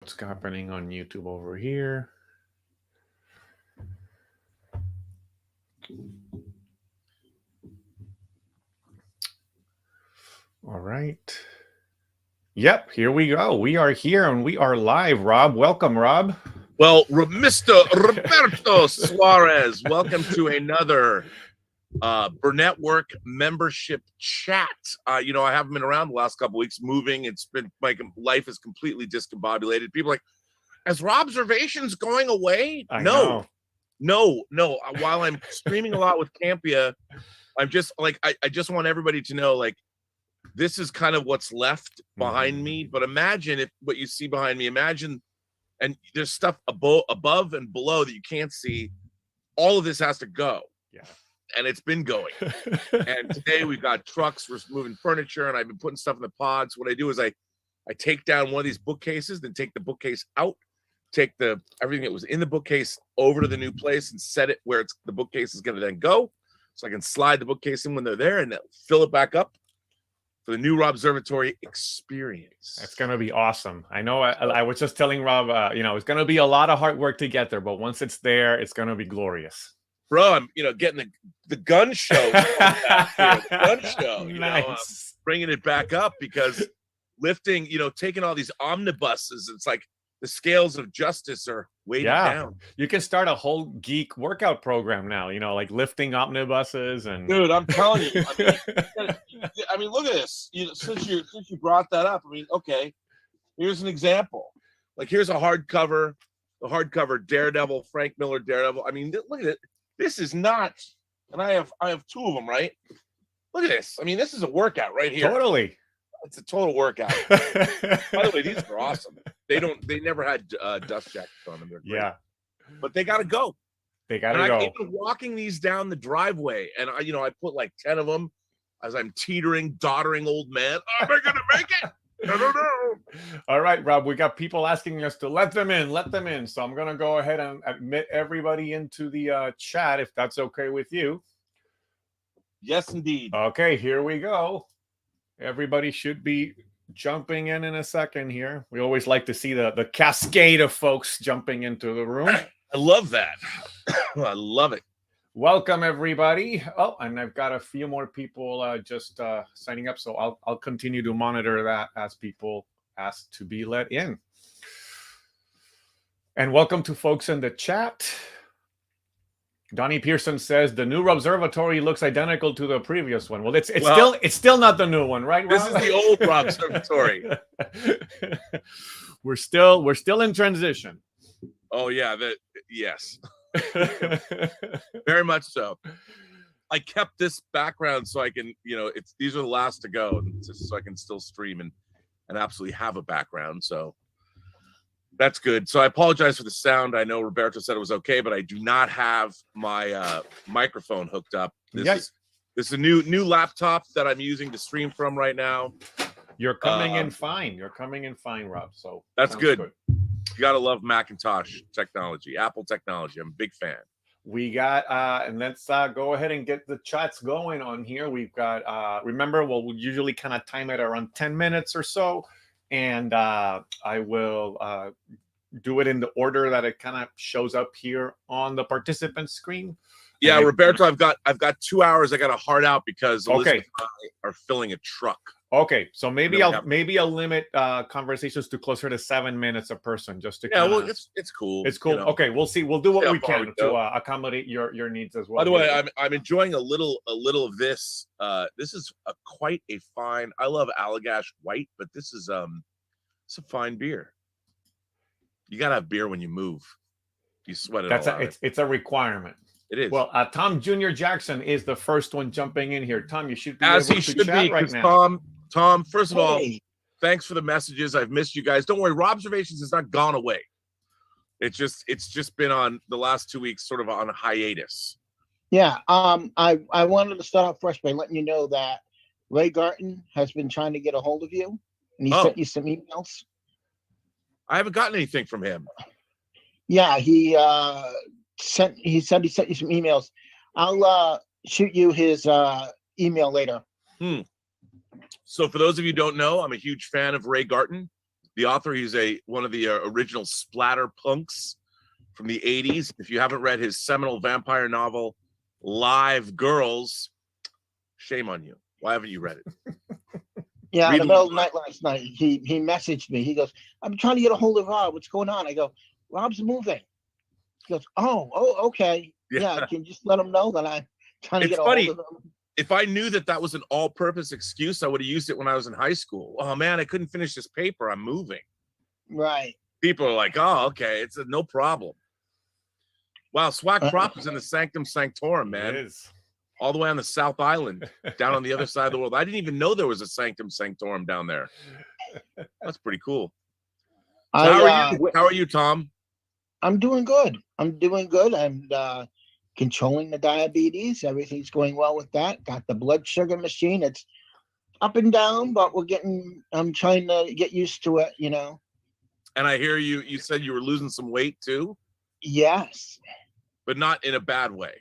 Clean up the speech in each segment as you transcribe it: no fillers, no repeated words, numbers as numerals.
what's happening on YouTube over here. All right. Yep, here we go. We are here and we are live. Rob, welcome, Rob. Well, Mr. Roberto Suarez, welcome to another Burnettwork membership chat. I haven't been around the last couple of weeks moving. It's been like life is completely discombobulated. People are like, is Robservations going away? No. While I'm streaming a lot with Campia, I'm just like, I just want everybody to know, like, this is kind of what's left behind me. But imagine if what you see behind me, and there's stuff above and below that you can't see. All of this has to go. Yeah. And it's been going. And today we've got trucks, we're moving furniture, and I've been putting stuff in the pods. What I do is I take down one of these bookcases, then take the bookcase out, take everything that was in the bookcase over to the new place and set it where the bookcase is going to then go. So I can slide the bookcase in when they're there and fill it back up for the new Robservatory experience. It's going to be awesome. I know I was just telling Rob, it's going to be a lot of hard work to get there, but once it's there, it's going to be glorious. Bro, I'm, getting the gun show. The gun show. Nice. Bringing it back up because lifting, taking all these omnibuses, it's like the scales of justice are weighted down. You can start a whole geek workout program now, like lifting omnibuses and. Dude, I'm telling you. I mean, look at this. Since you brought that up, okay, here's an example. Like, here's the hardcover Daredevil, Frank Miller Daredevil. I mean, look at it. This is not, and I have two of them, right? Look at this. I mean, this is a workout right here. Totally. It's a total workout. By the way, these are awesome. They never had dust jackets on them. They're great. Yeah. But they got to go. They got to go. I've been walking these down the driveway, and I put like 10 of them as I'm doddering old man. Oh, am I going to make it? I don't know. All right, Rob, we got people asking us to let them in. So I'm going to go ahead and admit everybody into the chat, if that's okay with you. Yes, indeed. Okay, here we go. Everybody should be jumping in a second here. We always like to see the cascade of folks jumping into the room. I love that. I love it. Welcome, everybody. Oh, and I've got a few more people just signing up, so I'll continue to monitor that as people ask to be let in. And welcome to folks in the chat. Donnie Pearson says the new Robservatory looks identical to the previous one. Well, it's still not the new one, right, Rob? This is the old Robservatory. We're still in transition. Oh yeah, yes. Very much so. I kept this background so I can, these are the last to go, so I can still stream and absolutely have a background. So that's good. So I apologize for the sound. I know Roberto said it was okay, but I do not have my microphone hooked up. This is a new laptop that I'm using to stream from right now. You're coming in fine. You're coming in fine, Rob. So that's good. You gotta love Macintosh technology, Apple technology. I'm a big fan. We got and let's go ahead and get the chats going on here. We've got remember, we'll usually kind of time it around 10 minutes or so, and I will do it in the order that it kind of shows up here on the participant screen. Yeah, Roberto, I've got 2 hours. I got a hard out because Elizabeth and I are filling a truck. Okay, so maybe I'll limit conversations to closer to 7 minutes a person, just to it's cool. It's cool. Okay, we'll see. We'll do what we can to accommodate your needs as well. By the way, I'm enjoying a little of this. This is quite a fine. I love Allagash White, but this is it's a fine beer. You gotta have beer when you move. You sweat it. It's a requirement. It is. Well, Tom Jr. Jackson is the first one jumping in here. Tom, you should be as able he to should chat be right now. Tom, first of all, thanks for the messages. I've missed you guys. Don't worry, Robservations has not gone away. It's just been on the last 2 weeks, sort of on a hiatus. Yeah. I wanted to start off fresh by letting you know that Ray Garton has been trying to get a hold of you, and he sent you some emails. I haven't gotten anything from him. Yeah, he said he sent you some emails. I'll shoot you his email later. So for those of you who don't know, I'm a huge fan of Ray Garton, The author, he's one of the original splatter punks from the 80s. If you haven't read his seminal vampire novel, Live Girls, shame on you. Why haven't you read it? Yeah, in the middle of the night last night, he messaged me. He goes, I'm trying to get a hold of Rob. What's going on? I go, Rob's moving. He goes, oh, okay. Yeah, can you just let him know that I'm trying to get a hold of him? If I knew that was an all-purpose excuse, I would have used it when I was in high school. Oh, man, I couldn't finish this paper. I'm moving. Right. People are like, oh, okay, it's no problem. Wow, Swag Prop is in the Sanctum Sanctorum, man. It is. All the way on the South Island, down on the other side of the world. I didn't even know there was a Sanctum Sanctorum down there. That's pretty cool. So how are you, Tom? I'm doing good. I'm controlling the diabetes. Everything's going well with that. Got the blood sugar machine. It's up and down, but I'm trying to get used to it, you know. And I hear you said you were losing some weight too? Yes. But not in a bad way.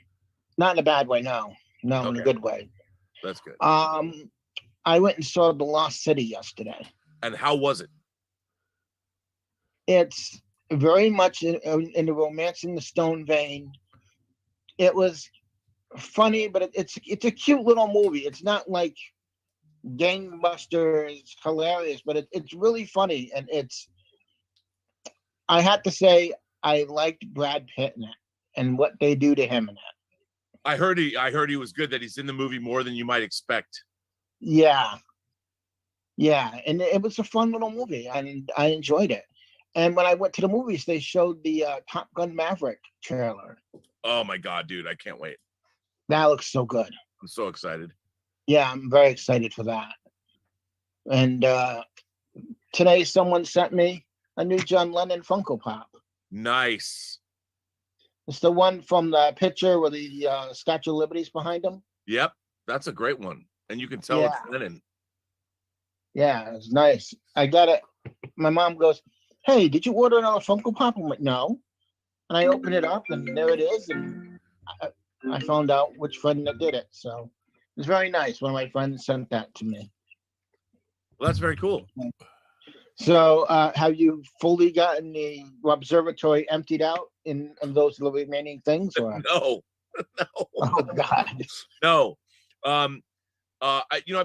Not in a bad way, no. No, okay. In a good way. That's good. I went and saw The Lost City yesterday. And how was it? It's very much in the Romancing the Stone vein. It was funny, but it's a cute little movie. It's not like gangbusters, hilarious, but it's really funny. And I have to say, I liked Brad Pitt in it and what they do to him in it. I heard he was good, that he's in the movie more than you might expect. Yeah. And it was a fun little movie, and I enjoyed it. And when I went to the movies, they showed the Top Gun Maverick trailer. Oh my God, dude, I can't wait. That looks so good. I'm so excited. Yeah, I'm very excited for that. And today someone sent me a new John Lennon Funko Pop. Nice. It's the one from the picture with the Statue of Liberty's behind him. Yep, that's a great one. And you can tell it's Lennon. Yeah, it's nice. I got it. My mom goes, hey, did you order another Funko Pop? I'm like, no. And I opened it up, and there it is. And I found out which friend that did it. So it's very nice. One of my friends sent that to me. Well, that's very cool. So have you fully gotten the observatory emptied out in those remaining things? Or? No. Oh, God. No. I've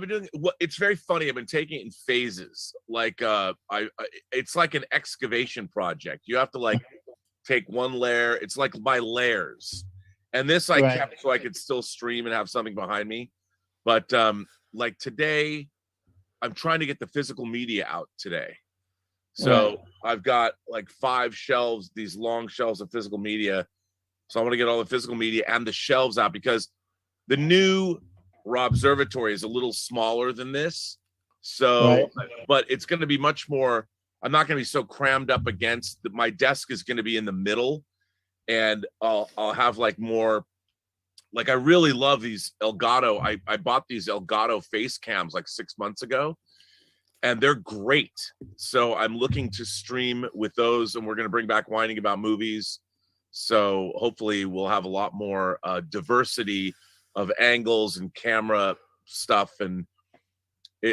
been doing it's very funny. I've been taking it in phases. Like it's like an excavation project. You have to like take one layer. It's like by layers. And this I kept so I could still stream and have something behind me. But like today, I'm trying to get the physical media out today. So I've got like 5 shelves, these long shelves of physical media. So I want to get all the physical media and the shelves out, because the new Robservatory is a little smaller than this. So, but it's going to be much more, I'm not going to be so crammed up against, my desk is going to be in the middle, and I'll have like more, like I really love these Elgato. I bought these Elgato face cams like 6 months ago, and they're great. So I'm looking to stream with those, and we're going to bring back Whining About Movies. So hopefully we'll have a lot more diversity of angles and camera stuff. And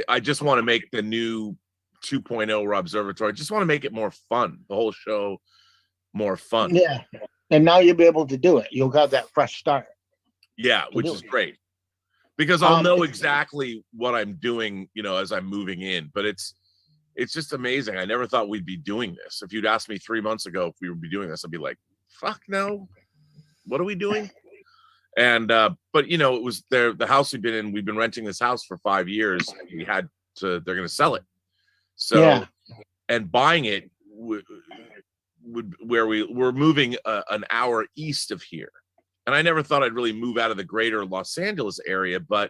I just want to make the new 2.0 Robservatory. I just want to make it more fun, the whole show more fun. Yeah. And now you'll be able to do it. You'll have that fresh start. Yeah, which is great. Because I'll know exactly what I'm doing, as I'm moving in. But it's just amazing. I never thought we'd be doing this. If you'd asked me 3 months ago if we would be doing this, I'd be like, fuck no. What are we doing? And but it was the house we've been renting this house for 5 years. They're going to sell it. So and buying it we're moving an hour east of here. And I never thought I'd really move out of the greater Los Angeles area, but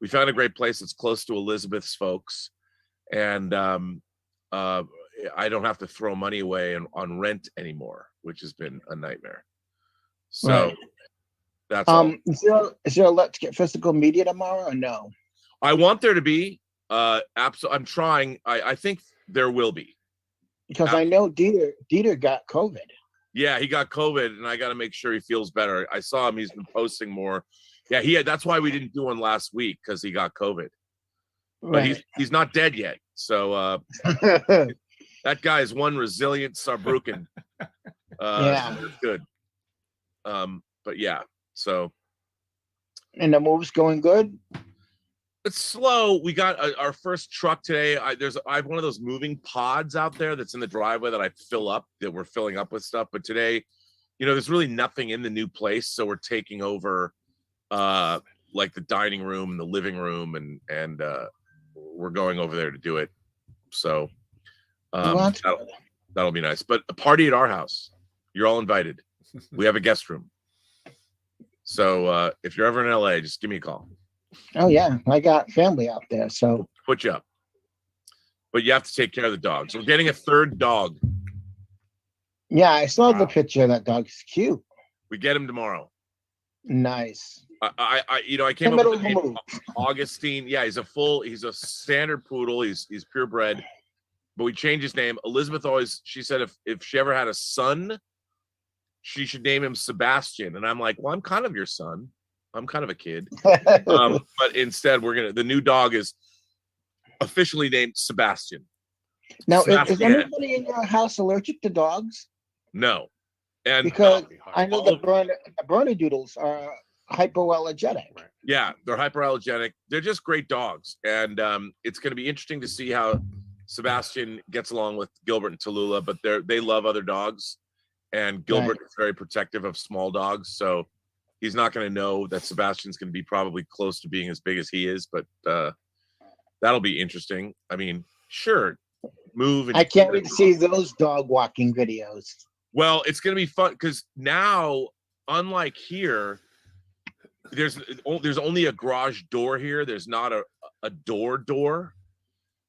we found a great place that's close to Elizabeth's folks. And I don't have to throw money away on rent anymore, which has been a nightmare. So that's all. Is there a Let's Get Physical Media tomorrow or no? I want there to be. Absolutely. I'm trying. I think there will be. Because I know Dieter got COVID. Yeah, he got COVID, and I got to make sure he feels better. I saw him; he's been posting more. Yeah, that's why we didn't do one last week, because he got COVID. But he's not dead yet. So That guy is one resilient Sabrukin. Yeah. So it's good. But yeah, so. And the move's going good. It's slow. We got our first truck today. I have one of those moving pods out there that's in the driveway that I fill up, that we're filling up with stuff. But today, there's really nothing in the new place, so we're taking over like the dining room and the living room, and we're going over there to do it. So that'll be nice. But a party at our house. You're all invited. We have a guest room. So if you're ever in LA, just give me a call. Oh yeah, I got family out there, so Put you up. But you have to take care of the dogs. We're getting a third dog. yeah, I saw the picture of that dog. It's cute. We get him tomorrow. Nice. I came up with the name Augustine. Yeah, he's a standard poodle. He's purebred, but we changed his name. Elizabeth she said if she ever had a son, she should name him Sebastian. And I'm like, well, I'm kind of your son. I'm kind of a kid. But instead, the new dog is officially named Sebastian. Now, is anybody in your house allergic to dogs? No. And because I know the Burnettdoodles are hypoallergenic. Yeah, they're hypoallergenic. They're just great dogs. And it's going to be interesting to see how Sebastian gets along with Gilbert and Tallulah, but they love other dogs. And Gilbert is very protective of small dogs. So he's not going to know that Sebastian's going to be probably close to being as big as he is, but that'll be interesting. I mean, sure, move. I can't wait to see those dog walking videos. Well, it's going to be fun because now, unlike here, there's only a garage door here. There's not a door.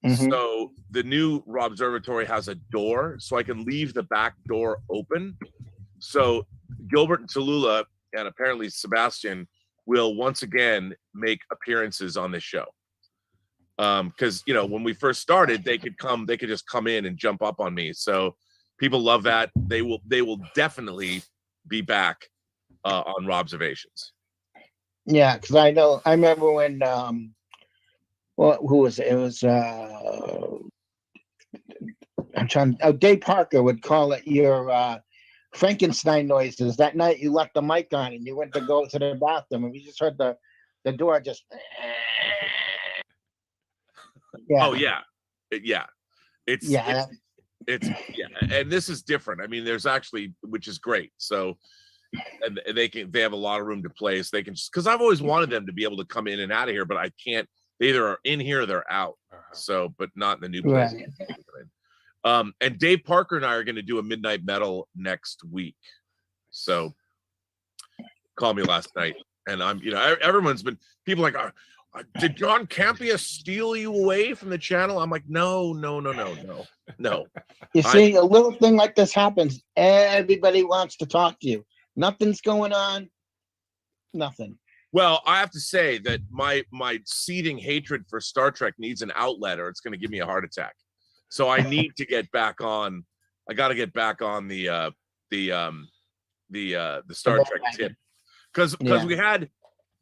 Mm-hmm. So the new Robservatory has a door, so I can leave the back door open. So Gilbert and Tallulah, and apparently Sebastian, will once again make appearances on this show. Because when we first started, they could just come in and jump up on me. So people love that. They will definitely be back on Robservations. Yeah, because I remember when who was it? It was Dave Parker would call it your Frankenstein noises. That night you left the mic on and you went to go to the bathroom and we just heard the door just yeah. Oh yeah. It's and this is different. I mean, there's actually, which is great. So and they have a lot of room to play, so they can just, because I've always wanted them to be able to come in and out of here, but I can't. They either are in here or they're out. So, but not in the new place. Right. And Dave Parker and I are going to do a Midnight Metal next week. So, called me last night, and I'm, everyone's been, people are like, did John Campea steal you away from the channel? I'm like, no. You see, a little thing like this happens. Everybody wants to talk to you. Nothing's going on. Nothing. Well, I have to say that my seething hatred for Star Trek needs an outlet, or it's going to give me a heart attack. So I need to get back on. I got to get back on the Star Trek tip, because we had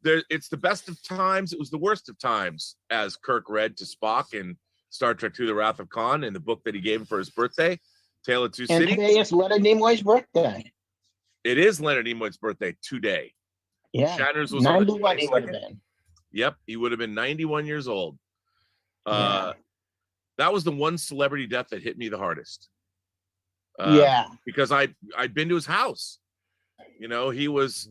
there. It's the best of times. It was the worst of times, as Kirk read to Spock in Star Trek II: The Wrath of Khan, in the book that he gave him for his birthday, Tale of Two Cities. And today is Leonard Nimoy's birthday. It is Leonard Nimoy's birthday today. Yeah, Shatner's was 91. He would have been. Yep, he would have been 91 years old. That was the one celebrity death that hit me the hardest. Because I'd been to his house. He was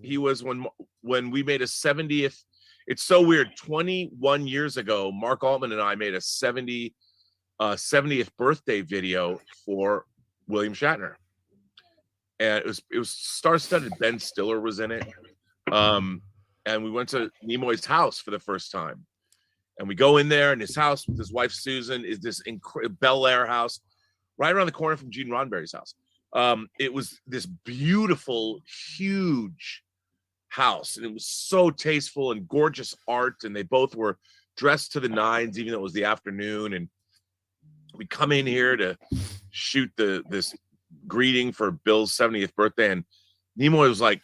when we made a 70th. It's so weird. 21 years ago, Mark Altman and I made a 70th birthday video for William Shatner. And it was star-studded. Ben Stiller was in it. And we went to Nimoy's house for the first time. And we go in there, and his house with his wife Susan is this Bel Air house right around the corner from Gene Roddenberry's house. It was this beautiful, huge house, and it was so tasteful and gorgeous art, and they both were dressed to the nines, even though it was the afternoon. And we come in here to shoot this greeting for Bill's 70th birthday, and Nimoy was like,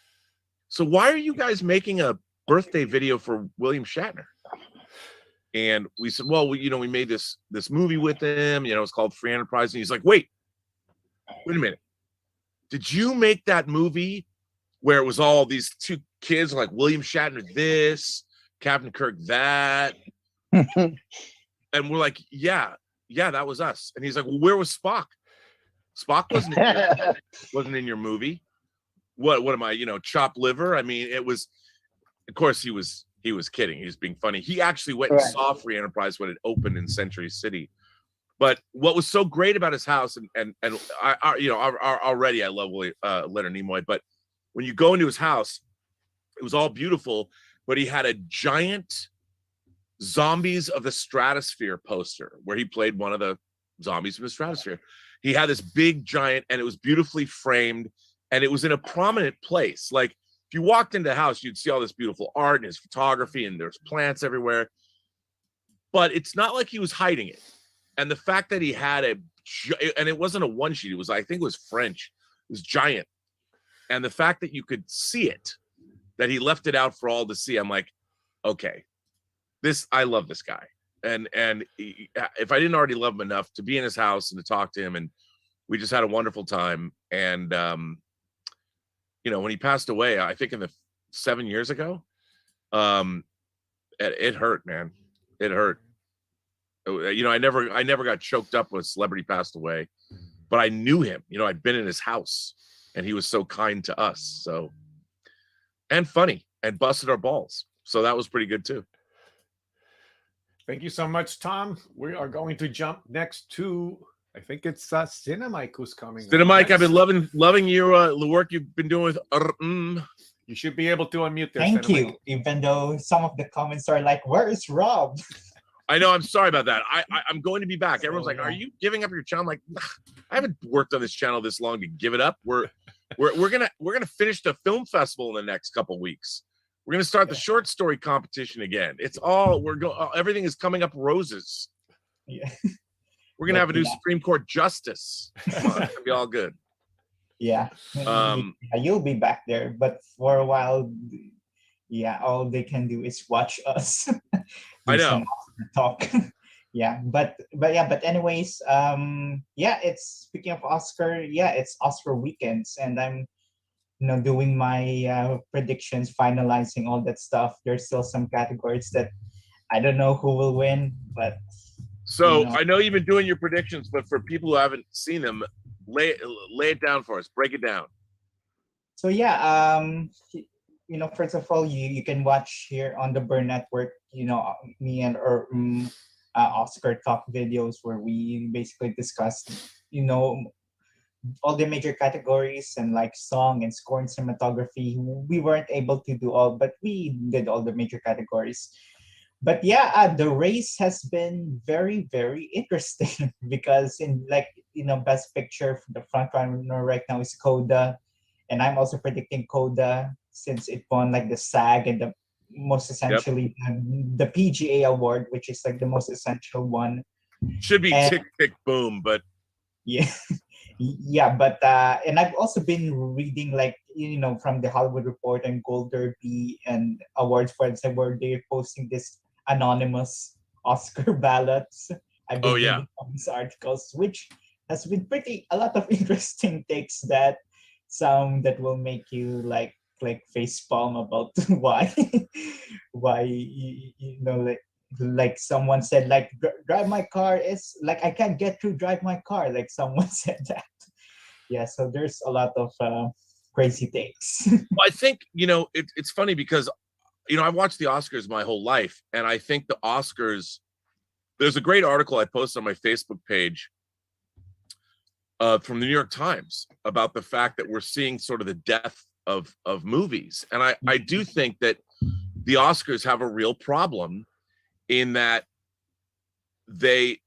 so why are you guys making a birthday video for William Shatner? And we said, well, we made this movie with him, it's called Free Enterprise. And he's like, wait a minute. Did you make that movie where it was all these two kids, like William Shatner this, Captain Kirk that? And we're like, yeah, that was us. And he's like, well, where was Spock? Spock wasn't in your movie. What am I, chopped liver? I mean, it was, of course he was kidding. He was being funny. He actually went and saw Free Enterprise when it opened in Century City. But what was so great about his house, and already I love Leonard Nimoy, but when you go into his house, it was all beautiful, but he had a giant Zombies of the Stratosphere poster where he played one of the zombies from the stratosphere. He had this big giant, and it was beautifully framed, and it was in a prominent place. Like if you walked into the house, you'd see all this beautiful art and his photography, and there's plants everywhere. But it's not like he was hiding it. And the fact that he had and it wasn't a one sheet, I think it was French, it was giant. And the fact that you could see it, that he left it out for all to see, I'm like, okay, I love this guy. And if I didn't already love him enough to be in his house and to talk to him, and we just had a wonderful time. And, when he passed away, I think 7 years ago, it hurt, man. It hurt. I never got choked up when a celebrity passed away, but I knew him. I'd been in his house, and he was so kind to us. So, and funny, and busted our balls. So that was pretty good too. Thank you so much, Tom. We are going to jump next to, I think it's Cinemike who's coming. Cinemike, I've been loving your the work you've been doing with. You should be able to unmute there. Thank Cinemike. you. Even though some of the comments are like, "Where is Rob?" I know. I'm sorry about that. I'm going to be back. Everyone's like, "Are you giving up your channel?" I'm like, I haven't worked on this channel this long to give it up. We're gonna finish the film festival in the next couple weeks. We're gonna start the short story competition again. It's all everything is coming up roses. Yeah. We're gonna have a new Supreme Court justice. Come on, it's gonna be all good. Yeah. You'll be back there, but for a while, all they can do is watch us. I know. Talk. But anyways, it's speaking of Oscar, it's Oscar weekends, and I'm doing my predictions, finalizing all that stuff. There's still some categories that I don't know who will win, but so I know you've been doing your predictions, but for people who haven't seen them, lay it down for us. Break it down. So first of all, you can watch here on the Burnettwork, me and Oscar talk videos where we basically discuss, all the major categories and like song and score and cinematography. We weren't able to do all, but we did all the major categories. But the race has been very, very interesting because in Best Picture, the front runner right now is Coda. And I'm also predicting Coda since it won like the SAG and the most essentially the PGA award, which is like the most essential one. Should be Tick Tick Boom, but but and I've also been reading from the Hollywood Reporter and Gold Derby and awards website where they're posting this anonymous Oscar ballots. I've been reading these articles, which has been a lot of interesting takes that will make you like face palm about why like someone said drive my car is like I can't get through drive my car, like someone said that. So there's a lot of crazy takes. Well, I think it's funny because I've watched the Oscars my whole life, and I think the Oscars, there's a great article I posted on my Facebook page from the New York Times about the fact that we're seeing sort of the death of movies. And I do think that the Oscars have a real problem in that they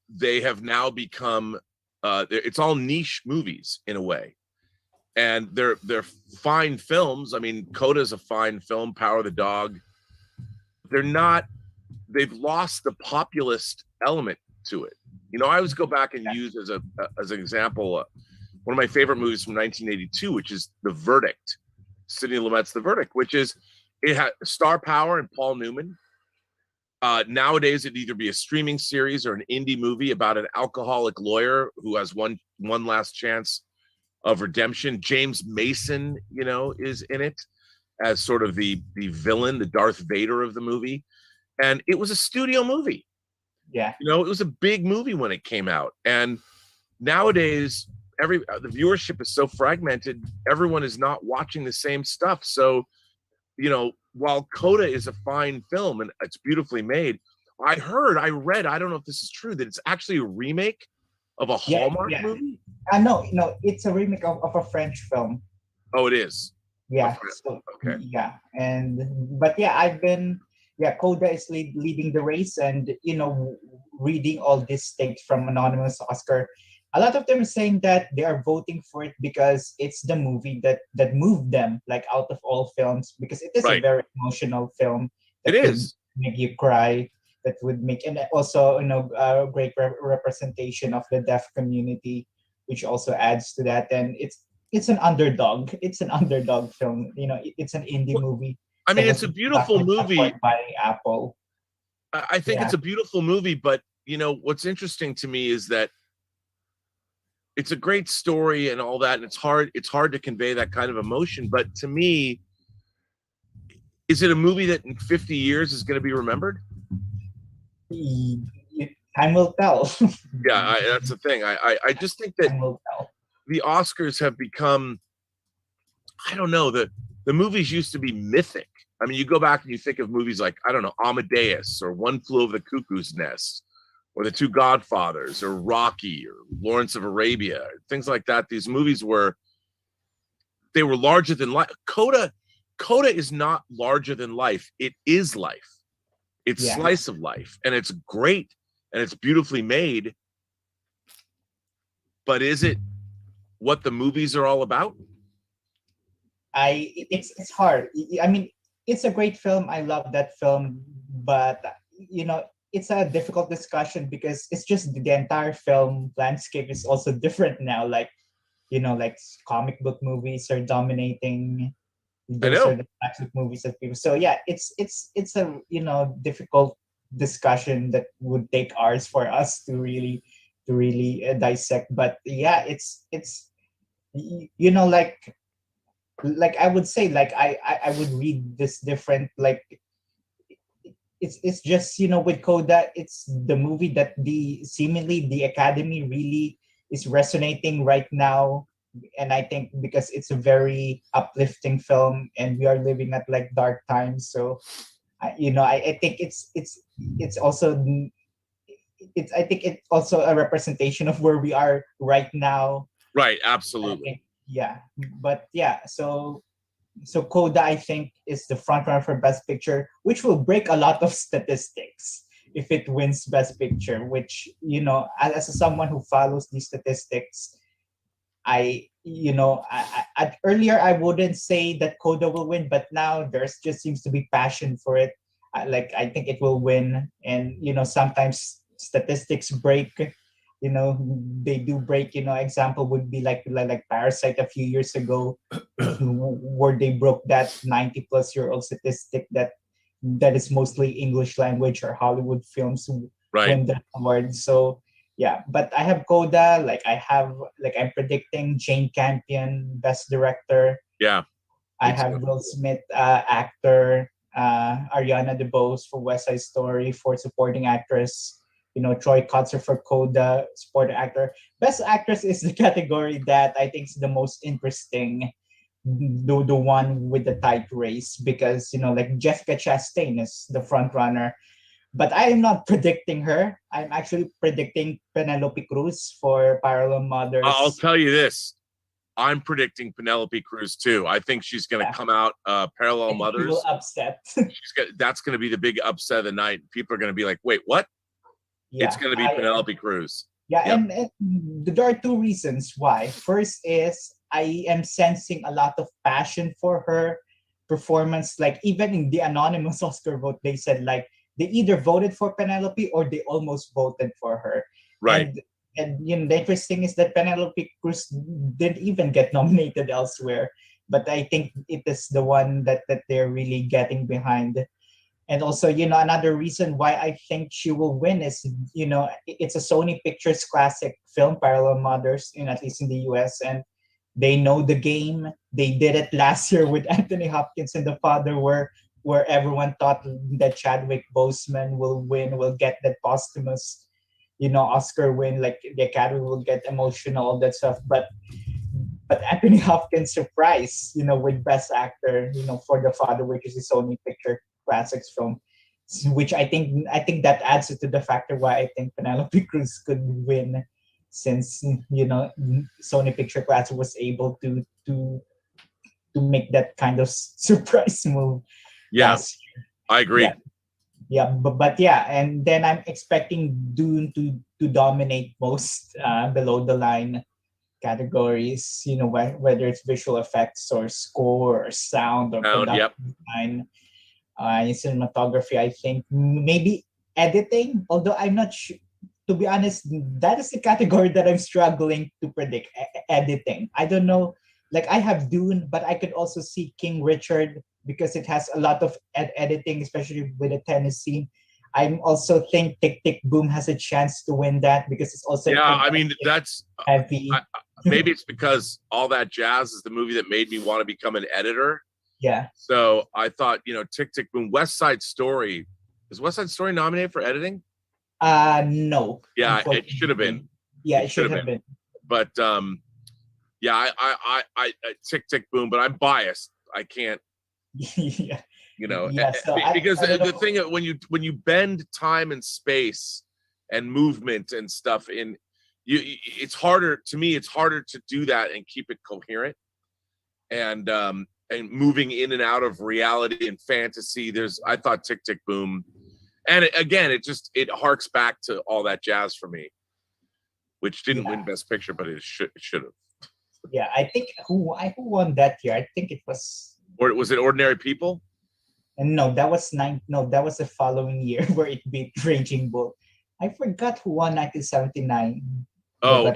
have now become it's all niche movies in a way, and they're fine films. I mean, Coda's a fine film, Power of the Dog. They've lost the populist element to it. I always go back and use as an example one of my favorite movies from 1982, which is The Verdict, Sidney Lumet's The Verdict, which is, it had star power and Paul Newman. Nowadays, it'd either be a streaming series or an indie movie about an alcoholic lawyer who has one last chance of redemption. James Mason, is in it as sort of the villain, the Darth Vader of the movie. And it was a studio movie. Yeah. It was a big movie when it came out. And nowadays, the viewership is so fragmented, everyone is not watching the same stuff. So, while Coda is a fine film and it's beautifully made, I read, I don't know if this is true, that it's actually a remake of a Hallmark movie. No, it's a remake of a French film. Oh, it is. Yeah. So, okay. Yeah, Coda is leading the race, and reading all these takes from anonymous Oscar. A lot of them are saying that they are voting for it because it's the movie that moved them, like, out of all films, because it is a very emotional film. It is. Make you cry. That would make, and also a great representation of the deaf community, which also adds to that. And it's an underdog. It's an underdog film. It's an indie movie. I mean, it's a beautiful movie. By Apple. I think it's a beautiful movie, but what's interesting to me is that it's a great story and all that, and it's hard to convey that kind of emotion. But to me, is it a movie that in 50 years is going to be remembered? Time will tell. Yeah, that's the thing. I just think that the Oscars have become, I don't know, the movies used to be mythic. I mean, you go back and you think of movies like, I don't know, Amadeus or One Flew Over the Cuckoo's Nest, or The Two Godfathers, or Rocky, or Lawrence of Arabia, things like that. These movies were larger than life. Coda is not larger than life. It is life. It's slice of life, and it's great, and it's beautifully made. But is it what the movies are all about? It's hard. I mean, it's a great film. I love that film, but it's a difficult discussion because it's just the entire film landscape is also different now. Like, like comic book movies are dominating. Those are the types of movies that people. So yeah, it's a difficult discussion that would take hours for us to really dissect. But yeah, it's like I would say, like I would read this different, like it's just with Coda, it's the movie that seemingly the Academy really is resonating right now. And I think because it's a very uplifting film, and we are living at like dark times, so I think it's also I think it's also a representation of where we are right now. Right, absolutely. So Coda, I think, is the frontrunner for Best Picture, which will break a lot of statistics if it wins Best Picture. Which as someone who follows these statistics, earlier I wouldn't say that Coda will win, but now there's just seems to be passion for it. I think it will win, and sometimes statistics break. They do break. Example would be like Parasite a few years ago, where they broke that 90+-year-old statistic that is mostly English language or Hollywood films win the award. So yeah, but I have Coda. I'm predicting Jane Campion Best Director. Yeah, I have Will Smith Actor, Ariana DeBose for West Side Story for Supporting Actress. Troy Kotsur for Coda, Supporting Actor. Best Actress is the category that I think is the most interesting, the one with the tight race, because like Jessica Chastain is the front runner, but I am not predicting her. I'm actually predicting Penelope Cruz for Parallel Mothers. I'll tell you this. I'm predicting Penelope Cruz too. I think she's going to come out Parallel Mothers. Will upset. That's going to be the big upset of the night. People are going to be like, "Wait, what?" Yeah, it's going to be Penelope Cruz. Yeah, yep. And there are two reasons why. First is I am sensing a lot of passion for her performance. Like even in the anonymous Oscar vote, they said like they either voted for Penelope or they almost voted for her. Right. And the interesting is that Penelope Cruz didn't even get nominated elsewhere. But I think it is the one that they're really getting behind. And also, another reason why I think she will win is, it's a Sony Pictures classic film, Parallel Mothers, at least in the US, and they know the game. They did it last year with Anthony Hopkins and The Father, where everyone thought that Chadwick Boseman will get that posthumous, Oscar win, like the Academy will get emotional, all that stuff. But Anthony Hopkins surprised, with Best Actor, for The Father, which is a Sony Picture Classics film, which I think that adds to the factor why I think Penelope Cruz could win, since Sony Picture Classics was able to make that kind of surprise move. Yeah, I agree. Yeah, but yeah, and then I'm expecting Dune to dominate most below the line categories, whether it's visual effects or score or sound or production design. In cinematography, I think maybe editing, although I'm not sure. To be honest, that is the category that I'm struggling to predict. Editing. I don't know. Like, I have Dune, but I could also see King Richard because it has a lot of editing, especially with the Tennessee. I also think Tick Tick Boom has a chance to win that because it's also that's heavy. Maybe it's because All That Jazz is the movie that made me want to become an editor. Yeah. So I thought, Tick Tick Boom, West Side Story. Is West Side Story nominated for editing? No. Yeah, it should have been. Yeah, it should have been. But I Tick Tick Boom, but I'm biased. I can't. Yeah. Because the thing when you bend time and space and movement and stuff it's harder to do that and keep it coherent and moving in and out of reality and fantasy. I thought Tick Tick Boom, and again it harks back to All That Jazz for me, which didn't win Best Picture, but it should have. Yeah, I think who won that year? I think it was. Or was it Ordinary People? And no, that was that was the following year where it beat Raging Bull. I forgot who won 1979. Oh, I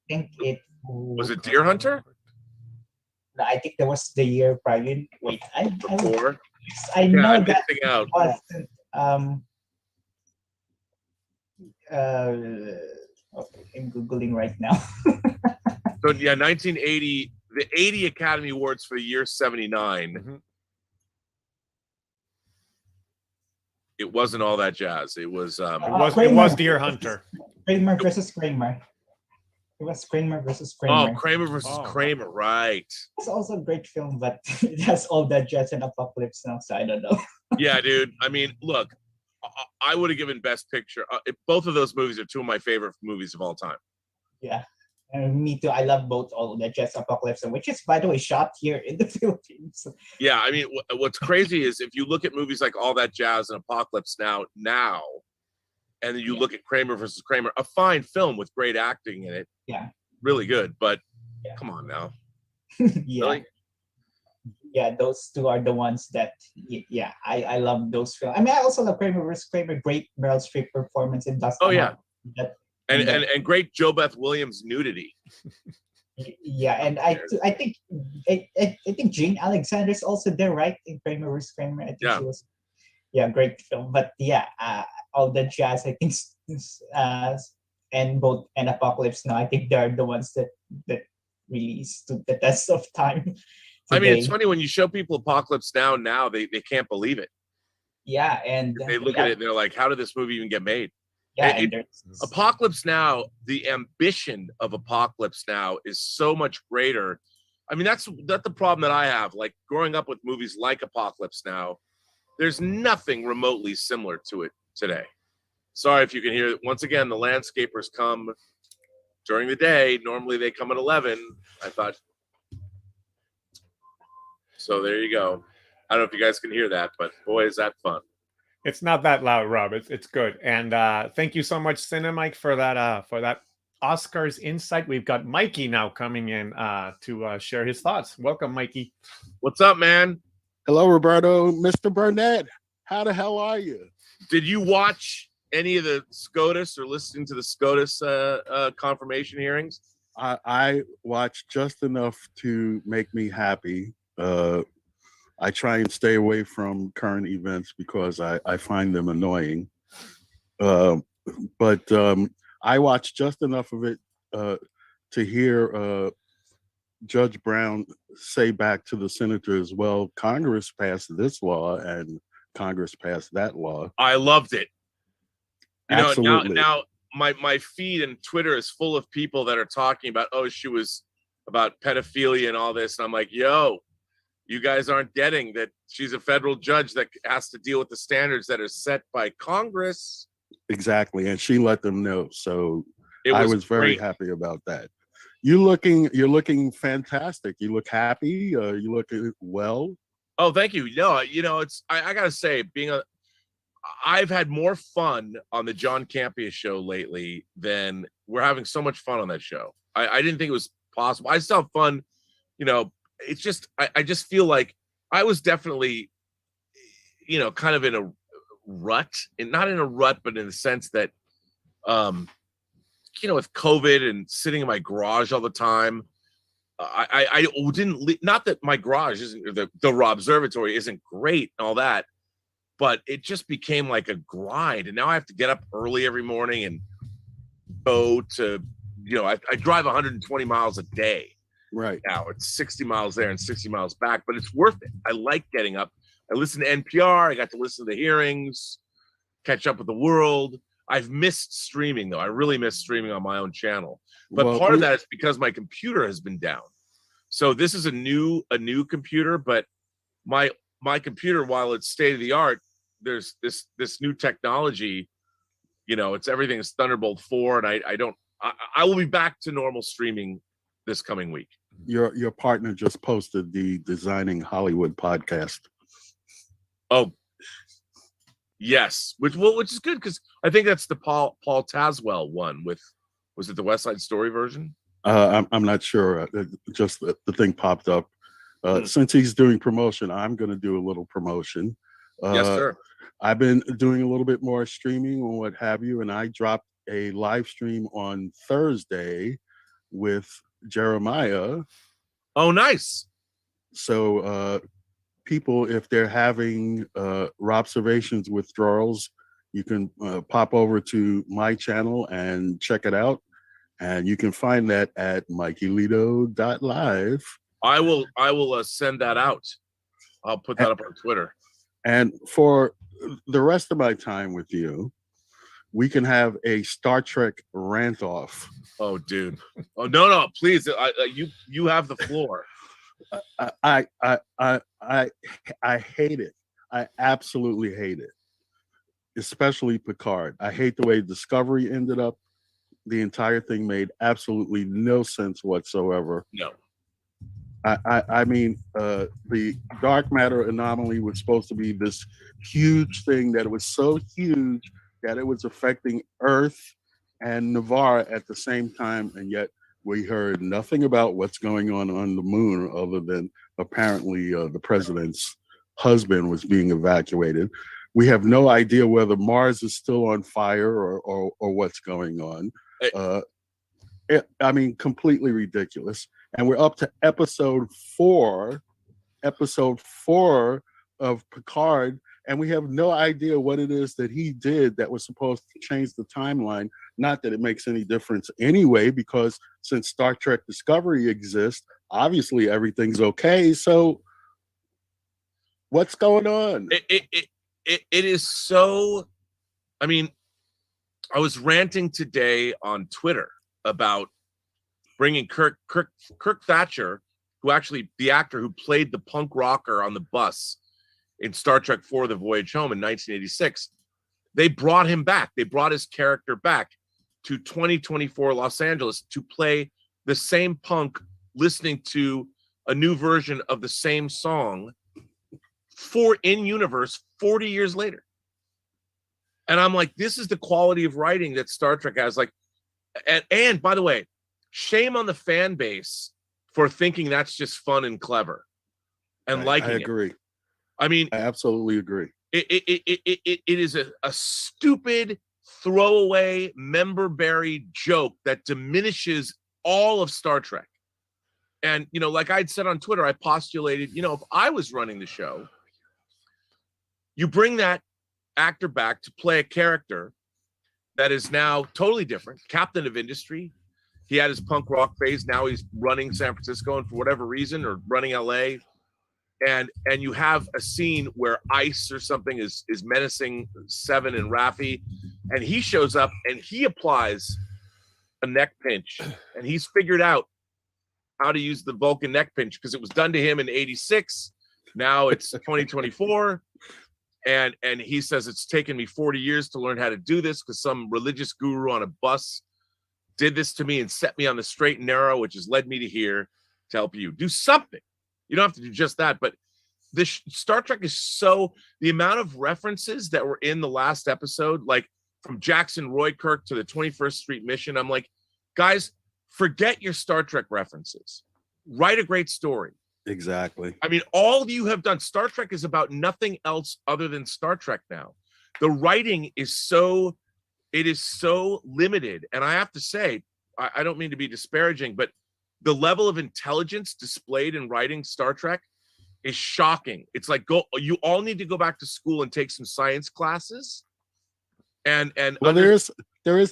think it was it Deer Hunter? I think that was the year prior. Wait, Before? I know that out. wasn't. Okay, I'm googling right now. So 1980, the 80 Academy Awards for the year 79. Mm-hmm. It wasn't All That Jazz. It was it was Deer Hunter. Kramer versus Kramer. It was Kramer versus Kramer. Oh, Kramer versus Kramer, right. It's also a great film, but it has All That Jazz and Apocalypse Now, so I don't know. Yeah, dude. I mean, look, I would have given Best Picture. Both of those movies are two of my favorite movies of all time. Yeah. Me too. I love both All That Jazz, Apocalypse, which is, by the way, shot here in the Philippines. Yeah, I mean, what's crazy is if you look at movies like All That Jazz and Apocalypse Now, and then you look at Kramer versus Kramer, a fine film with great acting in it. Yeah. Really good, but come on now. Yeah. Really? Yeah, those two are the ones that, I love those films. I mean, I also love Kramer versus Kramer, great Meryl Streep performance in Dust. Oh, yeah. And great Jo Beth Williams nudity. Yeah, and I think Jane Alexander's also there, right? In Kramer vs. Kramer. I think she was. Yeah, great film. But All the Jazz, I think, and Apocalypse Now, I think they're the ones that really stood the test of time. Today. I mean, it's funny when you show people Apocalypse Now they can't believe it. Yeah, and they look at it and they're like, how did this movie even get made? Yeah, Apocalypse Now, the ambition of Apocalypse Now is so much greater. I mean, that's the problem that I have. Like, growing up with movies like Apocalypse Now, there's nothing remotely similar to it today. Sorry if you can hear it. Once again, the landscapers come during the day. Normally they come at 11. I thought. So there you go. I don't know if you guys can hear that, but boy, is that fun. It's not that loud, Rob. It's good. And thank you so much, Cinemike, for that Oscars insight. We've got Mikey now coming in to share his thoughts. Welcome, Mikey. What's up, man? Hello, Roberto. Mr. Burnett, how the hell are you? Did you watch any of the SCOTUS or listening to the SCOTUS confirmation hearings? I watched just enough to make me happy. I try and stay away from current events because I find them annoying. But I watched just enough of it to hear Judge Brown say back to the senators, well, Congress passed this law and Congress passed that law. I loved it. You know, Absolutely. now my feed and Twitter is full of people that are talking about, oh, she was about pedophilia and all this. And I'm like, yo, you guys aren't getting that she's a federal judge that has to deal with the standards that are set by Congress. Exactly. And she let them know. So I was very happy about that. You're looking fantastic. You look happy. You look well. Oh, thank you. No, you know, I gotta say, I've had more fun on the John Campea show lately than we're having so much fun on that show. I didn't think it was possible. I still have fun, you know. It's just I just feel like I was definitely, you know, kind of in a rut, and not in a rut, but in the sense that, you know, with COVID and sitting in my garage all the time, I didn't. Not that my garage isn't the Raw Observatory isn't great and all that, but it just became like a grind, and now I have to get up early every morning and go to, you know, I drive 120 miles a day. Right now it's 60 miles there and 60 miles back, but it's worth it. I like getting up. I listen to NPR. I got to listen to the hearings, catch up with the world. I've missed streaming though. I really miss streaming on my own channel. But part of that is because my computer has been down. So this is a new computer, but my computer, while it's state of the art, there's this new technology. You know, everything is Thunderbolt 4, and I will be back to normal streaming this coming week. Your partner just posted the Designing Hollywood podcast. Oh, yes, which is good because I think that's the Paul Tazwell one with, was it the West Side Story version? I'm not sure. Just the thing popped up. Since he's doing promotion, I'm going to do a little promotion. Yes, sir. I've been doing a little bit more streaming and what have you, and I dropped a live stream on Thursday with Jeremiah. Oh, nice. So people, if they're having observations withdrawals, you can pop over to my channel and check it out. And you can find that at MikeyLito.live. I will send that out. I'll put that up on Twitter. And for the rest of my time with you, we can have a Star Trek rant off. Oh, dude! Oh no, please! You have the floor. I hate it. I absolutely hate it, especially Picard. I hate the way Discovery ended up. The entire thing made absolutely no sense whatsoever. No. I mean, the dark matter anomaly was supposed to be this huge thing that was so huge that it was affecting Earth and Navarre at the same time, and yet we heard nothing about what's going on the moon other than apparently the president's husband was being evacuated. We have no idea whether Mars is still on fire or what's going on. I mean, completely ridiculous. And we're up to episode four of Picard, and we have no idea what it is that he did that was supposed to change the timeline. Not that it makes any difference anyway, because since Star Trek Discovery exists, obviously everything's okay. So what's going on? It is so, I mean, I was ranting today on Twitter about bringing Kirk Thatcher, who actually, the actor who played the punk rocker on the bus in Star Trek IV, The Voyage Home in 1986. They brought him back. They brought his character back to 2024 Los Angeles to play the same punk listening to a new version of the same song in universe 40 years later. And I'm like, this is the quality of writing that Star Trek has. Like, and by the way, shame on the fan base for thinking that's just fun and clever and liking it. I agree. I mean, I absolutely agree. It is a stupid throwaway member berry joke that diminishes all of Star Trek. And, you know, like I'd said on Twitter, I postulated, you know, if I was running the show, you bring that actor back to play a character that is now totally different, captain of industry. He had his punk rock phase. Now he's running San Francisco, and for whatever reason, or running LA. And you have a scene where Ice or something is menacing Seven and Rafi, and he shows up and he applies a neck pinch, and he's figured out how to use the Vulcan neck pinch because it was done to him in '86. Now it's 2024. And he says it's taken me 40 years to learn how to do this because some religious guru on a bus did this to me and set me on the straight and narrow, which has led me to here to help you do something. You don't have to do just that, but this Star Trek is the amount of references that were in the last episode, like from Jackson Roykirk to the 21st Street mission. I'm like, guys, forget your Star Trek references. Write a great story. Exactly. I mean, all you have done, Star Trek is about nothing else other than Star Trek now. The writing is so limited. And I have to say, I don't mean to be disparaging, but the level of intelligence displayed in writing Star Trek is shocking. It's like, you all need to go back to school and take some science classes. And there is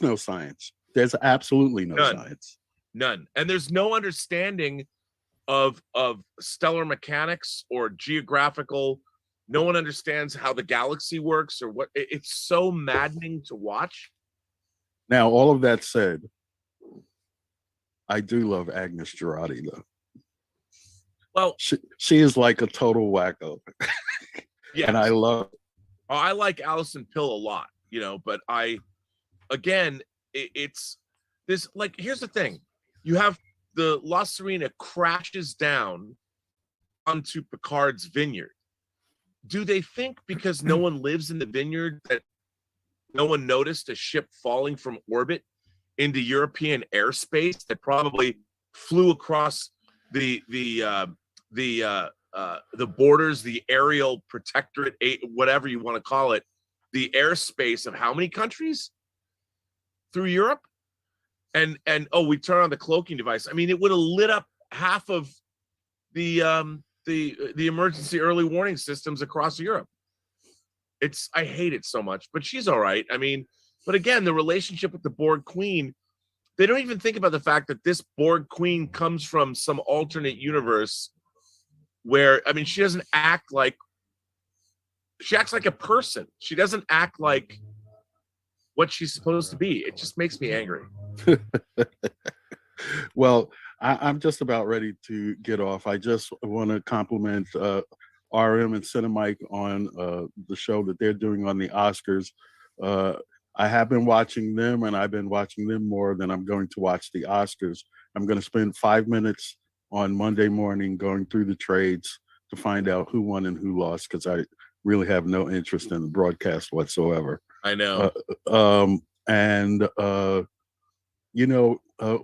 no science. There's absolutely no science. None. And there's no understanding of stellar mechanics or geographical. No one understands how the galaxy works or what. It's so maddening to watch. Now, all of that said, I do love Agnes Girardi, though. Well, she is like a total wacko. Yeah, and I love it. I like Allison Pill a lot, you know, but it's this, like, here's the thing. You have the La Serena crashes down onto Picard's vineyard. Do they think because no one lives in the vineyard that no one noticed a ship falling from orbit into European airspace that probably flew across the borders, the aerial protectorate, whatever you want to call it, the airspace of how many countries through Europe? And we turn on the cloaking device. I mean, it would have lit up half of the emergency early warning systems across Europe. I hate it so much, but she's all right. I mean, but again, the relationship with the Borg Queen, they don't even think about the fact that this Borg Queen comes from some alternate universe where, I mean, she acts like a person. She doesn't act like what she's supposed to be. It just makes me angry. Well, I'm just about ready to get off. I just want to compliment RM and Cinemike on the show that they're doing on the Oscars. I have been watching them, and I've been watching them more than I'm going to watch the Oscars. I'm going to spend 5 minutes on Monday morning going through the trades to find out who won and who lost, because I really have no interest in the broadcast whatsoever. I know.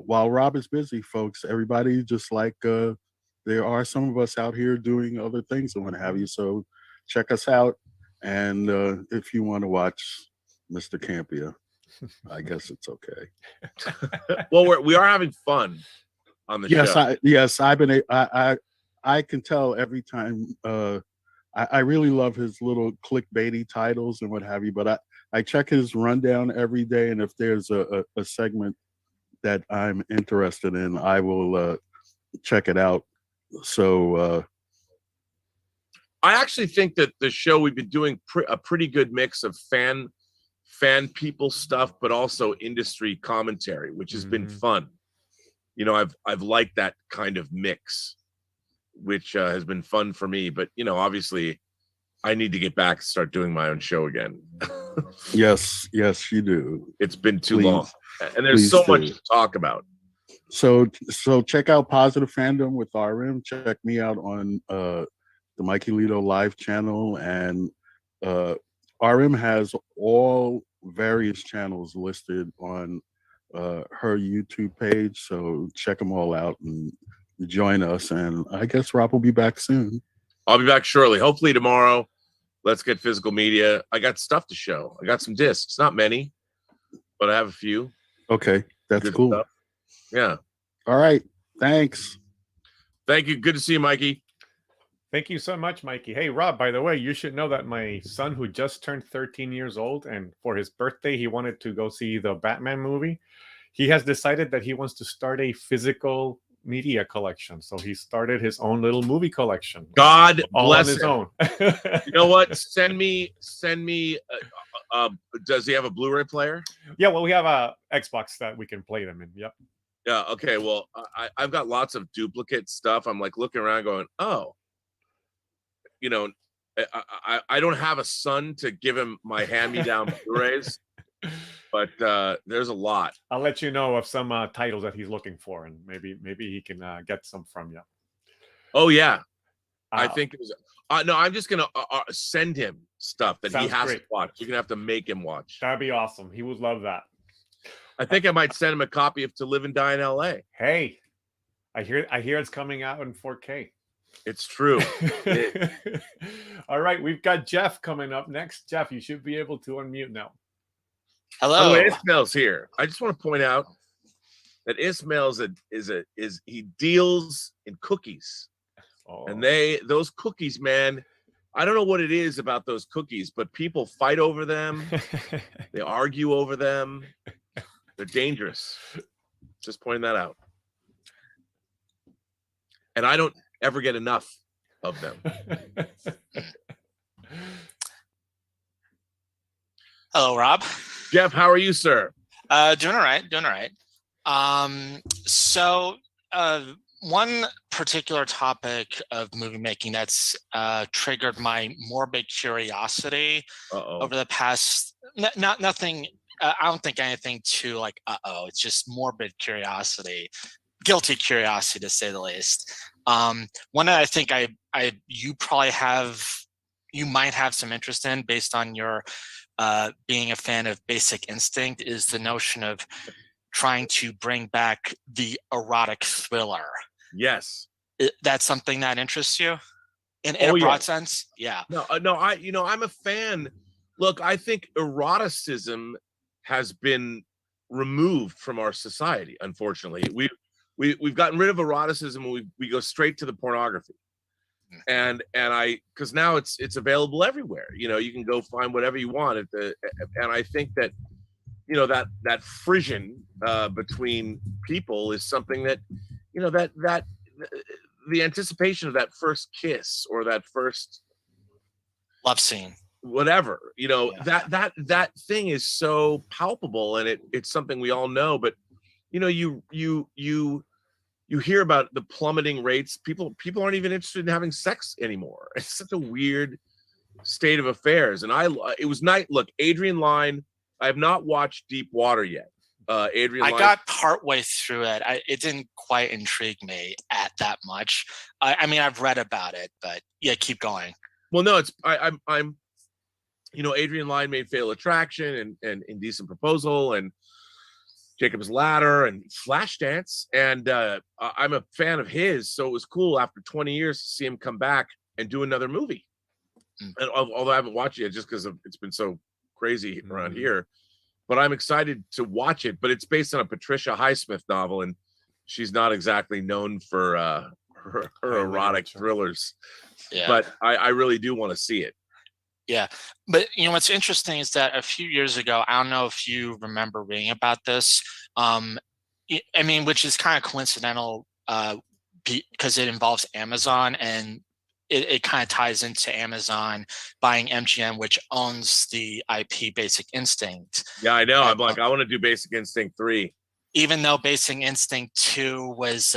While Rob is busy, folks, everybody just like there are some of us out here doing other things and what have you. So check us out. And if you want to watch Mr. Campia, I guess it's okay. Well, we are having fun on the show. I can tell every time. I really love his little clickbaity titles and what have you, but I check his rundown every day, and if there's a segment that I'm interested in, I will check it out. So I actually think that the show, we've been doing a pretty good mix of fan people stuff, but also industry commentary, which has been fun. You know, I've liked that kind of mix, which has been fun for me. But, you know, obviously I need to get back and start doing my own show again. Yes, you do. It's been too long. And there's so much to talk about. So check out Positive Fandom with RM. Check me out on the Mikey Lito live channel. And RM has all various channels listed on her YouTube page. So check them all out and join us. And I guess Rob will be back soon. I'll be back shortly. Hopefully tomorrow. Let's get physical media. I got stuff to show. I got some discs. Not many, but I have a few. Okay, that's good cool. Stuff. Yeah. All right. Thanks. Thank you. Good to see you, Mikey. Thank you so much, Mikey. Hey, Rob, by the way, you should know that my son, who just turned 13 years old, and for his birthday, he wanted to go see the Batman movie. He has decided that he wants to start a physical media collection. So he started his own little movie collection. God all on bless his him. own. You know what? Send me. Does he have a Blu-ray player? Yeah, well, we have a Xbox that we can play them in. Yep. Yeah. Okay. Well, I've got lots of duplicate stuff. I'm like looking around, going, oh, you know, I don't have a son to give him my hand-me-down Blu-rays, but there's a lot. I'll let you know of some titles that he's looking for, and maybe he can get some from you. Oh yeah, I think it was. No, I'm just gonna send him stuff that he has to watch. You're gonna have to make him watch. That'd be awesome. He would love that. I think I might send him a copy of To Live and Die in L.A. Hey, I hear it's coming out in 4K. It's true. All right, we've got Jeff coming up next. Jeff, you should be able to unmute now. Hello. By the way, Ismail's here. I just want to point out that Ismail he deals in cookies, and those cookies, man. I don't know what it is about those cookies, but people fight over them. They argue over them. They're dangerous. Just pointing that out. And I don't ever get enough of them. Hello, Rob. Jeff, how are you, sir? Doing all right. So one particular topic of movie making that's triggered my morbid curiosity over the past, nothing, I don't think anything too like, it's just morbid curiosity, guilty curiosity to say the least. One that I think you might have some interest in based on your being a fan of Basic Instinct is the notion of trying to bring back the erotic thriller. Yes. That's something that interests you in a broad sense? Yeah. No, I'm a fan. Look, I think eroticism has been removed from our society, unfortunately. We've gotten rid of eroticism and we go straight to the pornography. And because now it's available everywhere. You can go find whatever you want and I think that that frisson between people is something that that the anticipation of that first kiss or that first love scene, whatever, that thing is so palpable, and it's something we all know. But you hear about the plummeting rates. People aren't even interested in having sex anymore. It's such a weird state of affairs. And it was nice. Look, Adrian Lyne. I have not watched Deep Water yet. Adrian Lyne. I got partway through it. It didn't quite intrigue me at that much. I mean, I've read about it, but yeah, keep going. Well, no, I'm Adrian Lyne made Fatal Attraction and Indecent Proposal and Jacob's Ladder and Flashdance, and I'm a fan of his, so it was cool after 20 years to see him come back and do another movie. And although I haven't watched it yet, just because it's been so crazy around here, but I'm excited to watch it. But it's based on a Patricia Highsmith novel, and she's not exactly known for her erotic thrillers. Yeah. But I really do want to see it. Yeah, but what's interesting is that a few years ago, I don't know if you remember reading about this. I mean, which is kind of coincidental because it involves Amazon, and it kind of ties into Amazon buying MGM, which owns the IP Basic Instinct. Yeah, I know. I'm like, I want to do Basic Instinct 3. Even though Basic Instinct 2 was,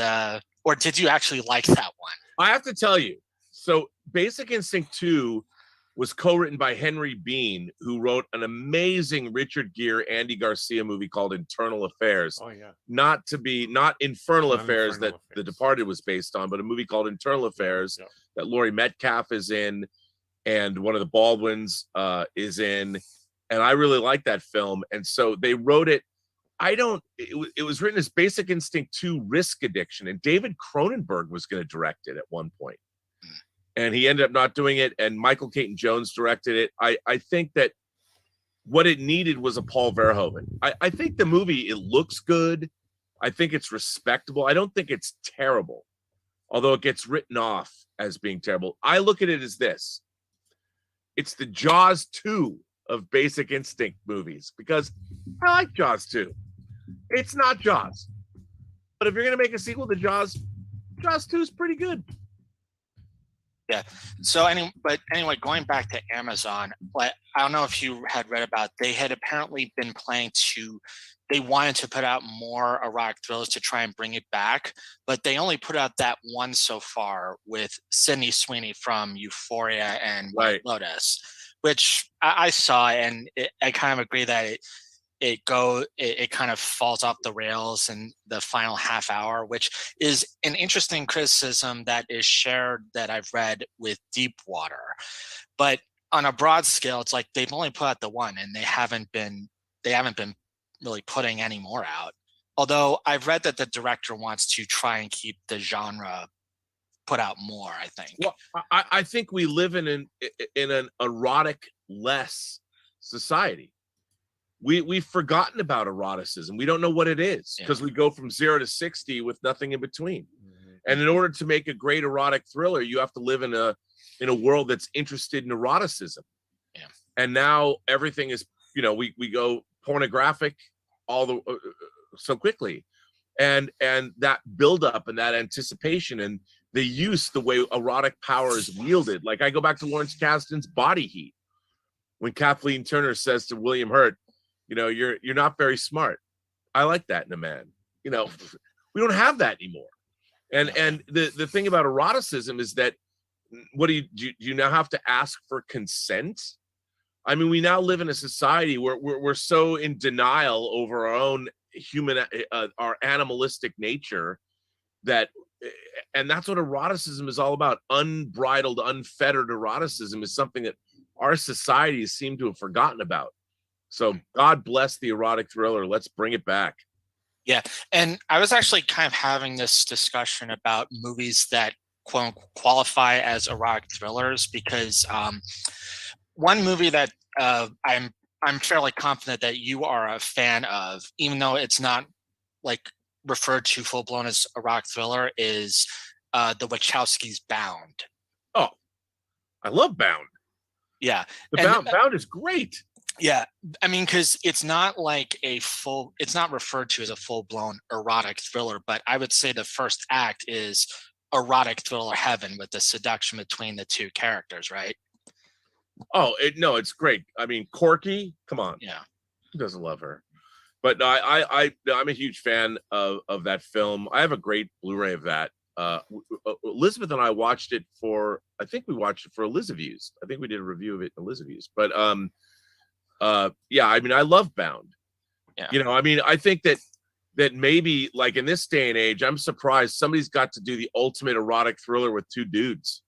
or did you actually like that one? I have to tell you, so Basic Instinct 2 was co-written by Henry Bean, who wrote an amazing Richard Gere, Andy Garcia movie called Internal Affairs. Oh yeah. Not Infernal Affairs that The Departed was based on, but a movie called Internal Affairs that Laurie Metcalf is in, and one of the Baldwins is in, and I really like that film. And so they wrote it. It was written as Basic Instinct 2: Risk Addiction, and David Cronenberg was going to direct it at one point. And he ended up not doing it, and Michael Caton Jones directed it. I think that what it needed was a Paul Verhoeven. I think the movie, it looks good. I think it's respectable. I don't think it's terrible. although it gets written off as being terrible. I look at it as this. It's the Jaws 2 of Basic Instinct movies, because I like Jaws 2. It's not Jaws. But if you're going to make a sequel to Jaws 2 is pretty good. Yeah. So anyway, going back to Amazon, like, I don't know if you had read about, they had apparently been planning they wanted to put out more erotic thrillers to try and bring it back, but they only put out that one so far with Sydney Sweeney from Euphoria and White Lotus, which I saw, and I kind of agree that it kind of falls off the rails in the final half hour, which is an interesting criticism that is shared that I've read with Deepwater. But on a broad scale, it's like they've only put out the one, and they haven't been really putting any more out. Although I've read that the director wants to try and keep the genre put out more, I think. Well, I think we live in an erotic less society. We've forgotten about eroticism. We don't know what it is, because we go from 0 to 60 with nothing in between. And in order to make a great erotic thriller, you have to live in a world that's interested in eroticism. Yeah. And now everything is, we go pornographic so quickly, and that buildup and that anticipation and the way erotic power is wielded. Like, I go back to Lawrence Kasdan's Body Heat, when Kathleen Turner says to William Hurt, you're not very smart. I like that in a man. We don't have that anymore. And the thing about eroticism is that, what do you now have to ask for consent? I mean, we now live in a society where we're so in denial over our own our animalistic nature, and that's what eroticism is all about. Unbridled, unfettered eroticism is something that our societies seem to have forgotten about. So God bless the erotic thriller. Let's bring it back. Yeah. And I was actually kind of having this discussion about movies that qualify as erotic thrillers, because one movie that I'm fairly confident that you are a fan of, even though it's not like referred to full blown as erotic thriller, is the Wachowskis' Bound. Oh, I love Bound. Yeah. Bound is great. Yeah. I mean, because it's not like it's not referred to as a full blown erotic thriller, but I would say the first act is erotic thriller heaven with the seduction between the two characters, right? Oh, it's great. I mean, Corky, come on. Yeah. Who doesn't love her? But no, I'm a huge fan of that film. I have a great Blu-ray of that. Elizabeth and I watched it I think we watched it for Elizaviews. I think we did a review of it in Elizaviews. But yeah, I mean, I love Bound. Yeah. I mean, I think that maybe, like, in this day and age, I'm surprised somebody's got to do the ultimate erotic thriller with two dudes.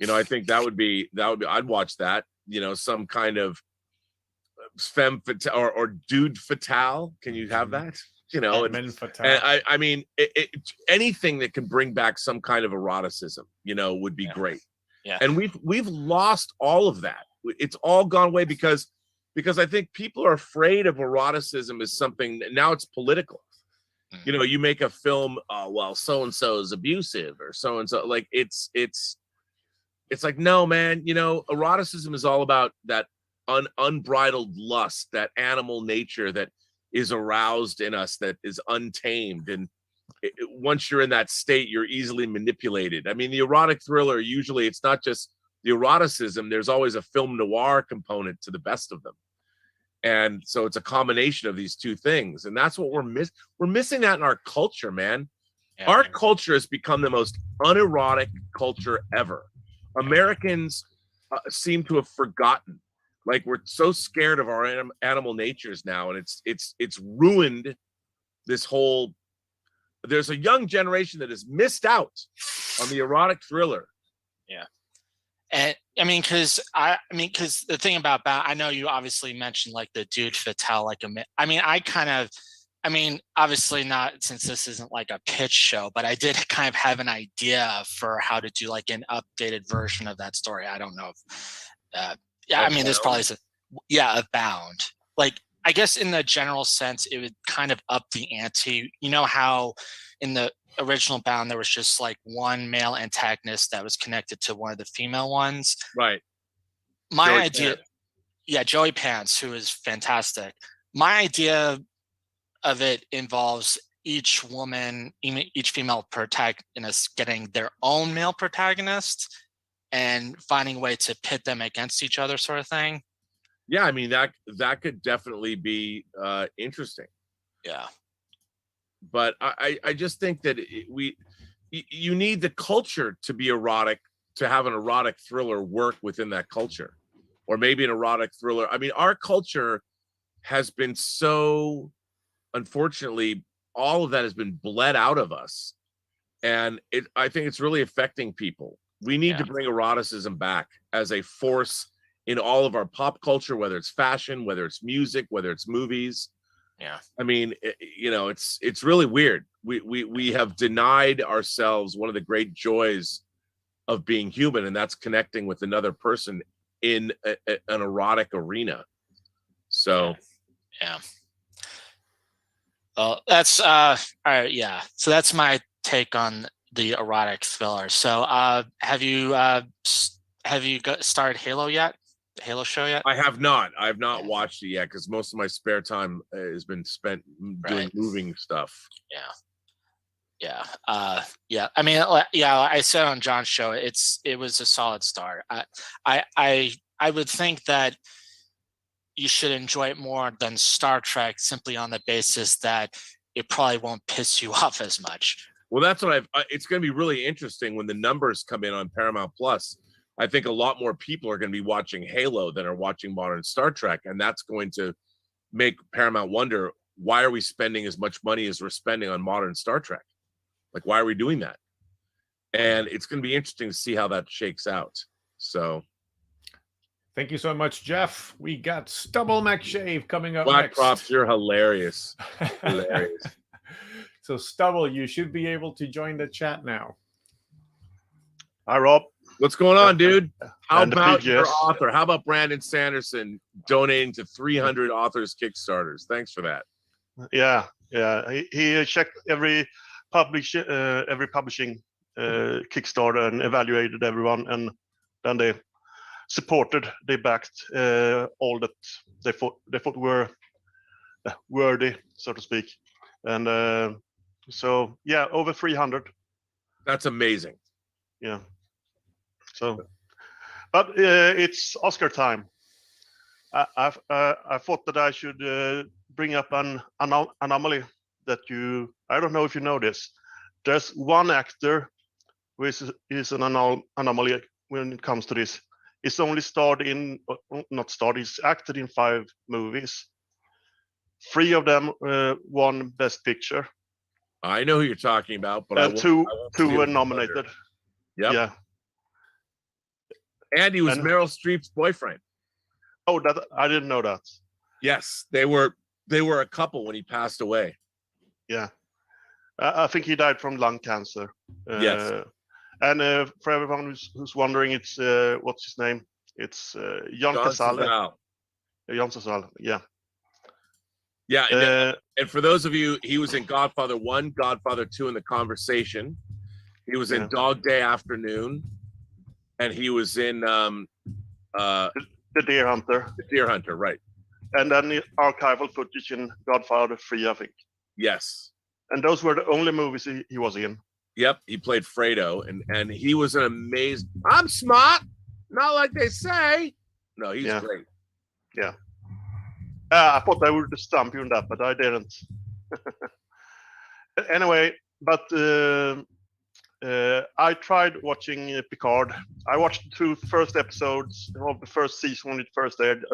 I think that would be I'd watch that. Some kind of femme fatale or dude fatale. Can you have that? Men fatale. And I mean, anything that can bring back some kind of eroticism, would be great. Yeah. And we've lost all of that. It's all gone away because I think people are afraid of eroticism as something. Now it's political. You make a film, well, so and so is abusive, or so and so. Like, it's like, no, man. Eroticism is all about that unbridled lust, that animal nature that is aroused in us, that is untamed, and once you're in that state, you're easily manipulated. I mean, the erotic thriller, usually it's not just the eroticism. There's always a film noir component to the best of them. And so it's a combination of these two things. And that's what we're missing that in our culture, man. Yeah. Our culture has become the most unerotic culture ever. Americans seem to have forgotten. Like, we're so scared of our animal natures now. And it's ruined this whole, there's a young generation that has missed out on the erotic thriller. Yeah. And because the thing about I know you obviously mentioned like the dude fatale, like obviously not, since this isn't like a pitch show, but I did kind of have an idea for how to do like an updated version of that story. I don't know if, there's probably a Bound. Like, I guess in the general sense, it would kind of up the ante. You know how in the original Bound, there was just like one male antagonist that was connected to one of the female ones. Right. My Joey idea, Pants. yeah, Joey Pants, who is fantastic. My idea of it involves each woman, each female protagonist getting their own male protagonist and finding a way to pit them against each other, sort of thing. Yeah, I mean that could definitely be interesting. Yeah. But I just think that you need the culture to be erotic, to have an erotic thriller work within that culture, or maybe an erotic thriller. I mean, our culture has been so, unfortunately, all of that has been bled out of us, and I think it's really affecting people. We need to bring eroticism back as a force in all of our pop culture, whether it's fashion, whether it's music, whether it's movies. Yeah. I mean, it's really weird. We have denied ourselves one of the great joys of being human, and that's connecting with another person in an erotic arena. So, yeah. Well, that's all right. Yeah. So that's my take on the erotic thriller. So, have you started Halo yet? The Halo show yet? I have not. I have not watched it yet because most of my spare time has been spent doing moving stuff. Yeah. I mean, yeah. I said on John's show, it was a solid start. I would think that you should enjoy it more than Star Trek simply on the basis that it probably won't piss you off as much. Well, that's what it's going to be really interesting when the numbers come in on Paramount Plus. I think a lot more people are going to be watching Halo than are watching modern Star Trek. And that's going to make Paramount wonder, why are we spending as much money as we're spending on modern Star Trek? Like, why are we doing that? And it's going to be interesting to see how that shakes out. So thank you so much, Jeff. We got Stubble McShave coming up Black next. Props, you're hilarious. Hilarious. So Stubble, you should be able to join the chat now. Hi, Rob. What's going on, dude? How And the about your PGS. author? How about Brandon Sanderson donating to 300 authors Kickstarters? Thanks for that. Yeah. He checked every publishing Kickstarter and evaluated everyone, and then they supported. They backed all that they thought were worthy, so to speak. And so yeah, over 300. That's amazing. Yeah. So, but it's Oscar time. I thought that I should bring up an anomaly that I don't know if you know this. There's one actor who is an anomaly when it comes to this. He's only he's acted in 5 movies. 3 of them won Best Picture. I know who you're talking about, but And two were nominated. Yep. Yeah. And he was Meryl Streep's boyfriend. Oh, that I didn't know that. Yes, they were a couple when he passed away. Yeah. I think he died from lung cancer. Yes. And for everyone who's wondering, it's what's his name? It's John Cazale. John Cazale. Yeah. Yeah. And for those of you, he was in Godfather 1, Godfather 2 in The Conversation. He was in Dog Day Afternoon. And he was in The Deer Hunter. The Deer Hunter, right. And then the archival footage in Godfather 3, I think. Yes. And those were the only movies he was in. Yep, he played Fredo, and he was an amazing. I'm smart, not like they say. No, he's great. Yeah. I thought I would stump you on that, but I didn't. Anyway, but I tried watching Picard. I watched 2 first episodes of the first season when it first aired.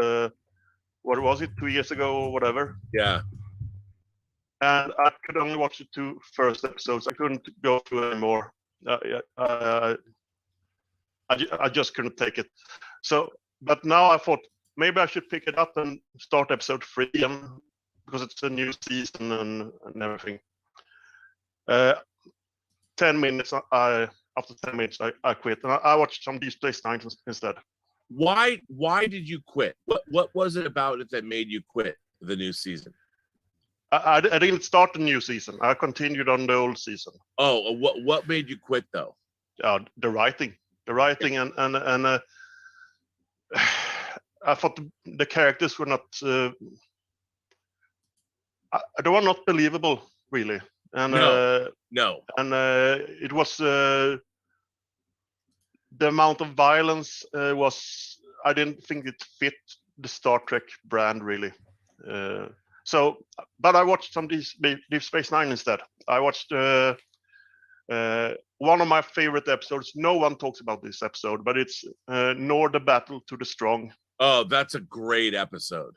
What was it, 2 years ago or whatever? Yeah. And I could only watch the 2 first episodes. I couldn't go through anymore. I just couldn't take it. So, but now I thought maybe I should pick it up and start episode 3, because it's a new season and everything. 10 minutes. After 10 minutes, I quit. And I watched some Deep Space Nine instead. Why did you quit? What was it about it that made you quit the new season? I didn't start the new season. I continued on the old season. Oh, what made you quit though? The writing, and I thought the characters were not. They were not believable, really. And No. And it was the amount of violence was. I didn't think it fit the Star Trek brand really. But I watched some Deep Space Nine instead. I watched one of my favorite episodes. No one talks about this episode, but it's Nor the Battle to the Strong. Oh, that's a great episode.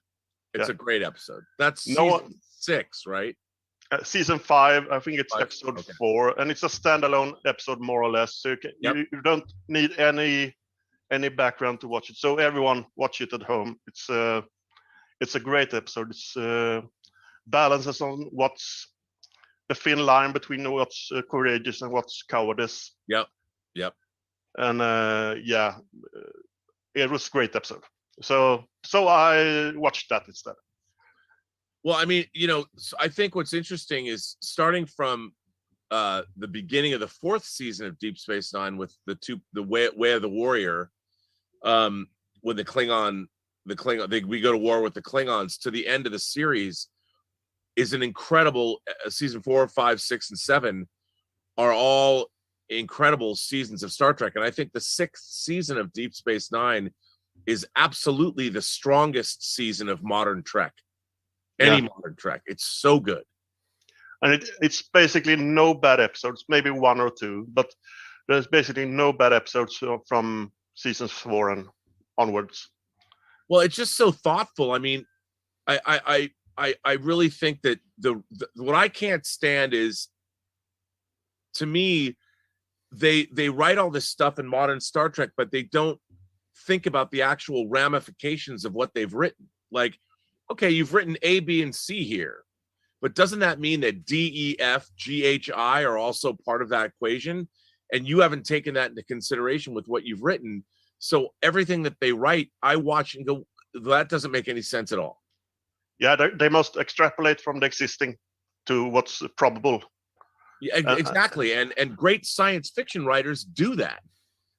It's a great episode. That's season 6, right? Season 5, I think it's 5, episode okay. 4, and it's a standalone episode more or less. So you don't need any background to watch it. So everyone watch it at home. It's a great episode. It's balances on what's the thin line between what's courageous and what's cowardice. Yep. And it was a great episode. So I watched that instead. Well, I mean, I think what's interesting is starting from the beginning of the 4th season of Deep Space Nine with the Way of the Warrior, when we go to war with the Klingons, to the end of the series is an incredible season 4, 5, 6, and 7 are all incredible seasons of Star Trek. And I think the 6th season of Deep Space Nine is absolutely the strongest season of modern Trek. Any modern Trek. It's so good. And it's basically no bad episodes, maybe 1 or 2, but there's basically no bad episodes from seasons 4 and onwards. Well, it's just so thoughtful. I mean, I really think that what I can't stand is, to me, they write all this stuff in modern Star Trek, but they don't think about the actual ramifications of what they've written. Like, okay, you've written A, B, and C here, but doesn't that mean that D, E, F, G, H, I are also part of that equation? And you haven't taken that into consideration with what you've written. So everything that they write, I watch and go, that doesn't make any sense at all. Yeah, they must extrapolate from the existing to what's probable. Yeah, exactly. And great science fiction writers do that.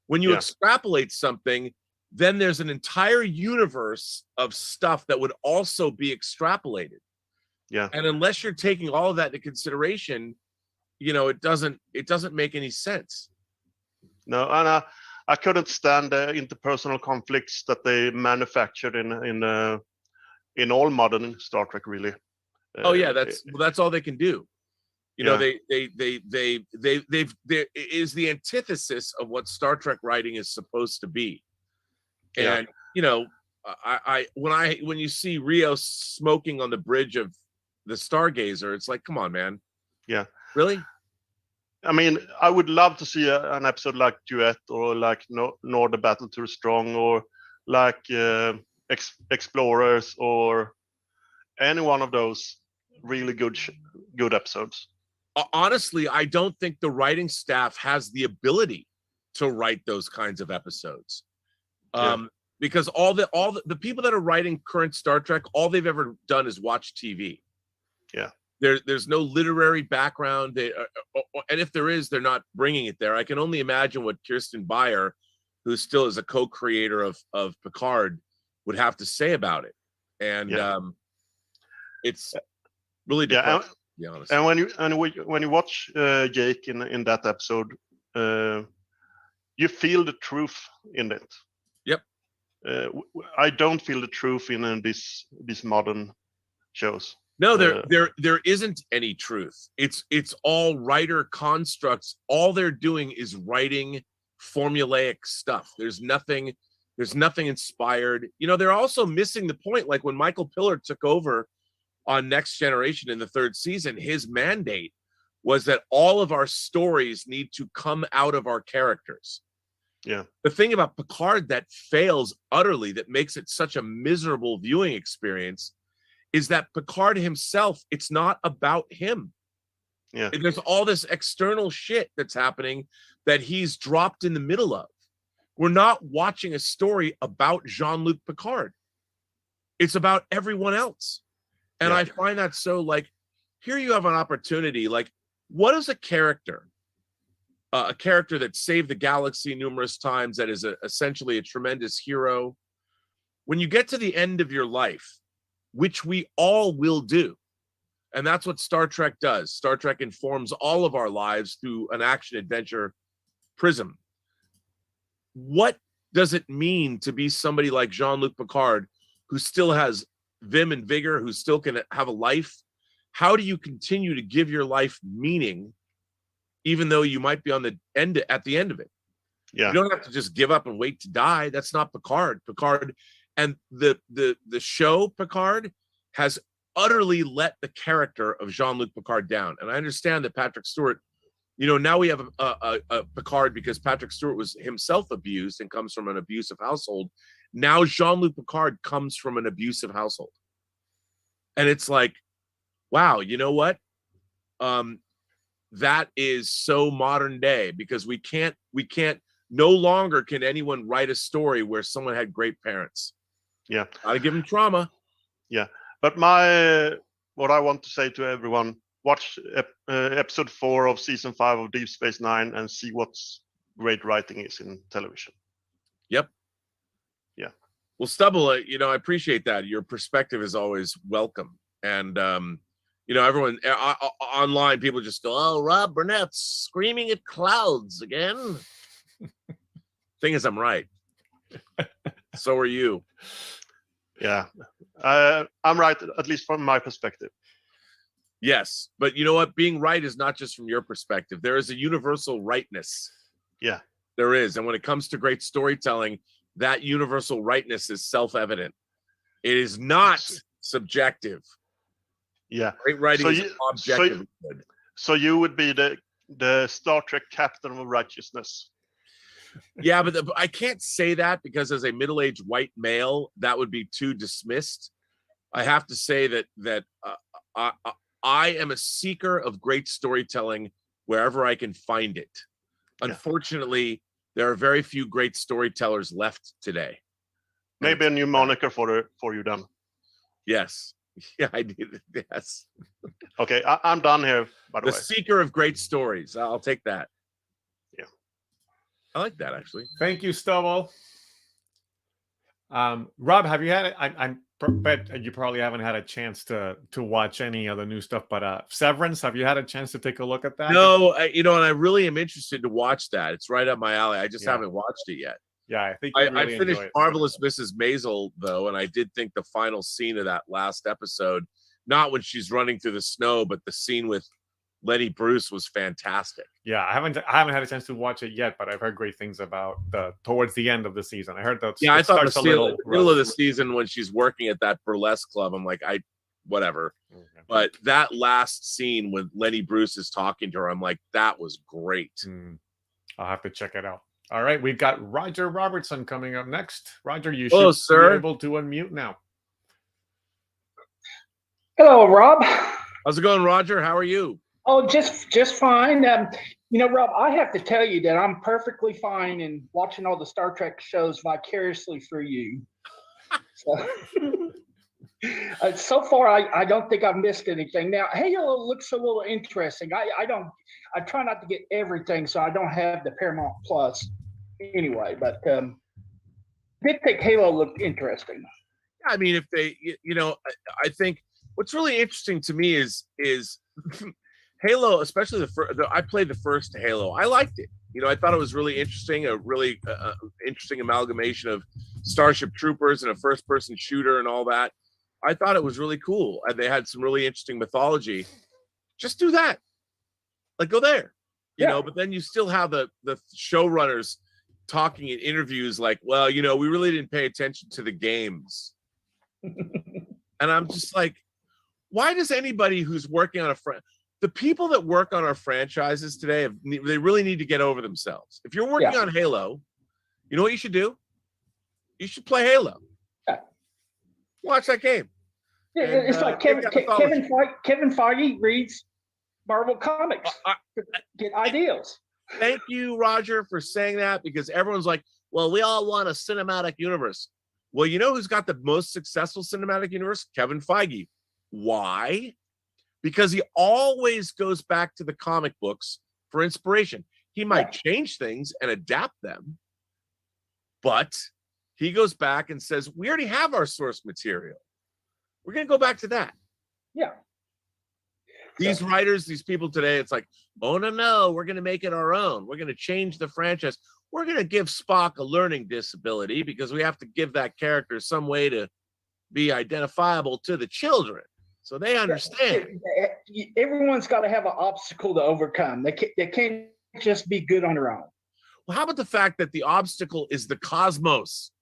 When you extrapolate something, then there's an entire universe of stuff that would also be extrapolated. Yeah. And unless you're taking all of that into consideration, it doesn't make any sense. No, and I couldn't stand the interpersonal conflicts that they manufactured in all modern Star Trek, really. That's all they can do. They is the antithesis of what Star Trek writing is supposed to be. And when you see Rio smoking on the bridge of the Stargazer, it's like, come on, man. Yeah. Really? I mean, I would love to see an episode like Duet, or like Nor the Battle to the Strong, or like Explorers, or any one of those really good episodes. Honestly, I don't think the writing staff has the ability to write those kinds of episodes. Because all the people that are writing current Star Trek, all they've ever done is watch TV. Yeah. There's no literary background. And if there is, they're not bringing it there. I can only imagine what Kirsten Beyer, who still is a co-creator of Picard, would have to say about it. And it's really depressing, to be honest. And when you watch Jake in that episode, you feel the truth in it. Yep. I don't feel the truth in these modern shows. No, there isn't any truth. It's all writer constructs. All they're doing is writing formulaic stuff. There's nothing inspired. They're also missing the point. Like when Michael Pillard took over on Next Generation in the 3rd season, his mandate was that all of our stories need to come out of our characters. Yeah. The thing about Picard that fails utterly, that makes it such a miserable viewing experience, is that Picard himself, it's not about him. Yeah. There's all this external shit that's happening that he's dropped in the middle of. We're not watching a story about Jean-Luc Picard. It's about everyone else. And I find that so, like, here you have an opportunity. Like, what is a character that saved the galaxy numerous times, that is essentially a tremendous hero, when you get to the end of your life, which we all will do, and that's what Star Trek does. Star Trek informs all of our lives through an action-adventure prism. What does it mean to be somebody like Jean-Luc Picard, who still has vim and vigor, who still can have a life? How do you continue to give your life meaning, even though you might be at the end of it? Yeah. You don't have to just give up and wait to die. That's not Picard. Picard and the show Picard has utterly let the character of Jean-Luc Picard down. And I understand that Patrick Stewart, now we have a Picard because Patrick Stewart was himself abused and comes from an abusive household. Now Jean-Luc Picard comes from an abusive household. And it's like, wow, you know what? That is so modern day, because we can't, no longer can anyone write a story where someone had great parents. Yeah. Gotta give them trauma. Yeah. But what I want to say to everyone, watch episode 4 of season 5 of Deep Space Nine and see what's great writing is in television. Yep. Yeah. Well, Stubble, I appreciate that. Your perspective is always welcome. And, everyone online, people just go, oh, Rob Burnett's screaming at clouds again. Thing is, I'm right. So are you. Yeah. I'm right, at least from my perspective. Yes. But you know what? Being right is not just from your perspective. There is a universal rightness. Yeah. There is. And when it comes to great storytelling, that universal rightness is self-evident. It is not subjective. Yeah. Great writing is objective. So you would be the Star Trek captain of righteousness. Yeah, but I can't say that, because as a middle-aged white male, that would be too dismissed. I have to say that I am a seeker of great storytelling wherever I can find it. Yeah. Unfortunately, there are very few great storytellers left today. Maybe a new moniker for you then. Yes. Yeah, I did. Yes. Okay, I'm done here, by the way. The seeker of great stories. I'll take that. Yeah. I like that, actually. Thank you, Stubble. Rob, have you had? I bet you probably haven't had a chance to watch any of the new stuff. But Severance, have you had a chance to take a look at that? No, and I really am interested to watch that. It's right up my alley. I just haven't watched it yet. Yeah, I think I finished Marvelous Mrs. Maisel though, and I did think the final scene of that last episode, not when she's running through the snow, but the scene with Lenny Bruce was fantastic. Yeah, I haven't had a chance to watch it yet, but I've heard great things about towards the end of the season. I heard that. Yeah, I thought the middle of the season when she's working at that burlesque club, I'm like, whatever. Okay. But that last scene when Lenny Bruce is talking to her, I'm like, that was great. I'll have to check it out. All right, we've got Roger Robertson coming up next. Roger, you Hello, should sir. be able to unmute now. Hello, Rob. How's it going, Roger? How are you? Oh, just fine. Rob, I have to tell you that I'm perfectly fine in watching all the Star Trek shows vicariously through you. So far, I don't think I've missed anything. Now, Halo looks a little interesting. I try not to get everything, so I don't have the Paramount Plus anyway. But did think Halo looked interesting. I mean, if they, I think what's really interesting to me is Halo, especially I played the first Halo. I liked it. I thought it was really interesting, a really interesting amalgamation of Starship Troopers and a first-person shooter and all that. I thought it was really cool, and they had some really interesting mythology. Just do that, like go there, you know. But then you still have the showrunners talking in interviews like, well, we really didn't pay attention to the games, and I'm just like, why does anybody who's working on the people that work on our franchises today, they really need to get over themselves. If you're working on Halo, you know what you should do? You should play Halo. Watch that game. Yeah, and, it's like Kevin Feige reads Marvel comics to get ideas. Thank you, Roger, for saying that, because everyone's like, well, we all want a cinematic universe. Well, you know who's got the most successful cinematic universe? Kevin Feige. Why? because he always goes back to the comic books for inspiration. He might change things and adapt them, but he goes back and says, we already have our source material. We're going to go back to that. Yeah. These writers, these people today, it's like, oh, no, we're going to make it our own. We're going to change the franchise. We're going to give Spock a learning disability because we have to give that character some way to be identifiable to the children so they understand. Everyone's got to have an obstacle to overcome. They can't just be good on their own. Well, how about the fact that the obstacle is the cosmos?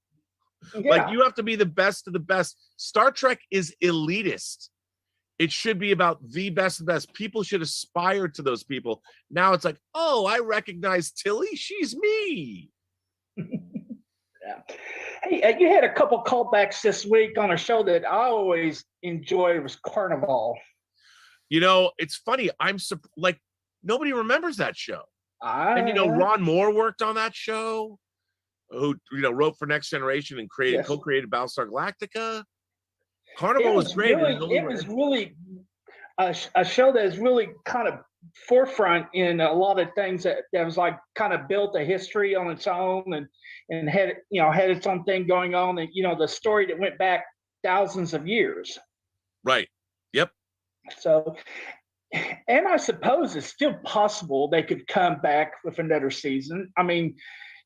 Yeah. Like, you have to be the best of the best. Star Trek is elitist. It should be about the best of the best. People should aspire to those people. Now it's like, oh, I recognize Tilly. She's me. Yeah. Hey, you had a couple callbacks this week on a show that I always enjoy. It was Carnival. You know, it's funny. Like, nobody remembers that show. And, you know, Ron Moore worked on that show, who, you know, wrote for Next Generation and co-created Battlestar Galactica. Carnival was great. It was really a show that is really kind of forefront in a lot of things that was like kind of built a history on its own and had its own thing going on, and, you know, the story that went back thousands of years. Right. Yep. So, and I suppose it's still possible they could come back with another season. I mean,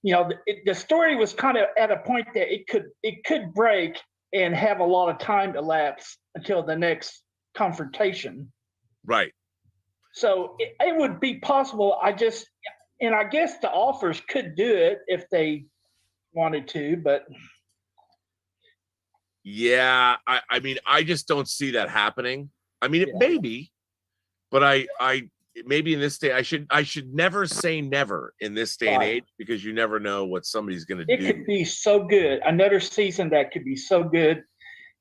you know, the story was kind of at a point that it could break and have a lot of time elapse until the next confrontation. Right. So it would be possible. I guess the authors could do it if they wanted to, but. Yeah, I mean, I just don't see that happening. I mean, it may be, but I maybe in this day, I should never say never in this day and age, because you never know what somebody's going to do. It could be so good. Another season that could be so good.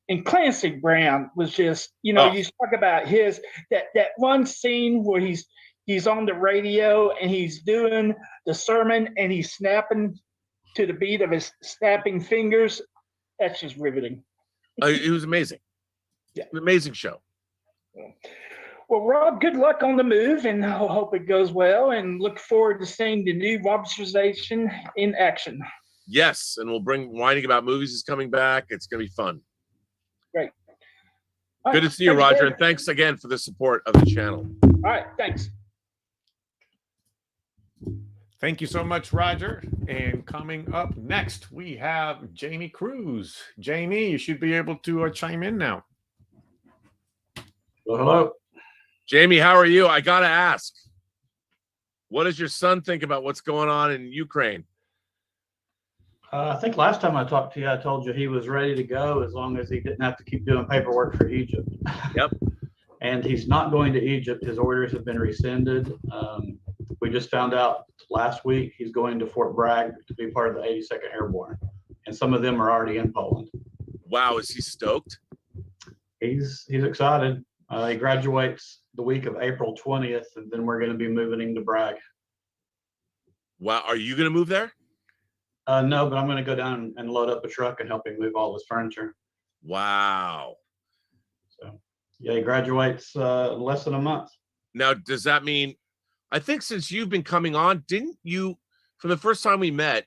And Clancy Brown was just, you know, you talk about that one scene where he's on the radio and he's doing the sermon and he's snapping to the beat of his snapping fingers. That's just riveting. It was amazing. Yeah. An amazing show. Well, Rob, good luck on the move, and I hope it goes well, and look forward to seeing the new Robsterization in action. Yes, and we'll bring Whining About Movies is coming back. It's going to be fun. Great. Good to see you, Roger, and thanks again for the support of the channel. All right, thanks. Thank you so much, Roger. And coming up next, we have Jamie Cruz. Jamie, you should be able to chime in now. Well, hello. Jamie, how are you? I got to ask, what does your son think about what's going on in Ukraine? I think last time I talked to you, I told you he was ready to go as long as he didn't have to keep doing paperwork for Egypt. Yep. And he's not going to Egypt. His orders have been rescinded. We just found out last week he's going to Fort Bragg to be part of the 82nd Airborne. And some of them are already in Poland. Wow, is he stoked? He's excited. He graduates the week of April 20th, and then we're going to be moving him to Bragg. Wow, are you going to move there? No, but I'm going to go down and load up a truck and help him move all his furniture. Wow. So, yeah, he graduates in less than a month. Now, does that mean, I think since you've been coming on, didn't you, from the first time we met,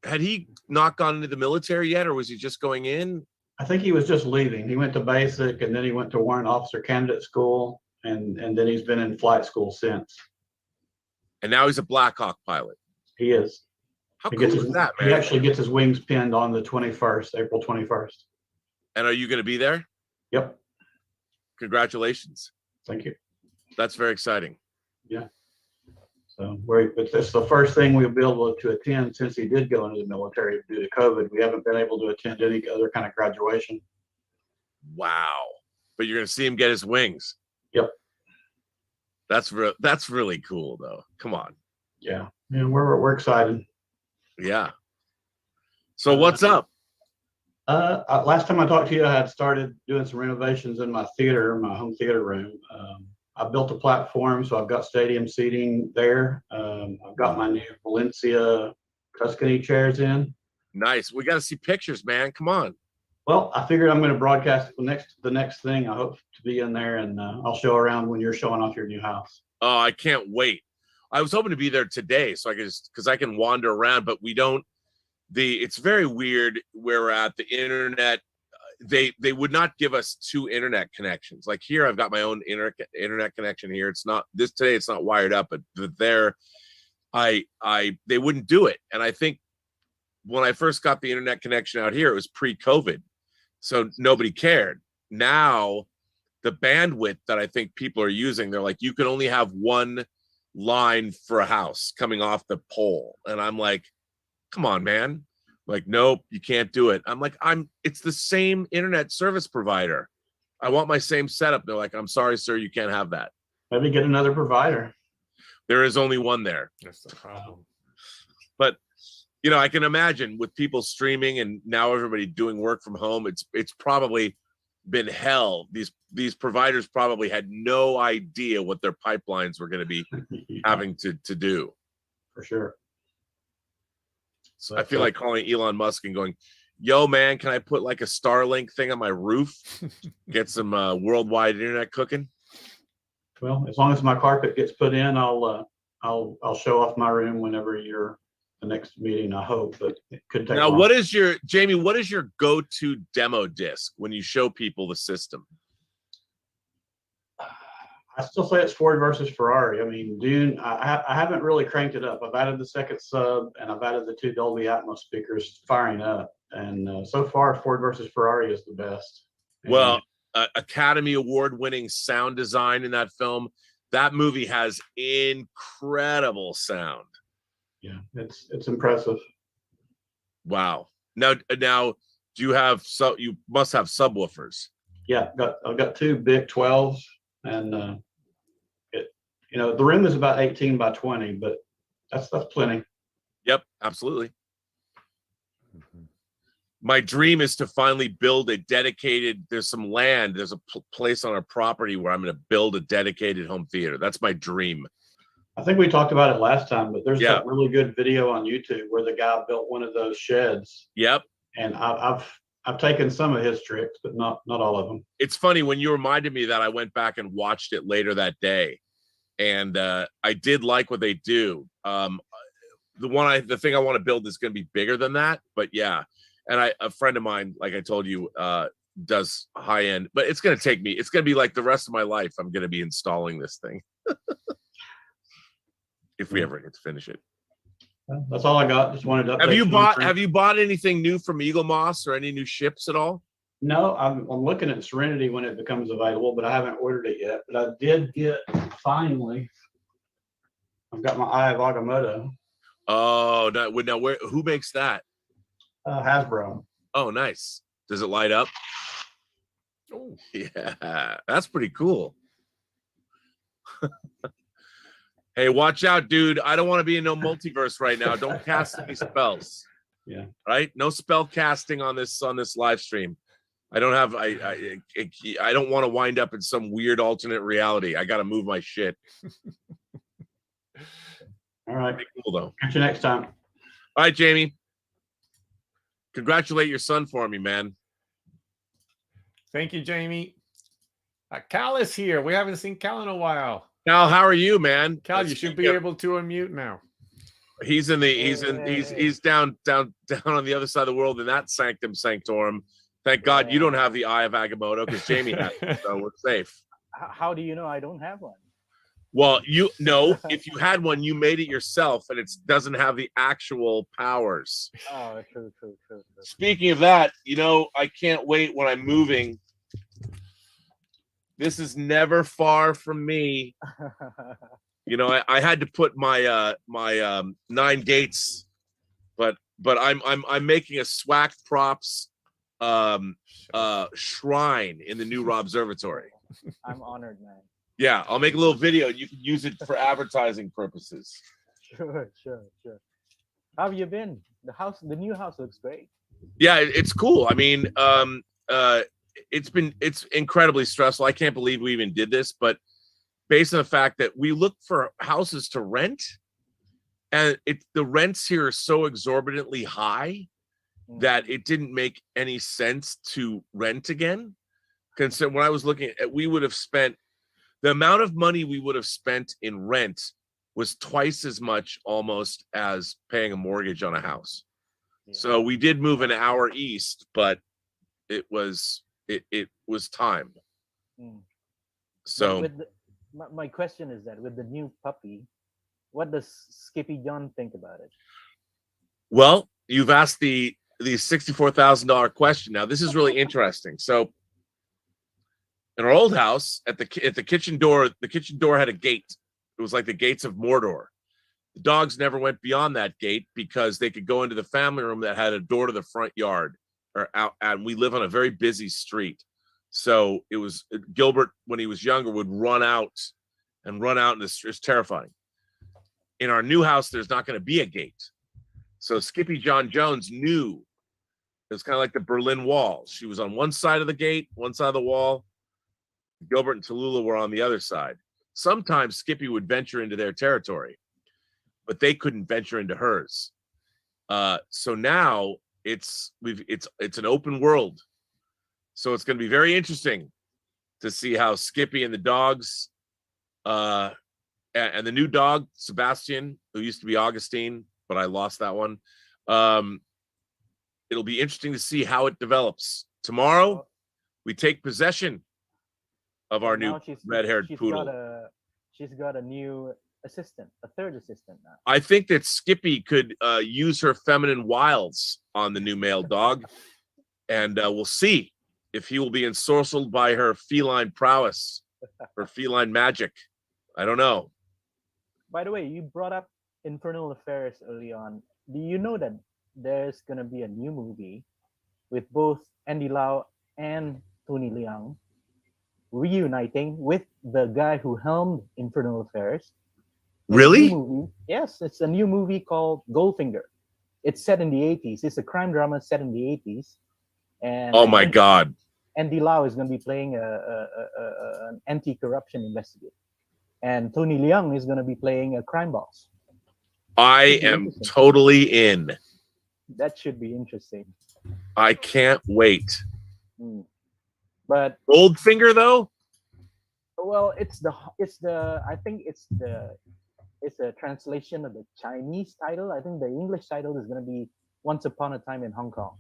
had he not gone into the military yet, or was he just going in? I think he was just leaving. He went to basic, and then he went to Warrant Officer Candidate School, and then he's been in flight school since. And now he's a Black Hawk pilot. He is. How cool is that, man? He actually gets his wings pinned on the 21st, April 21st. And are you going to be there? Yep. Congratulations. Thank you. That's very exciting. Yeah. So it's the first thing we'll be able to attend since he did go into the military due to COVID. We haven't been able to attend any other kind of graduation. Wow. But you're going to see him get his wings. Yep. That's really cool, though. Come on. Yeah. Yeah, we're excited. Yeah. So what's up? Last time I talked to you, I had started doing some renovations in my theater, my home theater room. I built a platform, so I've got stadium seating there. I've got my new Valencia Tuscany chairs in. Nice. We got to see pictures, man. Come on. Well, I figured I'm going to broadcast the next thing. I hope to be in there, and I'll show around when you're showing off your new house. Oh, I can't wait. I was hoping to be there today so I could because I can wander around, but we don't. It's very weird where we're at. The internet, they would not give us 2 internet connections. Like here, I've got my own internet connection here. It's not today. It's not wired up, but there, they wouldn't do it. And I think when I first got the internet connection out here, it was pre-COVID, so nobody cared. Now, the bandwidth that I think people are using, they're like, you can only have one line for a house coming off the pole, and I'm like, come on, man. Like, nope, you can't do it. I'm like, it's the same internet service provider. I want my same setup. They're like, I'm sorry, sir, you can't have that. Maybe get another provider. There is only one there. That's the problem. But I can imagine with people streaming and now everybody doing work from home, it's probably been hell. These providers probably had no idea what their pipelines were going to be having to do. For sure. So I feel like calling Elon Musk and going, yo, man, can I put like a Starlink thing on my roof? Get some worldwide internet cooking? Well, as long as my carpet gets put in, I'll show off my room whenever you're the next meeting, I hope, but it could take now long. Jamie, what is your go-to demo disc when you show people the system? I still say it's Ford versus Ferrari. I mean, Dune, I haven't really cranked it up. I've added the second sub and I've added the 2 Dolby Atmos speakers firing up. And so far, Ford versus Ferrari is the best. Well, Academy Award winning sound design in that film. That movie has incredible sound. Yeah, it's impressive. Wow. Now, do you have you must have subwoofers? Yeah, I've got 2 big 12s, and the room is about 18 by 20, but that's plenty. Yep, absolutely. My dream is to finally build a dedicated. There's some land. There's a place on our property where I'm going to build a dedicated home theater. That's my dream. I think we talked about it last time, but there's that really good video on YouTube where the guy built one of those sheds. Yep. And I've taken some of his tricks, but not all of them. It's funny when you reminded me that I went back and watched it later that day, and I did like what they do. The thing I want to build is going to be bigger than that, but yeah. And a friend of mine, like I told you, does high end, but it's going to take me. It's going to be like the rest of my life. I'm going to be installing this thing. If we ever get to finish it. Well, that's all I got. Just wanted to update. Have you bought anything new from Eagle Moss or any new ships at all? No, I'm looking at Serenity when it becomes available, but I haven't ordered it yet. But I did get, finally, I've got my Eye of Agamotto. Oh, now who makes that? Hasbro. Oh, nice. Does it light up? Oh, yeah, that's pretty cool. Hey, watch out, dude. I don't want to be in no multiverse right now. Don't cast any spells. Yeah. Right? No spell casting on this live stream. I don't have I don't want to wind up in some weird alternate reality. I got to move my shit. All right. Pretty cool though. Catch you next time. All right, Jamie. Congratulate your son for me, man. Thank you, Jamie. Cal is here. We haven't seen Cal in a while. Cal, how are you, man? Cal, you should be able to unmute now. He's down on the other side of the world in that sanctum sanctorum. Thank God you don't have the Eye of Agamotto because Jamie has it, so we're safe. How do you know I don't have one? Well, if you had one, you made it yourself, and it doesn't have the actual powers. Oh, true. Speaking of that, I can't wait when I'm moving. This is never far from me. I had to put my 9 gates, but I'm making a SWAC props shrine in the new observatory. I'm honored, man. Yeah, I'll make a little video. You can use it for advertising purposes. Sure. How have you been? The new house looks great. Yeah, it's cool. I mean, it's incredibly stressful. I can't believe we even did this, but based on the fact that we look for houses to rent, and the rents here are so exorbitantly high, that it didn't make any sense to rent again. Consider when I was looking at, we would have spent the amount of money we would have spent in rent was twice as much almost as paying a mortgage on a house. So we did move an hour east, but it was time. So my question is that with the new puppy, what does Skippy John think about it? Well, you've asked the $64,000 question. Now this is really interesting. So in our old house, at the kitchen door had a gate. It was like the gates of Mordor. The dogs never went beyond that gate because they could go into the family room that had a door to the front yard or out. And we live on a very busy street. So it was Gilbert, when he was younger, would run out in the street. It's terrifying. In our new house, there's not going to be a gate. So Skippy John Jones knew it was kind of like the Berlin Wall. She was on one side of the gate, one side of the wall. Gilbert and Tallulah were on the other side. Sometimes Skippy would venture into their territory, but they couldn't venture into hers. So now it's an open world. So it's going to be very interesting to see how Skippy and the dogs, and the new dog Sebastian, who used to be Augustine, but I lost that one. It'll be interesting to see how it develops. Tomorrow, we take possession of our new red-haired poodle. She's got a new assistant, a third assistant now. I think that Skippy could use her feminine wiles on the new male dog, and we'll see if he will be ensorcelled by her feline prowess, her feline magic. I don't know. By the way, you brought up Infernal Affairs early on. Do you know that there's going to be a new movie with both Andy Lau and Tony Leung reuniting with the guy who helmed Infernal Affairs? Really? Yes, it's a new movie called Goldfinger. It's set in the 80s. It's a crime drama set in the 80s. And oh my God. Andy Lau is going to be playing an anti-corruption investigator. And Tony Leung is going to be playing a crime boss. I am totally in. That should be interesting. I can't wait. But Goldfinger, though? Well, it's I think it's a translation of the Chinese title. I think the English title is going to be Once Upon a Time in Hong Kong.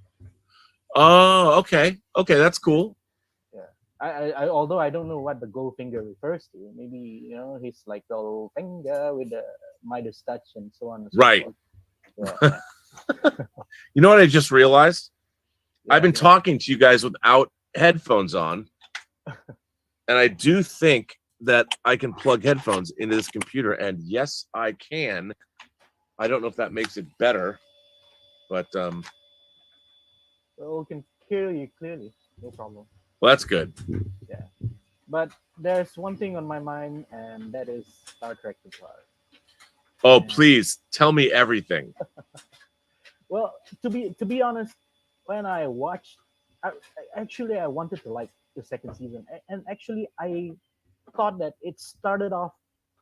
Oh, okay. Okay, that's cool. Yeah. I although I don't know what the Goldfinger refers to. Maybe, he's like the old finger with the Midas touch and so on and so right. forth. Yeah. You know what I just realized? I've been talking to you guys without headphones on. And I do think that I can plug headphones into this computer. And yes, I can. I don't know if that makes it better. But well, we can hear you clearly. No problem. Well, that's good. Yeah. But there's one thing on my mind, and that is Star Trek Picard. Oh, please tell me everything. Well, to be honest, when I watched, I wanted to like the second season, and actually I thought that it started off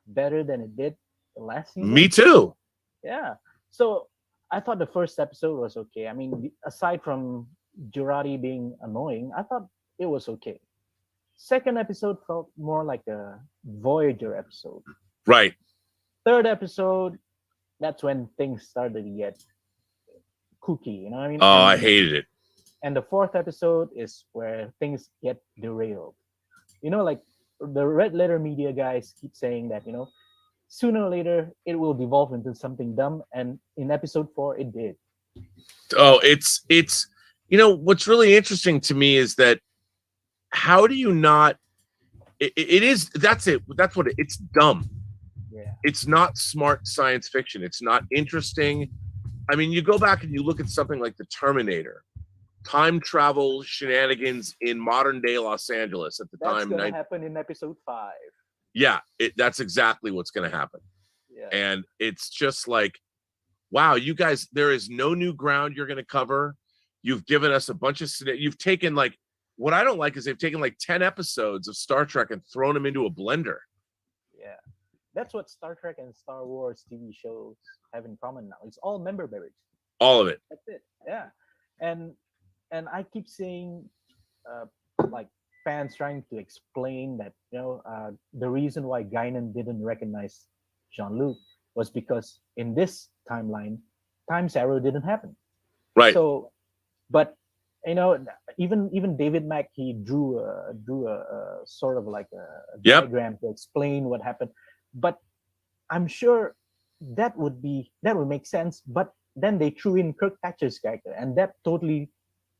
better than it did the last season. Me too. Yeah. So I thought the first episode was okay. I mean, aside from Jurati being annoying, I thought it was okay. Second episode felt more like a Voyager episode. Right. Third episode, that's when things started to get kooky, you know what I mean? Oh, I hated it. And the fourth episode is where things get derailed. Like the red letter media guys keep saying that, sooner or later it will devolve into something dumb. And in episode 4, it did. Oh, it's what's really interesting to me is that how do you not, that's it's dumb. Yeah. It's not smart science fiction. It's not interesting. I mean, you go back and you look at something like The Terminator, time travel shenanigans in modern day Los Angeles at the time. That's going to happen in episode 5. Yeah, that's exactly what's going to happen. Yeah. And it's just like, wow, you guys, there is no new ground you're going to cover. You've given us a bunch of, you've taken like, what I don't like is they've taken like 10 episodes of Star Trek and thrown them into a blender. Yeah. That's what Star Trek and Star Wars TV shows have in common now. It's all member berries. All of it. That's it. Yeah. and I keep seeing like fans trying to explain that the reason why Guinan didn't recognize Jean-Luc was because in this timeline, Time's Arrow didn't happen. Right. So, but even David Mack, he drew a sort of like a diagram to explain what happened. But I'm sure that would make sense. But then they threw in Kirk Thatcher's character, and that totally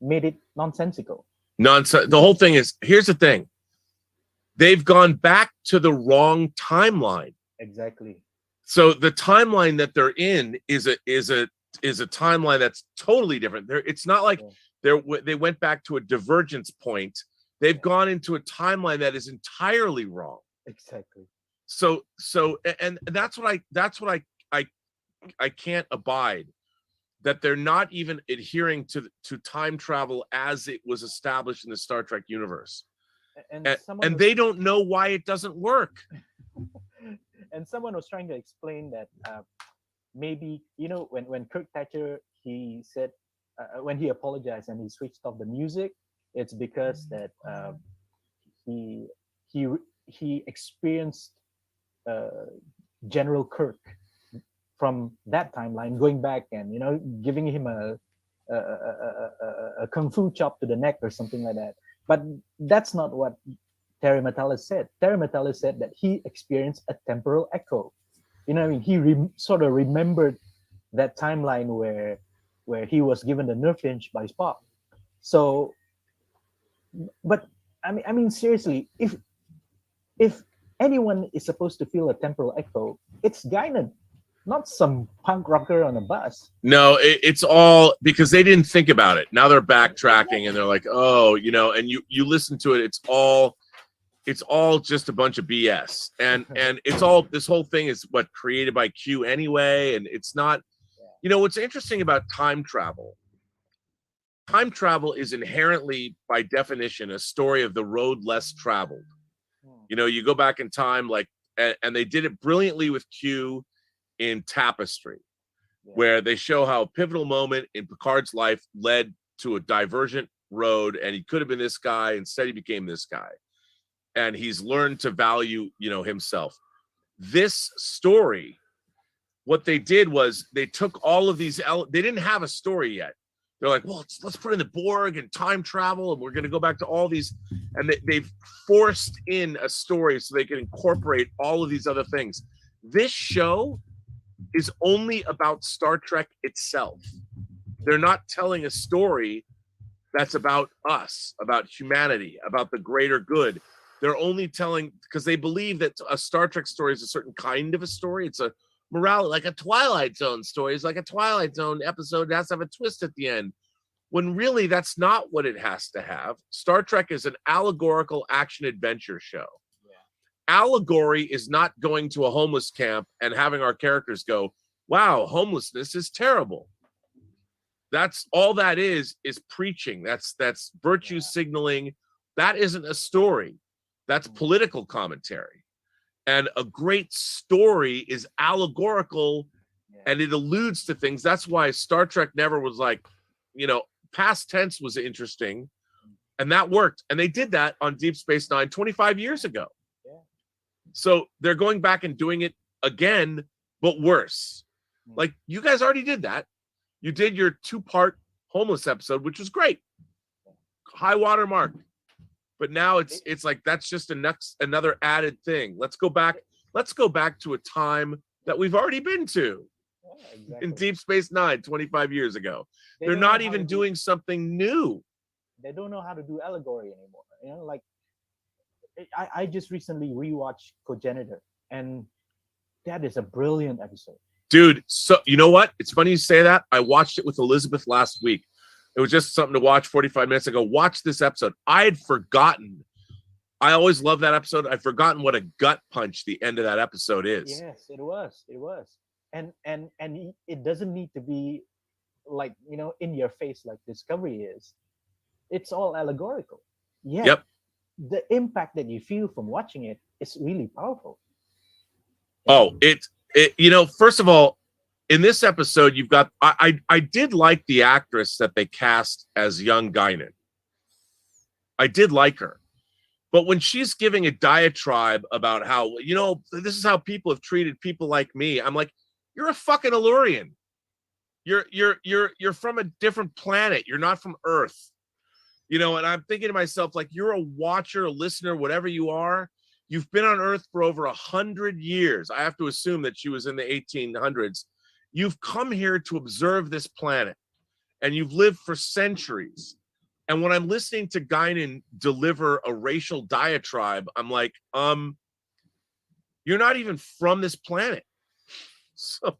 made it nonsensical. Nonsense. The whole thing is, here's the thing. They've gone back to the wrong timeline. Exactly. So the timeline that they're in is a timeline that's totally different. It's not like they went back to a divergence point. They've gone into a timeline that is entirely wrong. Exactly. So and that's what I can't abide, that they're not even adhering to time travel as it was established in the Star Trek universe. And they don't know why it doesn't work. And someone was trying to explain that maybe, when Kirk Thatcher, he said, when he apologized and he switched off the music, it's because that he experienced General Kirk from that timeline, going back and giving him a kung fu chop to the neck or something like that. But that's not what Terry Matalas said. Terry Matalas said that he experienced a temporal echo. He sort of remembered that timeline where he was given the nerve pinch by Spock. So, but I mean seriously, if anyone is supposed to feel a temporal echo, it's Guinan, not some punk rocker on a bus. No, it's all because they didn't think about it. Now they're backtracking and they're like, oh, and you listen to it, it's all just a bunch of BS. And it's all, this whole thing is created by Q anyway. And it's not, what's interesting about time travel is inherently, by definition, a story of the road less traveled. You go back in time, and they did it brilliantly with Q in Tapestry, where they show how a pivotal moment in Picard's life led to a divergent road, and he could have been this guy, instead he became this guy, and he's learned to value himself. This story, what they did was they took all of these they didn't have a story yet. They're like, well, let's put in the Borg and time travel, and we're going to go back to all these, and they've forced in a story so they can incorporate all of these other things. This show is only about Star Trek itself. They're not telling a story that's about us, about humanity, about the greater good. They're only telling, because they believe that a Star Trek story is a certain kind of a story. It's a morality, like a Twilight Zone story. It's like a Twilight Zone episode that has to have a twist at the end, when really that's not what it has to have. Star Trek is an allegorical action adventure show. Allegory is not going to a homeless camp and having our characters go, wow, homelessness is terrible. That's all that is preaching. That's virtue signaling. That isn't a story. That's political commentary. And a great story is allegorical, and it alludes to things. That's why Star Trek never was like, past tense was interesting, and that worked. And they did that on Deep Space Nine 25 years ago. So they're going back and doing it again, but worse. Like, you guys already did that. You did your 2-part homeless episode, which was great. High water mark. But now it's like, that's just another added thing. Let's go back to a time that we've already been to. In Deep Space Nine 25 years ago. They're not even doing something new. They don't know how to do allegory anymore. Like, I just recently rewatched Cogenitor, and that is a brilliant episode. Dude, so you know what? It's funny you say that. I watched it with Elizabeth last week. It was just something to watch 45 minutes ago. Watch this episode. I had forgotten. I always love that episode. I'd forgotten what a gut punch the end of that episode is. Yes, it was. And it doesn't need to be like, in your face like Discovery is. It's all allegorical. Yeah. Yep. The impact that you feel from watching it is really powerful. Oh, it first of all, in this episode, you've got I did like the actress that they cast as young Guinan. I did like her. But when she's giving a diatribe about how, you know, this is how people have treated people like me, I'm like, you're a fucking Allurian. You're from a different planet. You're not from Earth. You know, and I'm thinking to myself, like, you're a watcher, a listener, whatever you are. You've been on Earth for over 100 years. I have to assume that she was in the 1800s. You've come here to observe this planet, and you've lived for centuries. And when I'm listening to Guinan deliver a racial diatribe, I'm like, you're not even from this planet. So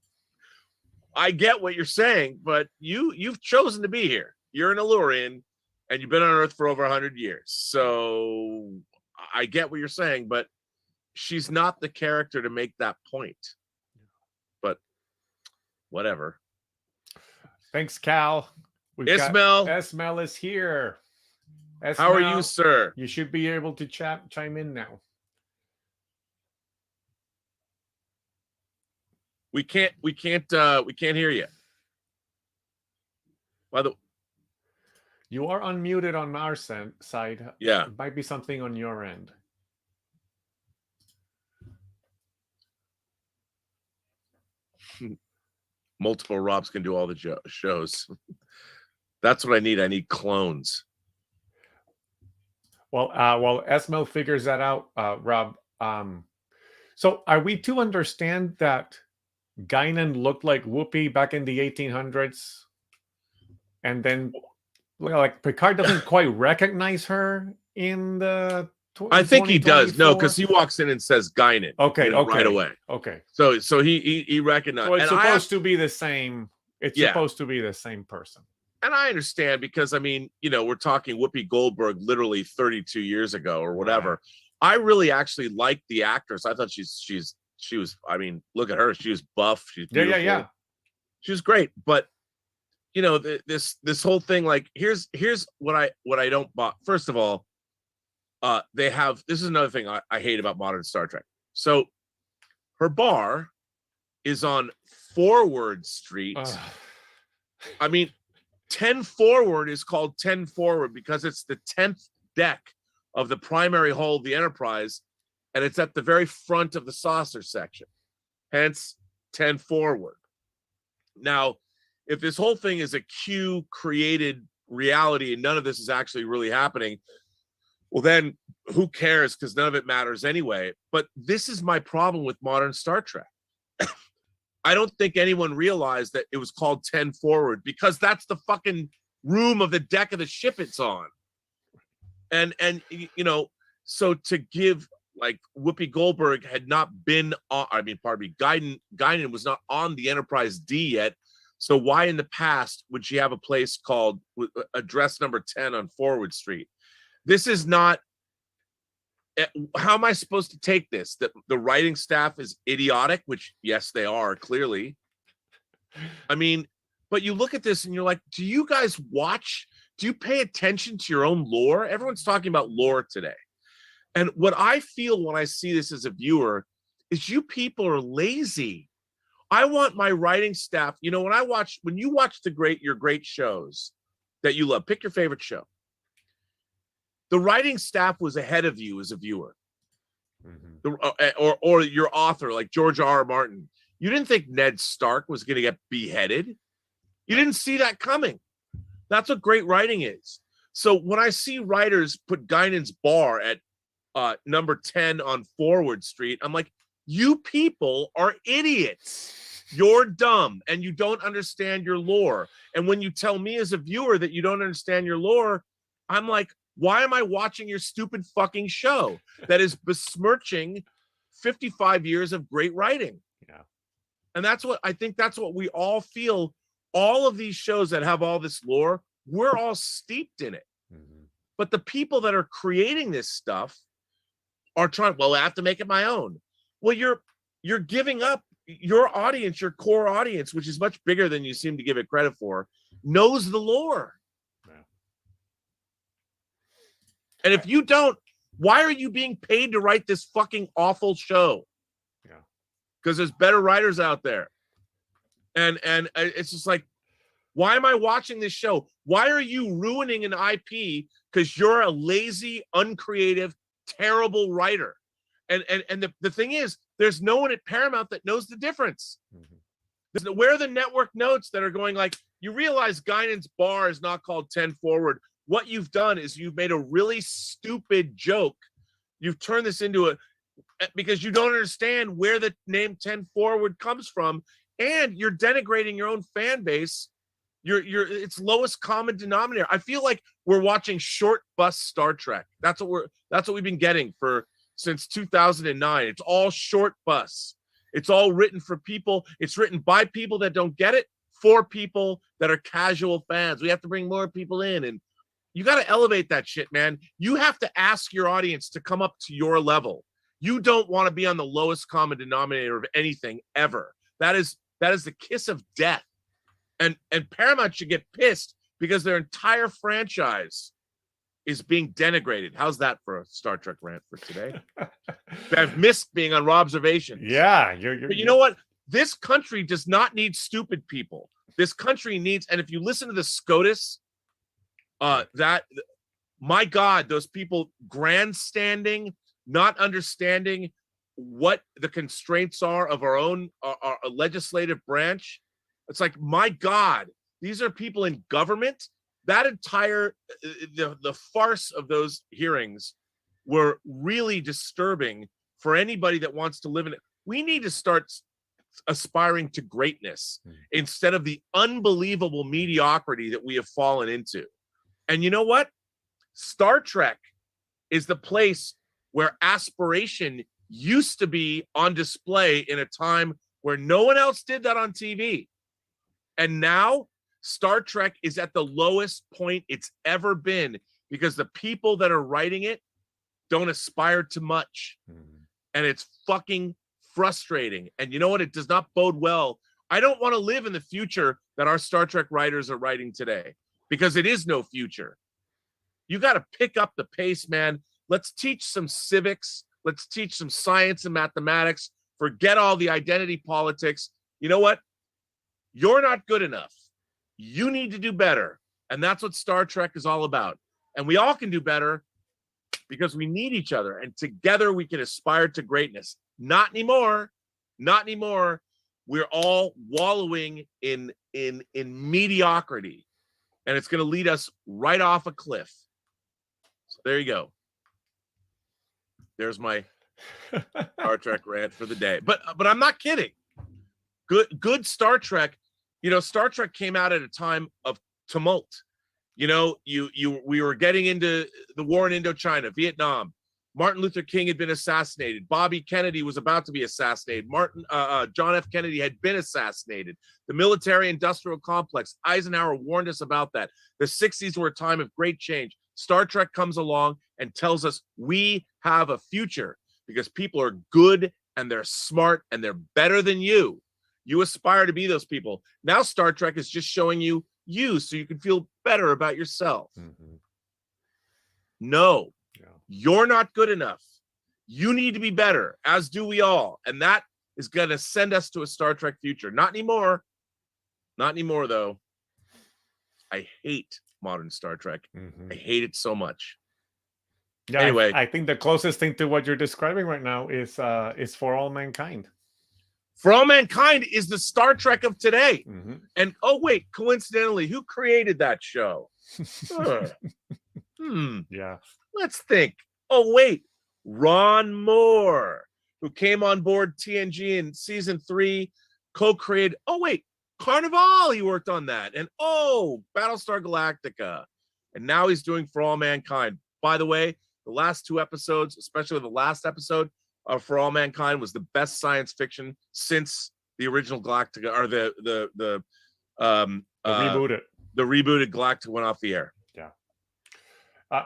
I get what you're saying, but you've chosen to be here. You're an Allurian, and you've been on Earth for over 100 years. So I get what you're saying, but she's not the character to make that point. But whatever. Thanks, Cal. Ismail. Ismail is here. How are Ismail, you, sir? You should be able to chime in now. We can't hear you. By the You are unmuted on our side. Yeah. It might be something on your end. Multiple Robs can do all the shows. That's what I need. I need clones. Well, Esmo figures that out, Rob. So are we to understand that Guinan looked like Whoopi back in the 1800s? And then, like, Picard doesn't quite recognize her in the I think he does. No, because he walks in and says Guinan. Okay, okay. Right away. Okay. So he recognized. So it's supposed to be the same. It's supposed to be the same person. And I understand because, I mean, you know, we're talking Whoopi Goldberg literally 32 years ago or whatever. Right. I really actually liked the actress. I thought she was, I mean, look at her. She was buff. She's beautiful. Yeah. She was great. But, you know, this whole thing, like, here's what I don't buy. First of all, this is another thing I hate about modern Star Trek. So her bar is on Forward Street. I mean, 10 Forward is called 10 Forward because it's the 10th deck of the primary hull of the Enterprise, and it's at the very front of the saucer section. Hence, 10 Forward. Now, if this whole thing is a Q created reality and none of this is actually really happening, well, then who cares? Because none of it matters anyway. But this is my problem with modern Star Trek. I don't think anyone realized that it was called 10 Forward because that's the fucking room of the deck of the ship it's on. And you know, so to give, like, Whoopi Goldberg had not been on, I mean, pardon me, Guinan was not on the Enterprise D yet. So why in the past would she have a place called address number 10 on Forward Street? This is not, how am I supposed to take this? That the writing staff is idiotic, which, yes, they are, clearly. I mean, but you look at this and you're like, do you guys watch? Do you pay attention to your own lore? Everyone's talking about lore today. And what I feel when I see this as a viewer is you people are lazy. I want my writing staff, you know, when you watch your great shows that you love, pick your favorite show. The writing staff was ahead of you as a viewer. Mm-hmm. Or your author, like George R.R. Martin. You didn't think Ned Stark was going to get beheaded. You didn't see that coming. That's what great writing is. So when I see writers put Guinan's bar at number 10 on Forward Street, I'm like, you people are idiots. You're dumb and you don't understand your lore. And when you tell me as a viewer that you don't understand your lore, I'm like, why am I watching your stupid fucking show that is besmirching 55 years of great writing? Yeah. And that's what we all feel. All of these shows that have all this lore, we're all steeped in it. Mm-hmm. But the people that are creating this stuff are trying, well, I have to make it my own. Well, you're giving up your audience, your core audience, which is much bigger than you seem to give it credit for, knows the lore. And if you don't, why are you being paid to write this fucking awful show? Yeah. Because there's better writers out there. And it's just like, why am I watching this show? Why are you ruining an IP because you're a lazy, uncreative, terrible writer? And the thing is, there's no one at Paramount that knows the difference. Where are the network notes that are going like, you realize Guinan's bar is not called 10 Forward. What you've done is you've made a really stupid joke. You've turned this into because you don't understand where the name 10 Forward comes from, and you're denigrating your own fan base. It's lowest common denominator. I feel like we're watching short bus Star Trek. That's what we've been getting since 2009. It's all short bus. It's all written for people. It's written by people that don't get it, for people that are casual fans. We have to bring more people in, and you got to elevate that shit, man. You have to ask your audience to come up to your level. You don't want to be on the lowest common denominator of anything ever. That is the kiss of death. And Paramount should get pissed because their entire franchise is being denigrated. How's that for a Star Trek rant for today? I've missed being on Robservation. Yeah, but you know what? This country does not need stupid people. This country needs, and if you listen to the SCOTUS, my God, those people grandstanding, not understanding what the constraints are of our own our legislative branch. It's like, my God, these are people in government. That entire the farce of those hearings were really disturbing for anybody that wants to live in it. We need to start aspiring to greatness instead of the unbelievable mediocrity that we have fallen into. And you know what? Star Trek is the place where aspiration used to be on display in a time where no one else did that on TV. And now Star Trek is at the lowest point it's ever been because the people that are writing it don't aspire to much. And it's fucking frustrating. And you know what? It does not bode well. I don't want to live in the future that our Star Trek writers are writing today, because it is no future. You got to pick up the pace, man. Let's teach some civics. Let's teach some science and mathematics. Forget all the identity politics. You know what? You're not good enough. You need to do better. And that's what Star Trek is all about. And we all can do better because we need each other. And together we can aspire to greatness. Not anymore. Not anymore. We're all wallowing in mediocrity. And it's going to lead us right off a cliff. So there you go. There's my Star Trek rant for the day. But I'm not kidding. Good Star Trek. You know, Star Trek came out at a time of tumult. You know, we were getting into the war in Indochina, Vietnam. Martin Luther King had been assassinated. Bobby Kennedy was about to be assassinated. John F. Kennedy had been assassinated. The military-industrial complex. Eisenhower warned us about that. The 60s were a time of great change. Star Trek comes along and tells us we have a future because people are good and they're smart and they're better than you. You aspire to be those people. Now Star Trek is just showing you so you can feel better about yourself. No, you're not good enough. You need to be better, as do we all. And that is going to send us to a Star Trek future. Not anymore. Not anymore, though. I hate modern Star Trek. I hate it so much. Yeah, anyway, I think the closest thing to what you're describing right now is For All Mankind. For All Mankind is the Star Trek of today. And oh wait, coincidentally, who created that show? Yeah. Let's think. Oh wait, Ron Moore, who came on board TNG in season 3, co-created. Oh wait, Carnival. He worked on that, and Battlestar Galactica, and now he's doing For All Mankind. By the way, the last 2 episodes, especially the last episode of For All Mankind, was the best science fiction since the original Galactica, or the rebooted Galactica went off the air. Yeah.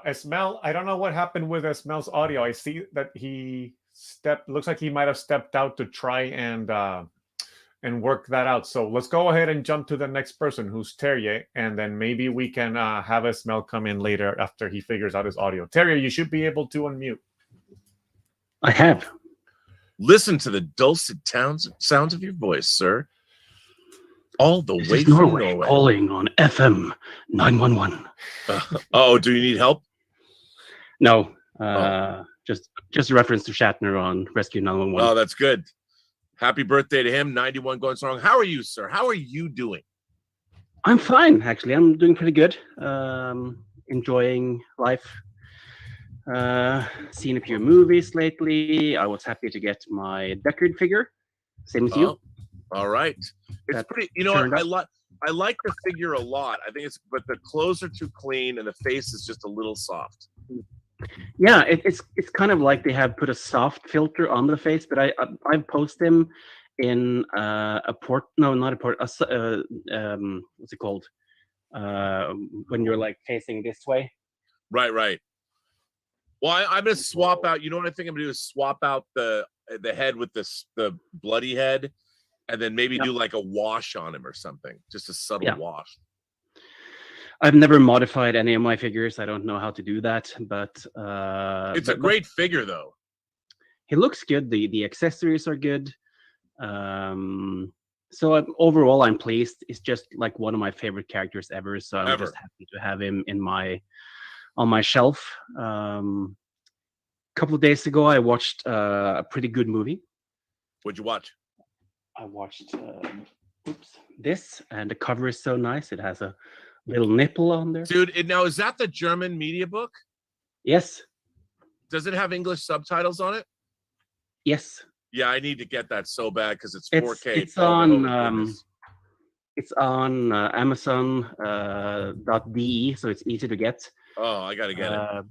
Esmel, I don't know what happened with Esmel's audio. I see that he looks like he might have stepped out to try and work that out. So let's go ahead and jump to the next person, who's Terje, and then maybe we can have Esmel come in later after he figures out his audio. Terje, you should be able to unmute. I have. Listen to the dulcet sounds of your voice, sir. All the This way is from Norway, Norway. calling on FM 911. Oh, do you need help? No, just a reference to Shatner on Rescue 911. Oh, that's good. Happy birthday to him. 91 going strong. How are you, sir? How are you doing? I'm fine, actually. I'm doing pretty good. Enjoying life. Seen a few movies lately. I was happy to get my Deckard figure. Same as you. All right. It's That pretty. You know what? turned up. I like the figure a lot. I think it's, but the clothes are too clean and the face is just a little soft. Yeah, it's kind of like they have put a soft filter on the face, but I post him in a port. No, not a port. What's it called? When you're like facing this way. Right. Well, I'm gonna swap out. You know what I think I'm gonna do is swap out the head with the bloody head, and then maybe do like a wash on him or something, just a subtle wash. I've never modified any of my figures. I don't know how to do that, but it's a great figure, though. He looks good. The accessories are good. So overall, I'm pleased. It's just like one of my favorite characters ever. So I'm just happy to have him on my shelf. A couple of days ago, I watched a pretty good movie. What'd you watch? I watched this, and the cover is so nice. It has a little nipple on there. Dude, now is that the German media book? Yes. Does it have English subtitles on it? Yes. Yeah, I need to get that so bad because it's 4K. It's on Amazon.de, so it's easy to get. Oh, I gotta get it.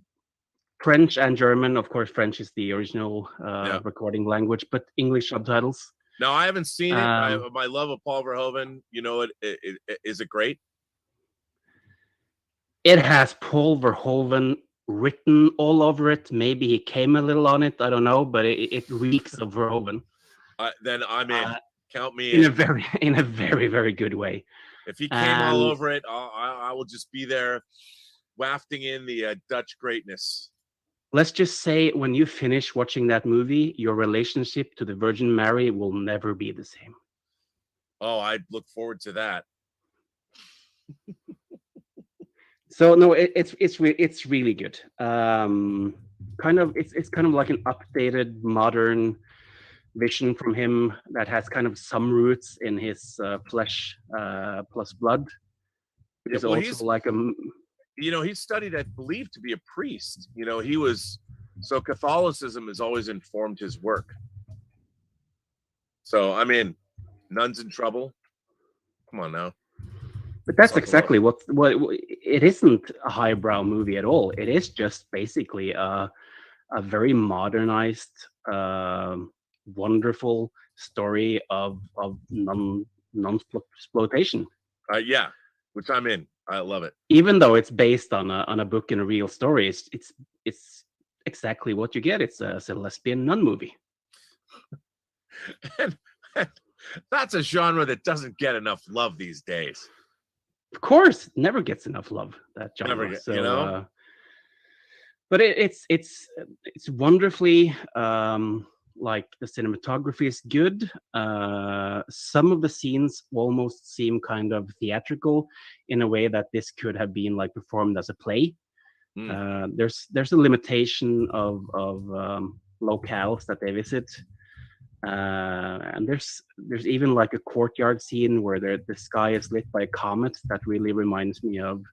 French and German, of course. French is the original recording language, but English subtitles. No, I haven't seen it. My love of Paul Verhoeven, you know, is it great? It has Paul Verhoeven written all over it. Maybe he came a little on it. I don't know, but it reeks of Verhoeven. Then I'm in. Count me in a very, very good way. If he came all over it, I will just be there, wafting in the Dutch greatness. Let's just say, when you finish watching that movie, your relationship to the Virgin Mary will never be the same. Oh, I look forward to that. So no, it's really good. Kind of it's kind of like an updated, modern vision from him that has kind of some roots in his flesh plus blood. It's also like a. You know, he studied, I believe, to be a priest. You know, so Catholicism has always informed his work. So I mean, Nuns in Trouble. Come on now. But that's exactly what it isn't a highbrow movie at all. It is just basically a very modernized, wonderful story of non-exploitation. Yeah, which I'm in. I love it. Even though it's based on a book and a real story, it's exactly what you get. It's a lesbian nun movie. and that's a genre that doesn't get enough love these days. Of course, it never gets enough love, that genre. Never get, you know. But it's wonderfully like the cinematography is good. Some of the scenes almost seem kind of theatrical in a way that this could have been like performed as a play. There's a limitation of locales that they visit. And there's even like a courtyard scene where the sky is lit by a comet that really reminds me of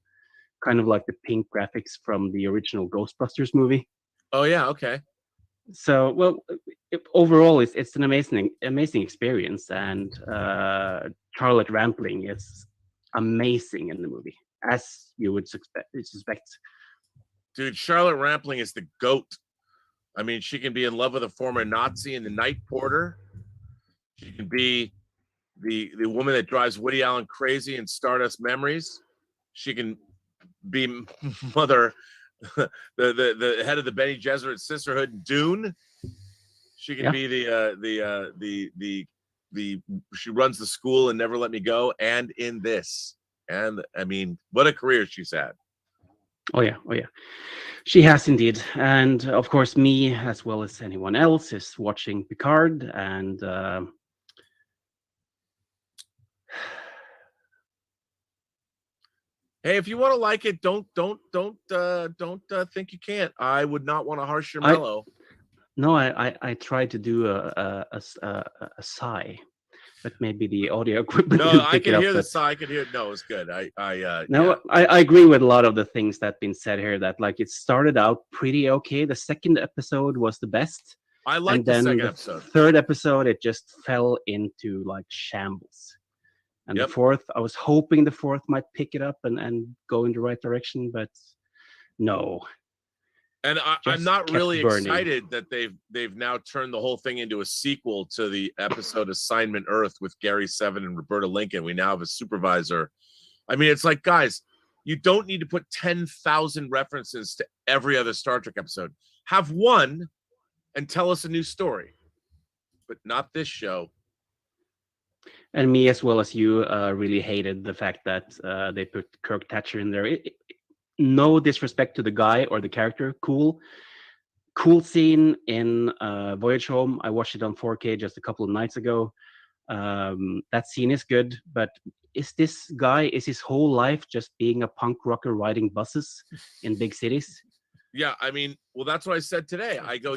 kind of like the pink graphics from the original Ghostbusters movie. Oh yeah, okay. So well, overall it's an amazing experience, and Charlotte Rampling is amazing in the movie, as you would suspect. Dude, Charlotte Rampling is the GOAT. I mean, she can be in love with a former Nazi in The Night Porter. She can be the woman that drives Woody Allen crazy in Stardust Memories. She can be mother, the head of the Bene Gesserit Sisterhood in Dune. She can be the she runs the school and Never Let Me Go, and in this. And I mean, what a career she's had. Oh yeah. She has indeed. And of course, me, as well as anyone else, is watching Picard. And Hey, if you want to like it, don't think you can't. I would not want to harsh your mellow. No, I tried to do a sigh, but maybe the audio equipment No, didn't I pick can it hear up. the sigh. I can hear it. No, it's good. No, I agree with a lot of the things that been said here. That like it started out pretty okay. The second episode was the best. I like and the then second the episode. Third episode, it just fell into like shambles. And the fourth, I was hoping the fourth might pick it up and go in the right direction, but no. And I'm not really excited that they've now turned the whole thing into a sequel to the episode Assignment Earth with Gary Seven and Roberta Lincoln. We now have a supervisor. I mean, it's like, guys, you don't need to put 10,000 references to every other Star Trek episode. Have one and tell us a new story, but not this show. And me, as well as you, really hated the fact that they put Kirk Thatcher in there. No disrespect to the guy or the character. Cool scene in Voyage Home. I watched it on 4K just a couple of nights ago. That scene is good, but is his whole life just being a punk rocker riding buses in big cities? Yeah, I mean, well, that's what I said today. I go,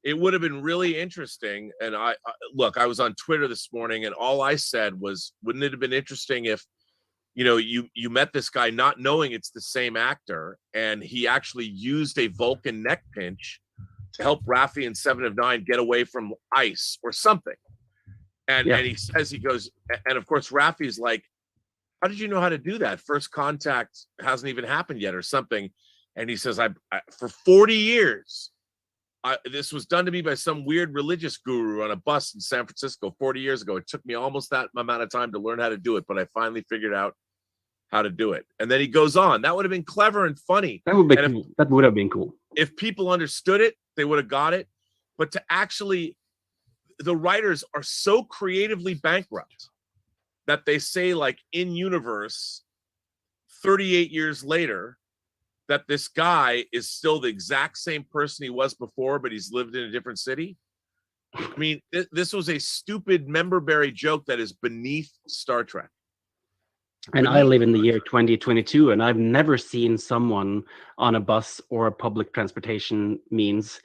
it would have been really interesting. And I was on Twitter this morning, and all I said was, wouldn't it have been interesting if, you met this guy not knowing it's the same actor, and he actually used a Vulcan neck pinch to help Raffi and 7 of 9 get away from ice or something. And he says, he goes, and of course, Raffi's like, how did you know how to do that? First contact hasn't even happened yet or something. And he says, I for 40 years, this was done to me by some weird religious guru on a bus in San Francisco 40 years ago. It took me almost that amount of time to learn how to do it, but I finally figured out how to do it. And then he goes on. That would have been clever and funny. That would be cool. That would have been cool. If people understood it, they would have got it. But to actually, the writers are so creatively bankrupt that they say, like, in universe, 38 years later, that this guy is still the exact same person he was before, but he's lived in a different city. I mean, this was a stupid member-berry joke that is beneath Star Trek. And I live in the year 2022, and I've never seen someone on a bus or a public transportation means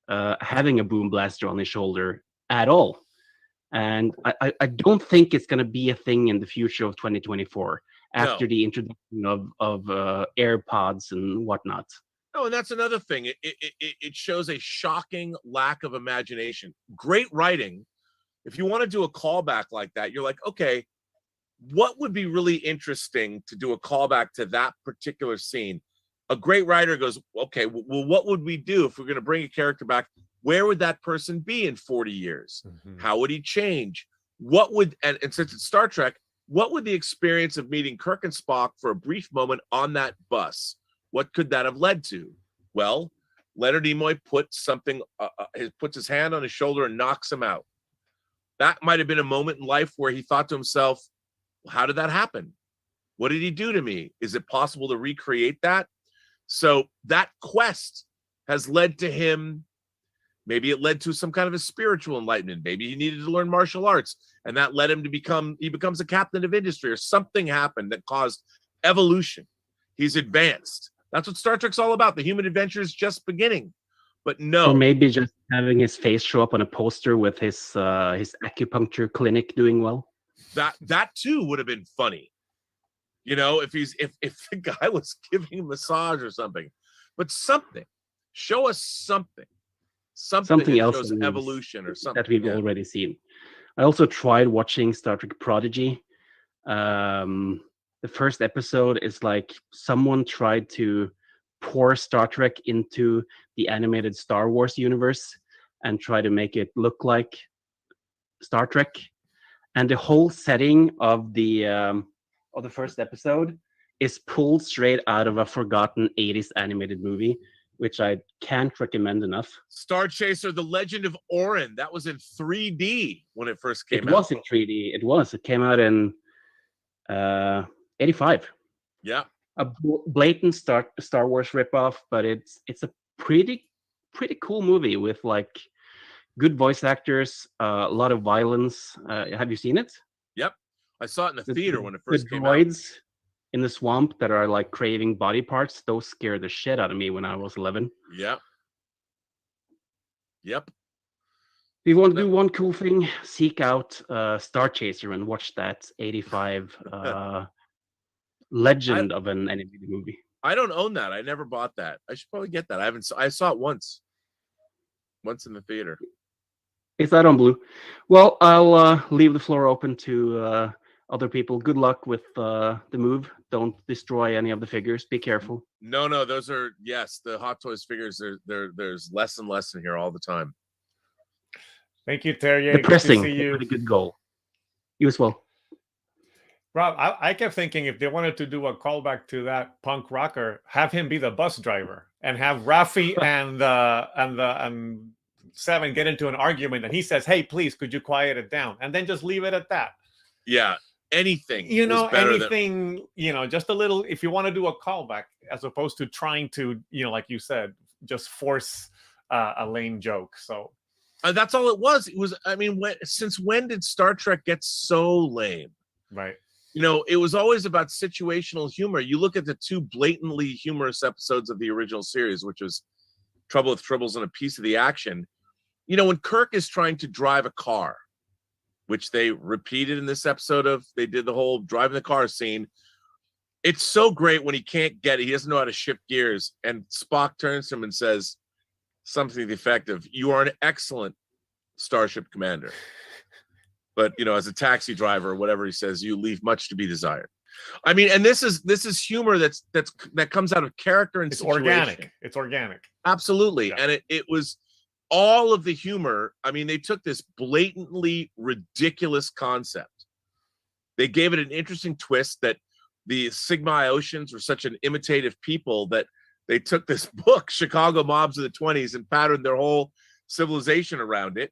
having a boom blaster on his shoulder at all. And I don't think it's going to be a thing in the future of 2024 after the introduction of AirPods and whatnot. No, and that's another thing. It shows a shocking lack of imagination. Great writing. If you want to do a callback like that, you're like, okay, what would be really interesting to do a callback to that particular scene? A great writer goes, okay, well, what would we do if we're going to bring a character back? Where would that person be in 40 years? Mm-hmm. How would he change? What would, and since it's Star Trek, what would the experience of meeting Kirk and Spock for a brief moment on that bus, what could that have led to? Well, Leonard Nimoy puts his hand on his shoulder and knocks him out. That might have been a moment in life where he thought to himself, well, how did that happen? What did he do to me? Is it possible to recreate that? So that quest has led to him. Maybe it led to some kind of a spiritual enlightenment. Maybe he needed to learn martial arts, and that led him to becomes a captain of industry, or something happened that caused evolution. He's advanced. That's what Star Trek's all about. The human adventure is just beginning. But no. Or maybe just having his face show up on a poster with his acupuncture clinic doing well. That too would have been funny. If the guy was giving a massage or something. But something. Show us something. Something else shows evolution or something that we've already seen. I also tried watching Star Trek Prodigy. The first episode is like someone tried to pour Star Trek into the animated Star Wars universe and try to make it look like Star Trek. And the whole setting of the first episode is pulled straight out of a forgotten 80s animated movie, which I can't recommend enough. Star Chaser, The Legend of Orin. That was in 3D when it first came out. It was in 3D. It was. It came out in 85. Yeah. A blatant Star Wars ripoff, but it's a pretty cool movie with like good voice actors, a lot of violence. Have you seen it? Yep. I saw it in the theater when it first came out. in the swamp that are like craving body parts. Those scared the shit out of me when I was 11. Yep. Yep. If you want to do one cool thing, seek out Star Chaser and watch that 85 legend of an animated movie. I don't own that. I never bought that. I should probably get that. I saw it once in the theater. It's out on Blue. Well, I'll leave the floor open to other people. Good luck with the move. Don't destroy any of the figures. Be careful. No, those are, yes, the Hot Toys figures. There's less and less in here all the time. Thank you, Terry. Depressing. Good to see you. A good goal. You as well. Rob, I kept thinking if they wanted to do a callback to that punk rocker, have him be the bus driver and have Rafi and Seven get into an argument, and he says, "Hey, please, could you quiet it down?" And then just leave it at that. Yeah, anything. Anything. Just a little. If you want to do a callback, as opposed to trying to, like you said, just force a lame joke. So. That's all it was. It was. I mean, since when did Star Trek get so lame? Right. It was always about situational humor. You look at the two blatantly humorous episodes of the original series, which was Trouble with Tribbles and A Piece of the Action. When Kirk is trying to drive a car, which they repeated in this episode they did the whole driving the car scene. It's so great when he can't get it. He doesn't know how to shift gears. And Spock turns to him and says something to the effect of, "You are an excellent starship commander. But, as a taxi driver or whatever he says, you leave much to be desired." I mean, and this is humor that comes out of character and situation. It's organic. Absolutely. Yeah. And it was all of the humor. I mean, they took this blatantly ridiculous concept. They gave it an interesting twist that the Sigma Iosians were such an imitative people that they took this book, Chicago Mobs of the 20s, and patterned their whole civilization around it.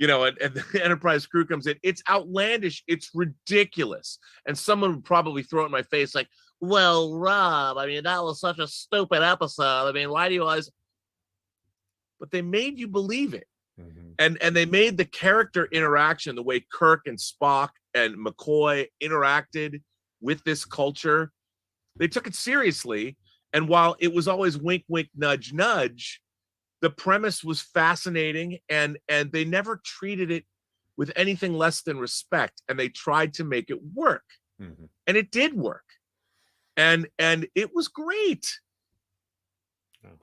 And the Enterprise crew comes in. It's outlandish. It's ridiculous. And someone would probably throw it in my face like, "Well, Rob, I mean, that was such a stupid episode. I mean, why do you always..." But they made you believe it. Mm-hmm. And they made the character interaction, the way Kirk and Spock and McCoy interacted with this culture, they took it seriously. And while it was always wink, wink, nudge, nudge, the premise was fascinating, and they never treated it with anything less than respect, and they tried to make it work. Mm-hmm. And it did work. And it was great. Oh.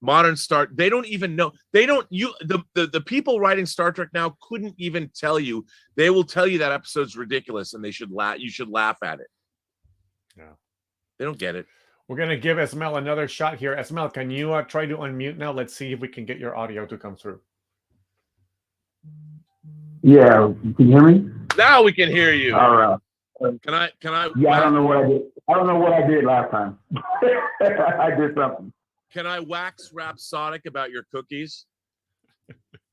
Modern Star, they don't even know. The people writing Star Trek now couldn't even tell you. They will tell you that episode's ridiculous and you should laugh at it. Yeah. They don't get it. We're going to give Esmel another shot here. Esmel, can you try to unmute now? Let's see if we can get your audio to come through. Yeah, can you hear me? Now we can hear you. All right. Can I? Yeah, I don't know what I did. I don't know what I did last time. I did something. Can I wax rhapsodic about your cookies?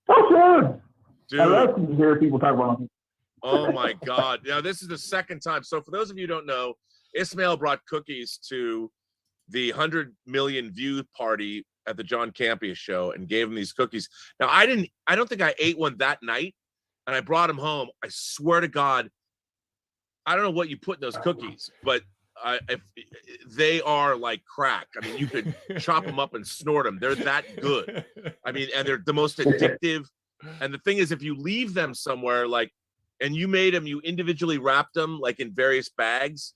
Oh, sure. Dude. I love to hear people talk about them. Oh, my God. Now, this is the second time. So for those of you who don't know, Ismail brought cookies to the 100 million view party at the John Campea show and gave him these cookies. Now, I don't think I ate one that night, and I brought them home. I swear to God, I don't know what you put in those cookies, but if they are like crack. I mean, you could chop them up and snort them. They're that good. I mean, and they're the most addictive. And the thing is, if you leave them somewhere, and you made them, you individually wrapped them like in various bags.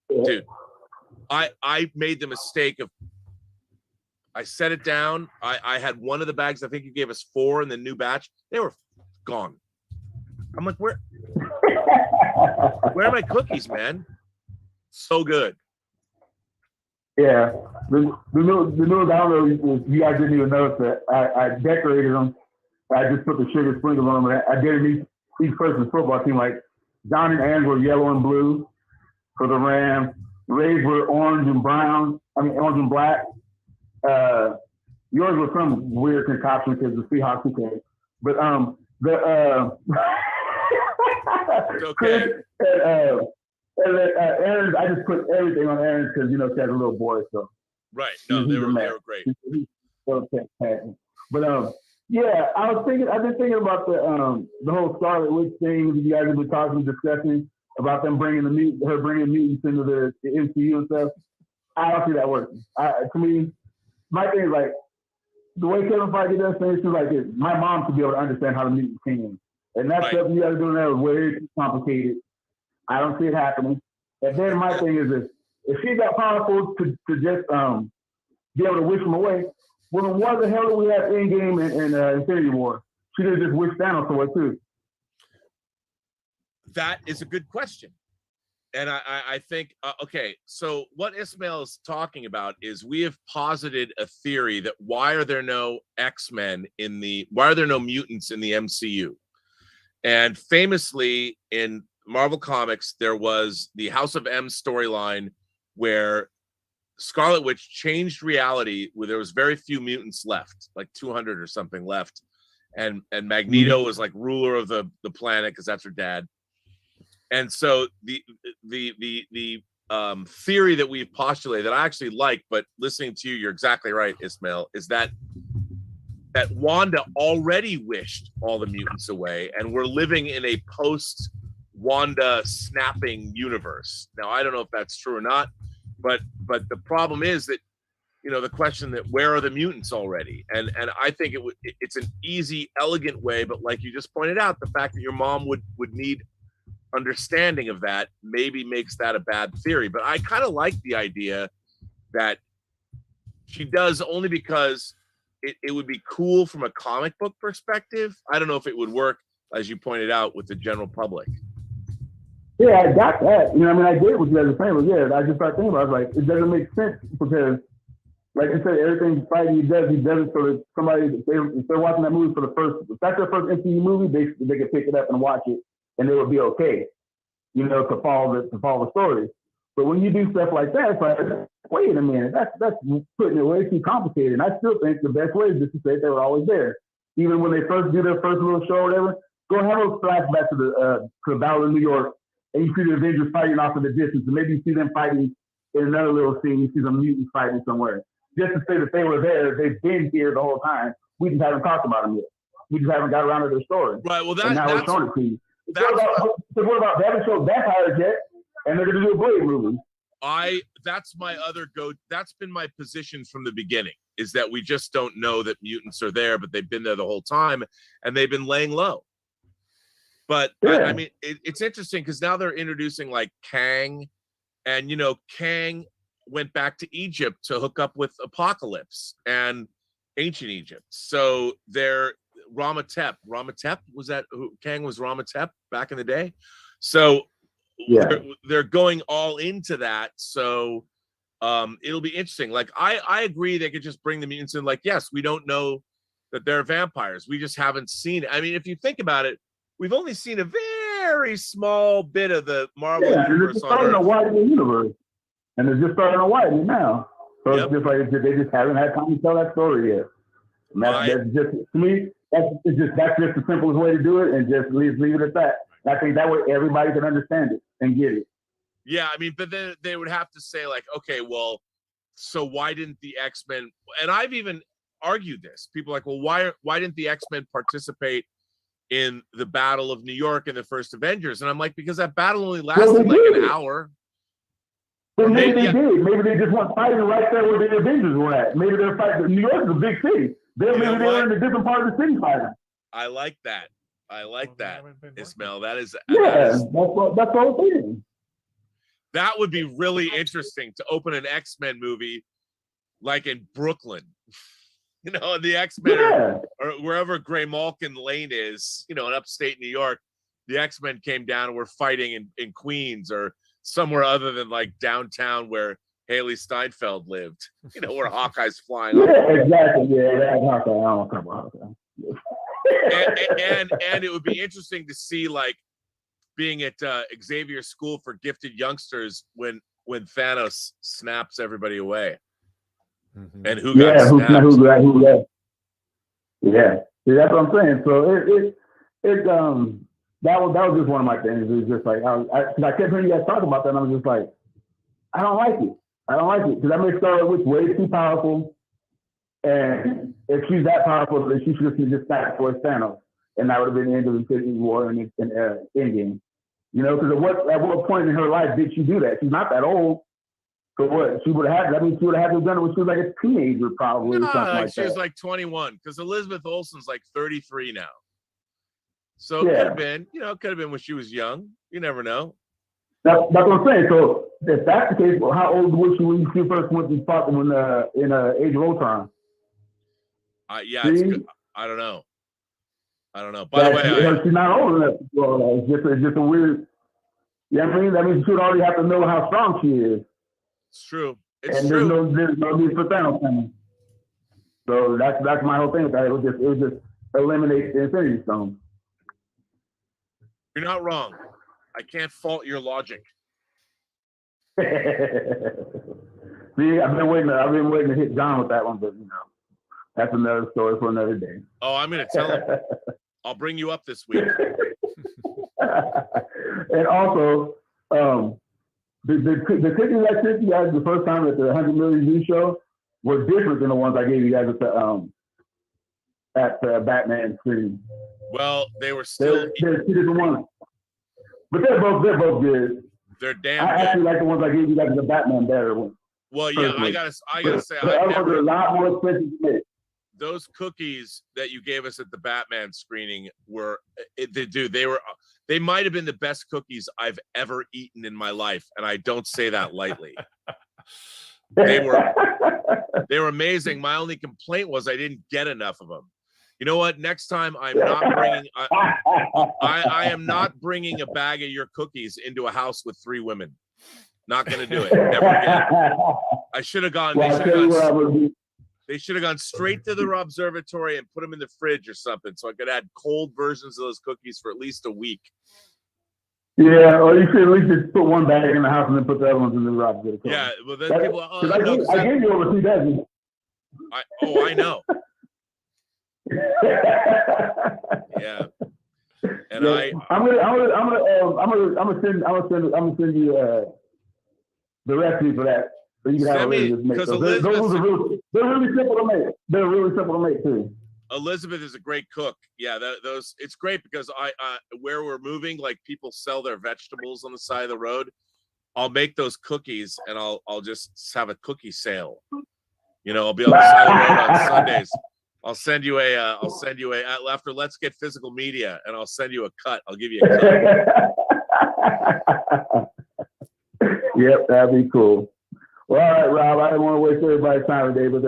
Dude, I made the mistake of, I set it down. I had one of the bags. I think you gave us 4 in the new batch. They were gone. I'm like, where are my cookies, man? So good. Yeah, the noodles, I don't know if you guys didn't even notice that I decorated them. I just put the sugar sprinkles on them. I did each person's football team. Like John and Ann were yellow and blue for the Rams. Rays were orange and brown. I mean, orange and black. Yours was some weird concoction because the Seahawks came. But it's okay. Aaron, I just put everything on Aaron because she has a little boy. So right, no, they were great. But yeah, I've been thinking about the whole Scarlet Witch thing that you guys have been discussing. about them bringing mutants into the MCU and stuff. I don't see that working. To me, my thing is like the way Kevin Feige does things is like this. My mom should be able to understand how the mutants came in, and that stuff you got to do now is way too complicated. I don't see it happening. And then my thing is this: if she's that powerful to just be able to wish them away, well, then why the hell do we have Endgame and Infinity War? She did just wish Thanos away too. That is a good question. And I think, okay, so what Ismail is talking about is we have posited a theory that why are there no mutants in the MCU? And famously in Marvel Comics, there was the House of M storyline where Scarlet Witch changed reality where there was very few mutants left, like 200 or something left. And Magneto was like ruler of the planet because that's her dad. And so the theory that we've postulated that I actually like, but listening to you, you're exactly right, Ismail, is that Wanda already wished all the mutants away, and we're living in a post-Wanda snapping universe. Now, I don't know if that's true or not, but the problem is that, you know, the question that where are the mutants already? And I think it's an easy, elegant way, but like you just pointed out, the fact that your mom would need understanding of that maybe makes that a bad theory. But I kind of like the idea that she does, only because it would be cool from a comic book perspective. I don't know if it would work, as you pointed out, with the general public. Yeah, I got that. You know, I mean, I get what you guys are saying, but yeah, I just started thinking about it. I was like, it doesn't make sense because, like I said, everything Spidey does it so that somebody, if they're watching that movie for the first, if that's their first MCU movie, they can pick it up and watch it, and it would be okay, you know, to follow the story. But when you do stuff like that, it's like, wait a minute, that's putting it way too complicated. And I still think the best way is just to say they were always there. Even when they first do their first little show or whatever, go have a flashback to the Battle of New York, and you see the Avengers fighting off in the distance, and maybe you see them fighting in another little scene, you see some mutants fighting somewhere. Just to say that they were there, they've been here the whole time. We just haven't talked about them yet. We just haven't got around to their story. Right, well, and now we're showing it to you. What about they haven't showed vampires yet, and they're gonna do a Blade movie. That's my other that's been my position from the beginning, is that we just don't know that mutants are there, but they've been there the whole time and they've been laying low. But yeah. I mean, it's interesting because now they're introducing like Kang, and you know, Kang went back to Egypt to hook up with Apocalypse and ancient Egypt. So they're Ramatep was that who Kang was? Ramatep back in the day. So yeah, they're going all into that. So it'll be interesting. Like I agree they could just bring the mutants in. Like, yes, we don't know that they're vampires. We just haven't seen it. I mean, if you think about it, we've only seen a very small bit of the Marvel universe. It's starting to widen the universe, and they're just starting to widen it now. So it's just like they just haven't had time to tell that story yet. And that's just, to me, that's just the simplest way to do it, and just leave it at that. And I think that way everybody can understand it and get it. Yeah, I mean, but then they would have to say like, okay, well, so why didn't the X-Men? And I've even argued this. People are like, well, why didn't the X-Men participate in the Battle of New York in the first Avengers? And I'm like, because that battle only lasted like an hour. Well, maybe they did. Maybe they just weren't fighting right there where the Avengers were at. Maybe they're fighting. New York is a big city. Maybe they were in a different part of the city fighting. I like that. Ismail. That's the whole thing. That would be really interesting to open an X-Men movie like in Brooklyn. You know, the X-Men or wherever Gray Malkin Lane is, you know, in upstate New York, the X-Men came down and were fighting in Queens or somewhere other than like downtown where Haley Steinfeld lived, you know, where Hawkeye's flying. Exactly. Yeah, Hawkeye. I don't talk about Hawkeye. And it would be interesting to see like being at Xavier's School for Gifted Youngsters when Thanos snaps everybody away. Mm-hmm. And who got snapped. Who left. Yeah. See, that's what I'm saying. So that was just one of my things. It was just like I kept hearing you guys talk about that, and I was just like, I don't like it because that makes Scarlet Witch way too powerful. And if she's that powerful, then she should have just snap for Thanos, and that would have been the end of Infinity War and Endgame. You know, because at what point in her life did she do that? She's not that old. So what? She would have had. I mean, she would have had to have done it when she was like a teenager, probably, or something like she that. was like 21, because Elizabeth Olsen's like 33 now. So it could have been, you know, it could have been when she was young. You never know. That's what I'm saying. So if that's the case, well, how old was she when she first went to fought them in Age of Ultron? Yeah, it's good. I don't know. By the way, she's not old enough. Well, it's just a weird. Yeah, I mean, that means she would already have to know how strong she is. It's true. There's no need for Thanos coming. So that's my whole thing with that. It would just eliminate the Infinity Stone. You're not wrong. I can't fault your logic. See, I've been waiting to hit John with that one, but you know, that's another story for another day. Oh, I'm gonna tell him. I'll bring you up this week. And also, the cookies I sent you guys the first time at the 100 million view show were different than the ones I gave you guys at the Batman screen. Well, they were still. They're two different ones, but they're both good. They're damn. I actually like the ones I gave you guys at the Batman better one. Well, yeah, I gotta say, they're a lot more expensive to make. Those cookies that you gave us at the Batman screening were, they might have been the best cookies I've ever eaten in my life, and I don't say that lightly. They were amazing. My only complaint was I didn't get enough of them. You know what? Next time I'm not bringing. I am not bringing a bag of your cookies into a house with 3 women. Not gonna do it. Never again. I should have gone. They should have gone straight to the observatory and put them in the fridge or something, so I could add cold versions of those cookies for at least a week. Yeah, or you should at least just put one bag in the house and then put the other ones in the observatory. Yeah, well then people. I gave you over 2 dozen. I know. Yeah, and I'm gonna send you the recipe for that. So you can have it make. They're really simple to make. They're really simple to make too. Elizabeth is a great cook. Yeah, it's great because where we're moving, like people sell their vegetables on the side of the road. I'll make those cookies and I'll just have a cookie sale. You know, I'll be on the side of the road on Sundays. I'll send you after Let's Get Physical Media, and I'll send you a cut. I'll give you a cut. Yep, that'd be cool. Well, all right, Rob, I didn't want to waste everybody's time today, but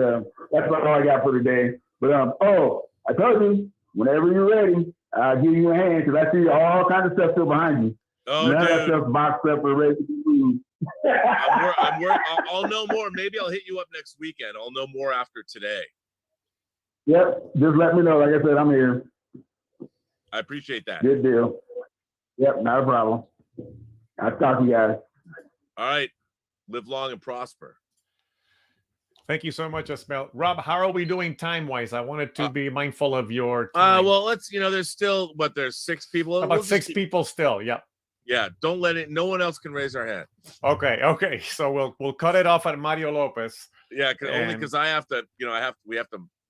that's about all I got for today. But I told you, whenever you're ready, I'll give you a hand because I see all kinds of stuff still behind you. Oh, none dude. of that stuff's boxed up or ready to be moved. I'll know more. Maybe I'll hit you up next weekend. I'll know more after today. Yep, just let me know. Like I said, I'm here. I appreciate that. Good deal. Yep, not a problem. I'll talk to you guys. All right. Live long and prosper. Thank you so much, Ismail. Rob, how are we doing time-wise? I wanted to be mindful of your time. Well, there's still, there's 6 people. About 6 people still, yeah. Yeah, don't let it, no one else can raise their hand. Okay. So we'll cut it off at Mario Lopez. Yeah, only because I have to,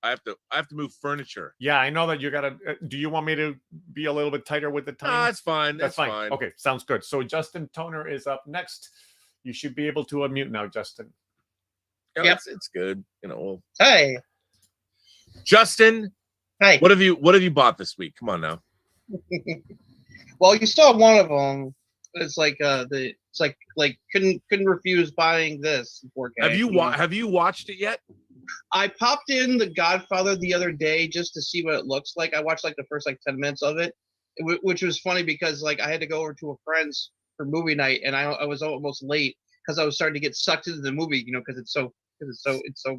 I have to move furniture. Yeah, I know that you gotta. Do you want me to be a little bit tighter with the time? That's fine. That's fine. Okay, sounds good. So Justin Toner is up next. You should be able to unmute now, Justin. Yeah, it's good. Hey, Justin. Hey, what have you bought this week? Come on now. Well, you still have one of them. It's like couldn't refuse buying this. 4K. Have you watched it yet? I popped in The Godfather the other day just to see what it looks like. I watched the first 10 minutes of it, which was funny because I had to go over to a friend's for movie night, and I was almost late because I was starting to get sucked into the movie, because it's so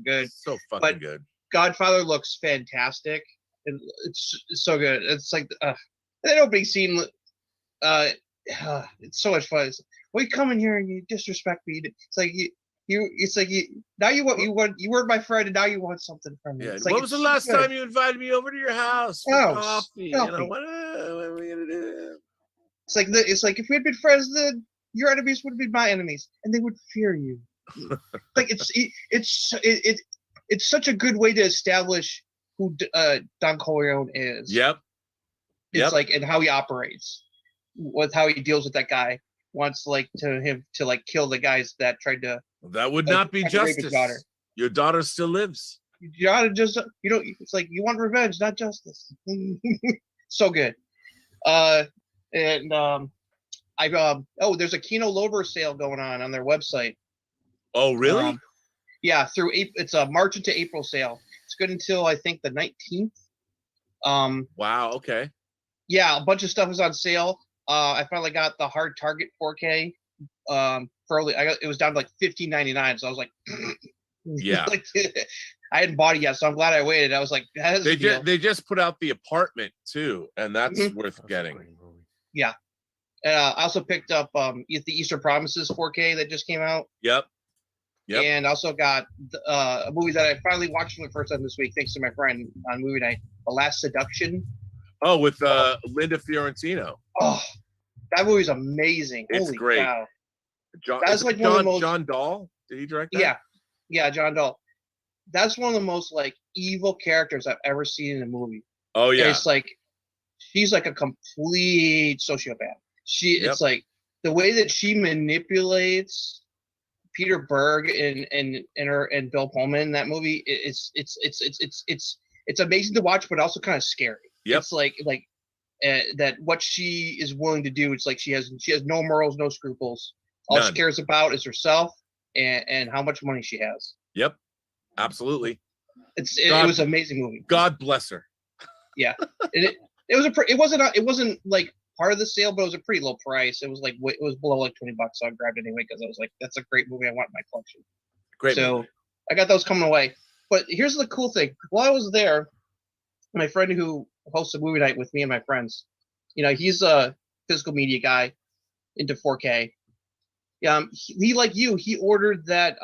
good. So fucking good. Godfather looks fantastic, and it's so good. It's like that opening scene. It's so much fun. You come in here and you disrespect me. It's like you were my friend and now you want something from me. Yeah. When was the last time you invited me over to your house for coffee? What are we gonna do? It's like if we had been friends, then your enemies would be my enemies, and they would fear you. It's such a good way to establish who Don Corleone is. Yep. It's and how he operates. with how he deals with that guy. Wants like him to like kill the guys that tried to. That would like, not be tried to rape his justice. daughter. Your daughter still lives. You gotta just it's like you want revenge, not justice. So good. And there's a Kino Lover sale going on their website. Oh, really? Yeah, through it's a March into April sale. It's good until I think the 19th. Wow. Okay. Yeah, a bunch of stuff is on sale. I finally got the Hard Target 4K. It was down to like $15.99. So I was like, yeah. Like, I hadn't bought it yet, so I'm glad I waited. I was like, they just put out The Apartment too, and that's worth getting. Yeah. I also picked up the Eastern Promises 4K that just came out. Yep. And also got a movie that I finally watched for the first time this week, thanks to my friend on movie night, The Last Seduction. Oh, with Linda Fiorentino. Oh, that movie's amazing. It's Holy great. cow. That's like John Dahl. Did he direct that? Yeah, John Dahl. That's one of the most like evil characters I've ever seen in a movie. Oh yeah. It's like she's like a complete sociopath. It's like the way that she manipulates Peter Berg and Bill Pullman in that movie. It's amazing to watch, but also kind of scary. Yep. It's like that what she is willing to do. It's like she has no morals, no scruples. All she cares about is herself and how much money she has. Yep. Absolutely. It was an amazing movie. God bless her. Yeah. It wasn't like part of the sale, but it was a pretty low price. It was below like $20, so I grabbed it anyway because I was like, that's a great movie. I want in my collection. Great. So movie. I got those coming away. But here's the cool thing. While I was there, my friend who hosts a movie night with me and my friends, he's a physical media guy into 4K. He like you, he ordered that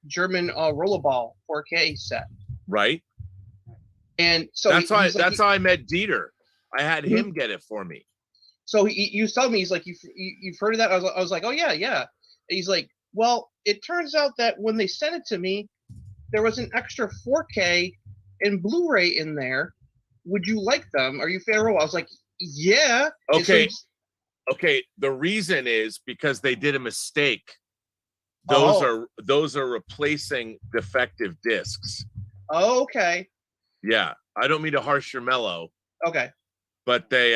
German rollerball 4K set. Right. And so that's how I met Dieter. I had him get it for me. So he was telling me, he's like, you've heard of that? I was like, oh yeah. And he's like, well, it turns out that when they sent it to me, there was an extra 4K and Blu-ray in there. Would you like them? Are you a fan of roll? I was like, yeah. Okay. Okay. The reason is because they did a mistake. Those are replacing defective discs. Oh, okay. Yeah. I don't mean to harsh your mellow. Okay. But they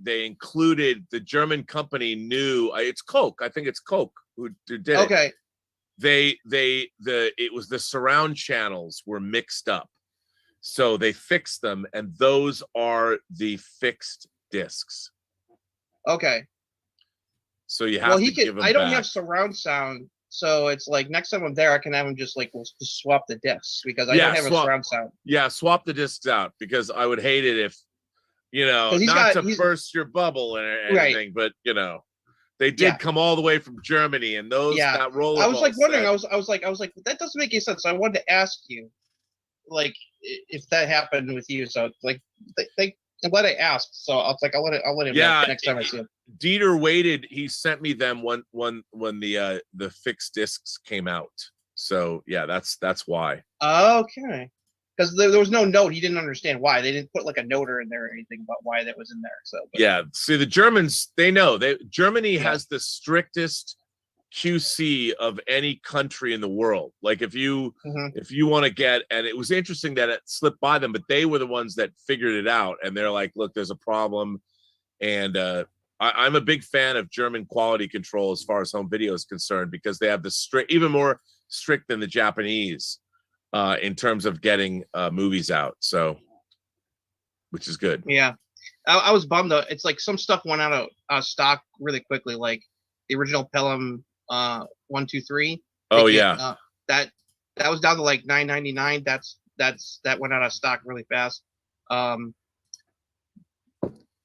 included, the German company knew, it's Coke. I think it's Coke who did it. Okay. It was the surround channels were mixed up. So they fixed them, and those are the fixed discs. Okay. So you have to give them I don't back. have surround sound, so it's like next time I'm there, I can have him just just swap the discs because I don't have a surround sound. Yeah, swap the discs out because I would hate it if, not to burst your bubble or anything, but they did come all the way from Germany, and that rollerball. I was like wondering. I was like that doesn't make any sense. So I wanted to ask you, like, if that happened with you. So like, I'm glad I asked. So I'll let him know next time I see him. Dieter waited. He sent me them when the fixed discs came out. So yeah, that's why. Okay. Because there was no note. He didn't understand why. They didn't put like a noter in there or anything about why that was in there. So yeah, see, the Germans, they know. Germany has the strictest QC of any country in the world. Like if you want to get, and it was interesting that it slipped by them, but they were the ones that figured it out. And they're like, look, there's a problem. And I'm a big fan of German quality control as far as home video is concerned, because they have the strict, even more strict than the Japanese. In terms of getting movies out, so which is good. Yeah, I was bummed though. It's like some stuff went out of stock really quickly, like the original Pelham 1, 2, 3. Oh yeah, that was down to like $9.99. That went out of stock really fast. The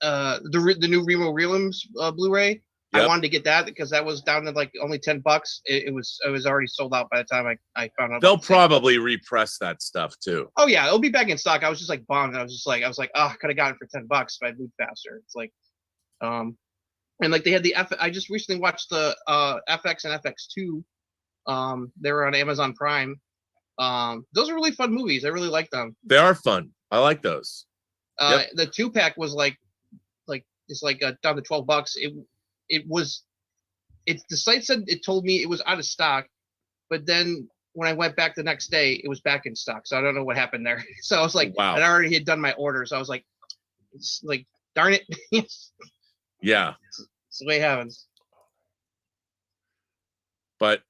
new Remo Realisms Blu-ray. Yep. I wanted to get that because that was down to like only $10. It was already sold out by the time I found out. They'll probably repress that stuff too. Oh yeah, it'll be back in stock. I was just like bummed. I was like, oh, I could have gotten it for $10 if I'd moved faster. It's like, and like they had I just recently watched the FX and FX2. They were on Amazon Prime. Those are really fun movies. I really like them. They are fun. I like those. The 2-pack was like it's like down to $12. The site said it told me it was out of stock, but then when I went back the next day, it was back in stock. So I don't know what happened there. So I was like, Wow. and I already had done my order. So I was like, it's like, darn it. Yeah. It's the way it happens. But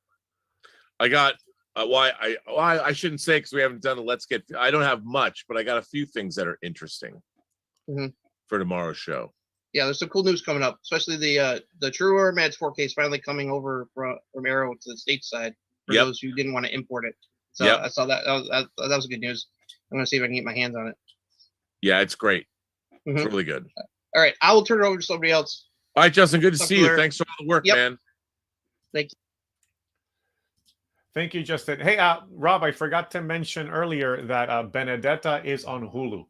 I got I shouldn't say because we haven't done it. I don't have much, but I got a few things that are interesting for tomorrow's show. Yeah, there's some cool news coming up, especially the Truer Mads 4K is finally coming over from Meryl to the stateside for those who didn't want to import it. So I saw that. That was good news. I'm gonna see if I can get my hands on it. Yeah, it's great. It's really good. All right, I will turn it over to somebody else. All right, Justin, good to Talk see to you. later. Thanks for all the work, man. Thank you. Thank you, Justin. Hey, Rob, I forgot to mention earlier that Benedetta is on Hulu.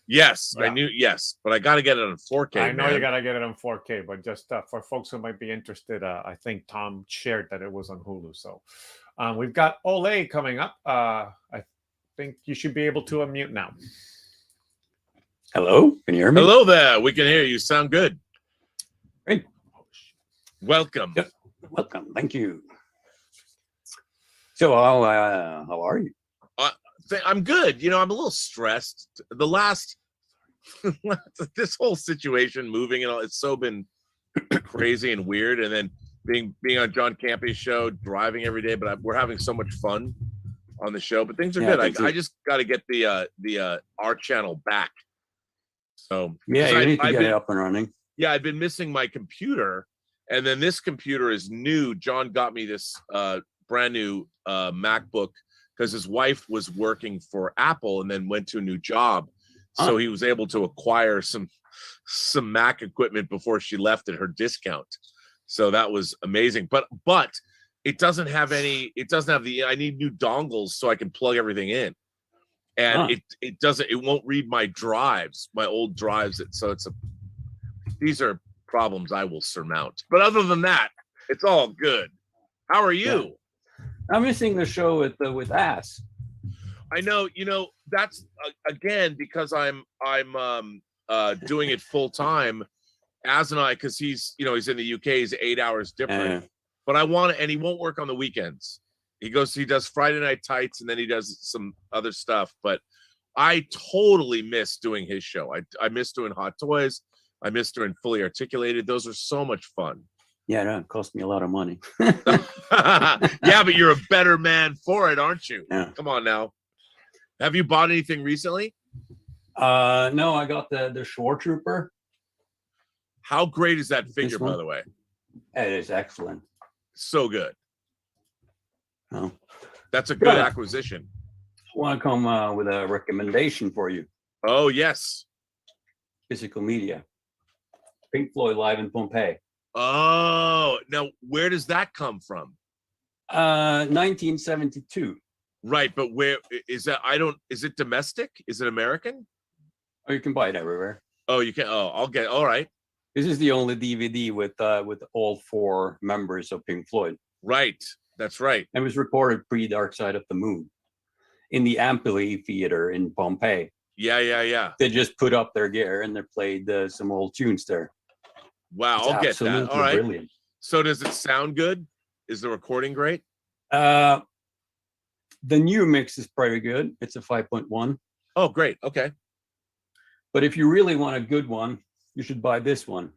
Yes, Yeah. I knew. Yes, but I got to get it on 4K. I know man. you got to get it on 4K, but just for folks who might be interested, I think Tom shared that it was on Hulu. So we've got Ole coming up. I think you should be able to unmute now. Hello, can you hear me? Hello there. We can hear you. Sound good. Great. Welcome. Yep. Welcome. Thank you. So how are you? I'm good. You know, I'm a little stressed. The last this whole situation, moving and all, it's so been crazy and weird. And then being on John Campy's show, driving every day, but we're having so much fun on the show. But things are good. I just got to get the our channel back. So yeah, you need to get it up and running. Yeah, I've been missing my computer, and then this computer is new. John got me this brand new MacBook because his wife was working for Apple and then went to a new job. So he was able to acquire some Mac equipment before she left at her discount. So that was amazing. But it doesn't have I need new dongles so I can plug everything in. And it won't read my drives, my old drives. These are problems I will surmount. But other than that, it's all good. How are you? Yeah. I'm missing the show with Ass. I know, that's again because I'm doing it full time. As and I, because he's in the UK, he's 8 hours different. But and he won't work on the weekends. He does Friday Night Tights, and then he does some other stuff. But I totally miss doing his show. I miss doing Hot Toys. I miss doing Fully Articulated. Those are so much fun. Yeah, that cost me a lot of money. Yeah, but you're a better man for it, aren't you? Yeah. Come on now. Have you bought anything recently? No, I got the Shore Trooper. How great is that figure, by the way? It is excellent. So good. Oh. That's a good acquisition. I want to come with a recommendation for you. Oh, yes. Physical media. Pink Floyd live in Pompeii. Oh, now where does that come from? 1972. Right, but where is that? Is it domestic? Is it American? Oh, you can buy it everywhere. Oh, you can. Oh, all right. This is the only DVD with all four members of Pink Floyd. Right, that's right. It was recorded pre-Dark Side of the Moon in the Amphitheater Theater in Pompeii. Yeah. They just put up their gear and they played some old tunes there. Wow, It's I'll get that. All right. Brilliant. So does it sound good? Is the recording great? The new mix is pretty good. It's a 5.1. Oh, great. Okay. But if you really want a good one, you should buy this one.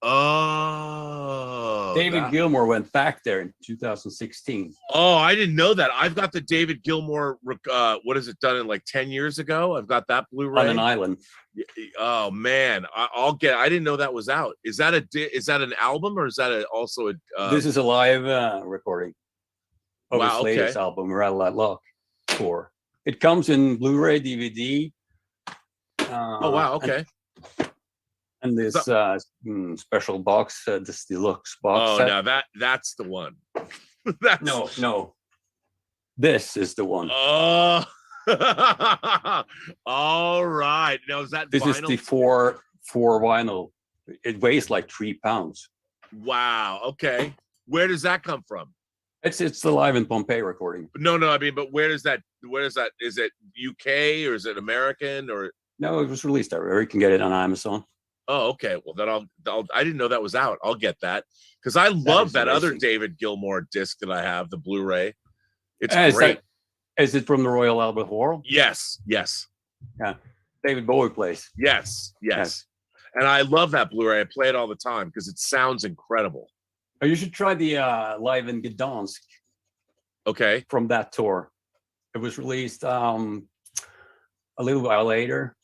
Oh. David Gilmour went back there in 2016. Oh, I didn't know that. I've got the David Gilmour. What is it done in like 10 years ago? I've got that Blu-ray On an island. Oh man, I didn't know that was out. Is that an album or is that also a? This is a live recording of Wow, his latest album, Rattle That Lock Tour. It comes in Blu-ray, DVD. Oh wow, okay. And this special box, this deluxe box. Oh, set. now that's the one. No. This is the one. Oh. All right. Now is that this vinyl? is the four vinyl. It weighs like 3 pounds. Wow. Okay. Where does that come from? It's the live in Pompeii recording. No. I mean, but where does that? Is it UK or is it American or? No, it was released everywhere. You can get it on Amazon. Oh, okay. Well, then I didn't know that was out. I'll get that because I love that other David Gilmour disc that I have, the Blu-ray. It's great. Is it from the Royal Albert Hall? Yes. Yes. Yeah. David Bowie plays. Yes. Yes. And I love that Blu-ray. I play it all the time because it sounds incredible. Oh, you should try the Live in Gdansk. Okay. From that tour. It was released a little while later.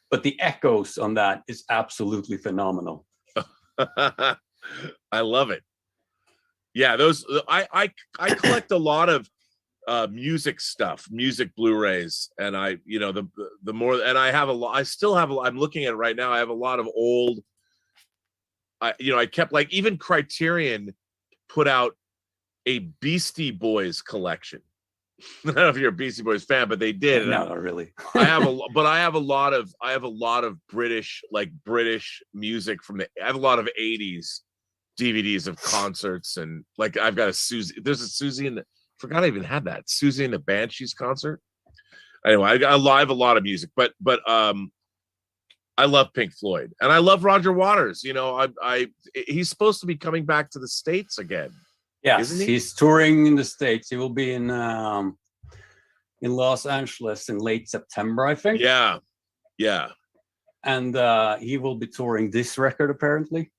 But the echoes on that is absolutely phenomenal. I love it. Yeah, those I collect a lot of music stuff, music Blu-rays, and the more, and I have a lot. I still have. I'm looking at it right now. I have a lot of old. I kept, like, even Criterion put out a Beastie Boys collection. I don't know if you're a Beastie Boys fan, but they did. No, not really. I have a lot of British music I have a lot of 80s DVDs of concerts, and like I've got there's a Susie and forgot I even had that Susie and the Banshees concert. Anyway, I have a lot of music, but I love Pink Floyd and I love Roger Waters. He's supposed to be coming back to the States again. Yes, he's touring in the States. He will be in Los Angeles in late September, I think. Yeah. And he will be touring this record, apparently.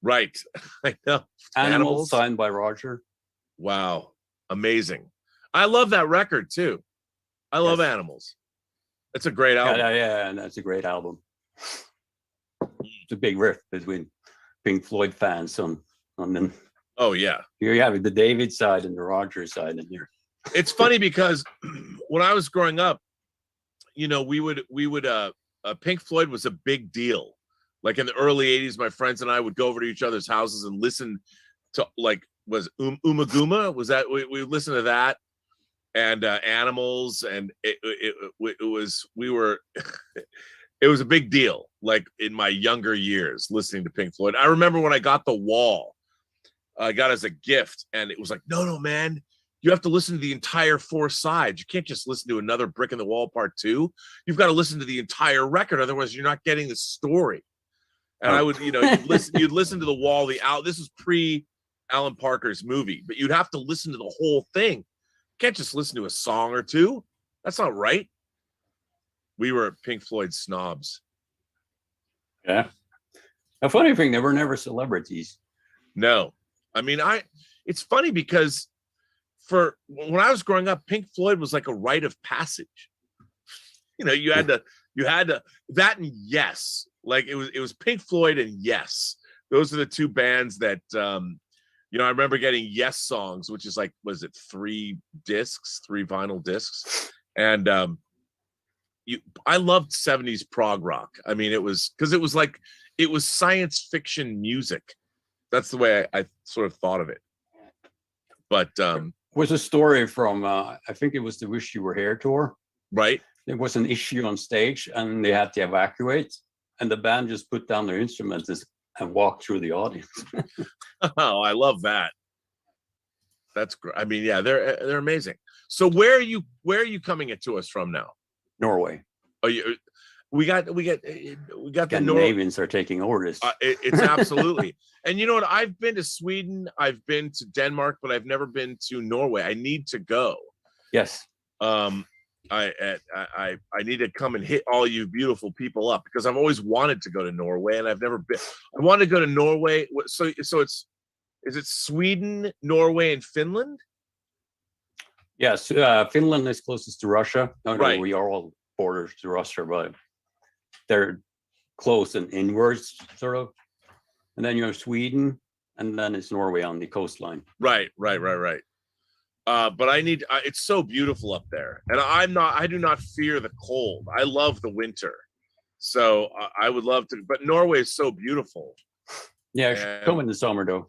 Right. I know. Animals signed by Roger. Wow. Amazing. I love that record, too. I love Animals. It's a great album. Yeah, and that's a great album. It's a big rift between Pink Floyd fans on them. Oh yeah, here you have the David side and the Roger side in here. It's funny because when I was growing up, we would Pink Floyd was a big deal. Like in the early '80s, my friends and I would go over to each other's houses and listen to, like, was Uma Guma? Was that we listened to that and Animals, and it was it was a big deal. Like in my younger years, listening to Pink Floyd. I remember when I got The Wall. I got as a gift, and it was like, no, man, you have to listen to the entire 4 sides. You can't just listen to Another Brick in the Wall Part 2. You've got to listen to the entire record, otherwise you're not getting the story. And I would, you'd listen to The Wall, this is pre Alan Parker's movie, but you'd have to listen to the whole thing. You can't just listen to a song or two. That's not right. We were Pink Floyd snobs. Yeah. A funny thing, they were never celebrities. No. I mean, it's funny because when I was growing up, Pink Floyd was like a rite of passage. You had to that and Yes. Like it was Pink Floyd and Yes. Those are the two bands that I remember getting Yes songs, which is like, was it 3 vinyl discs? And I loved 70s prog rock. I mean, it was science fiction music. That's the way I sort of thought of it. But was a story from I think it was the Wish You Were Here tour. Right. There was an issue on stage and they had to evacuate, and the band just put down their instruments and walked through the audience. Oh, I love that. That's great. I mean, yeah, they're amazing. So where are you coming to us from now? Norway. Oh, we got the Scandinavians are taking orders. It's absolutely. And you know what? I've been to Sweden, I've been to Denmark, but I've never been to Norway. I need to go. Yes. I need to come and hit all you beautiful people up because I've always wanted to go to Norway and I've never been. I want to go to Norway. So is it Sweden, Norway, and Finland? Yes, Finland is closest to Russia. Right. We are all borders to Russia, but they're close and inwards, sort of. And then you have Sweden, and then it's Norway on the coastline. Right. But it's so beautiful up there, and I do not fear the cold. I love the winter, so I would love to. But Norway is so beautiful. Yeah, come in the summer though.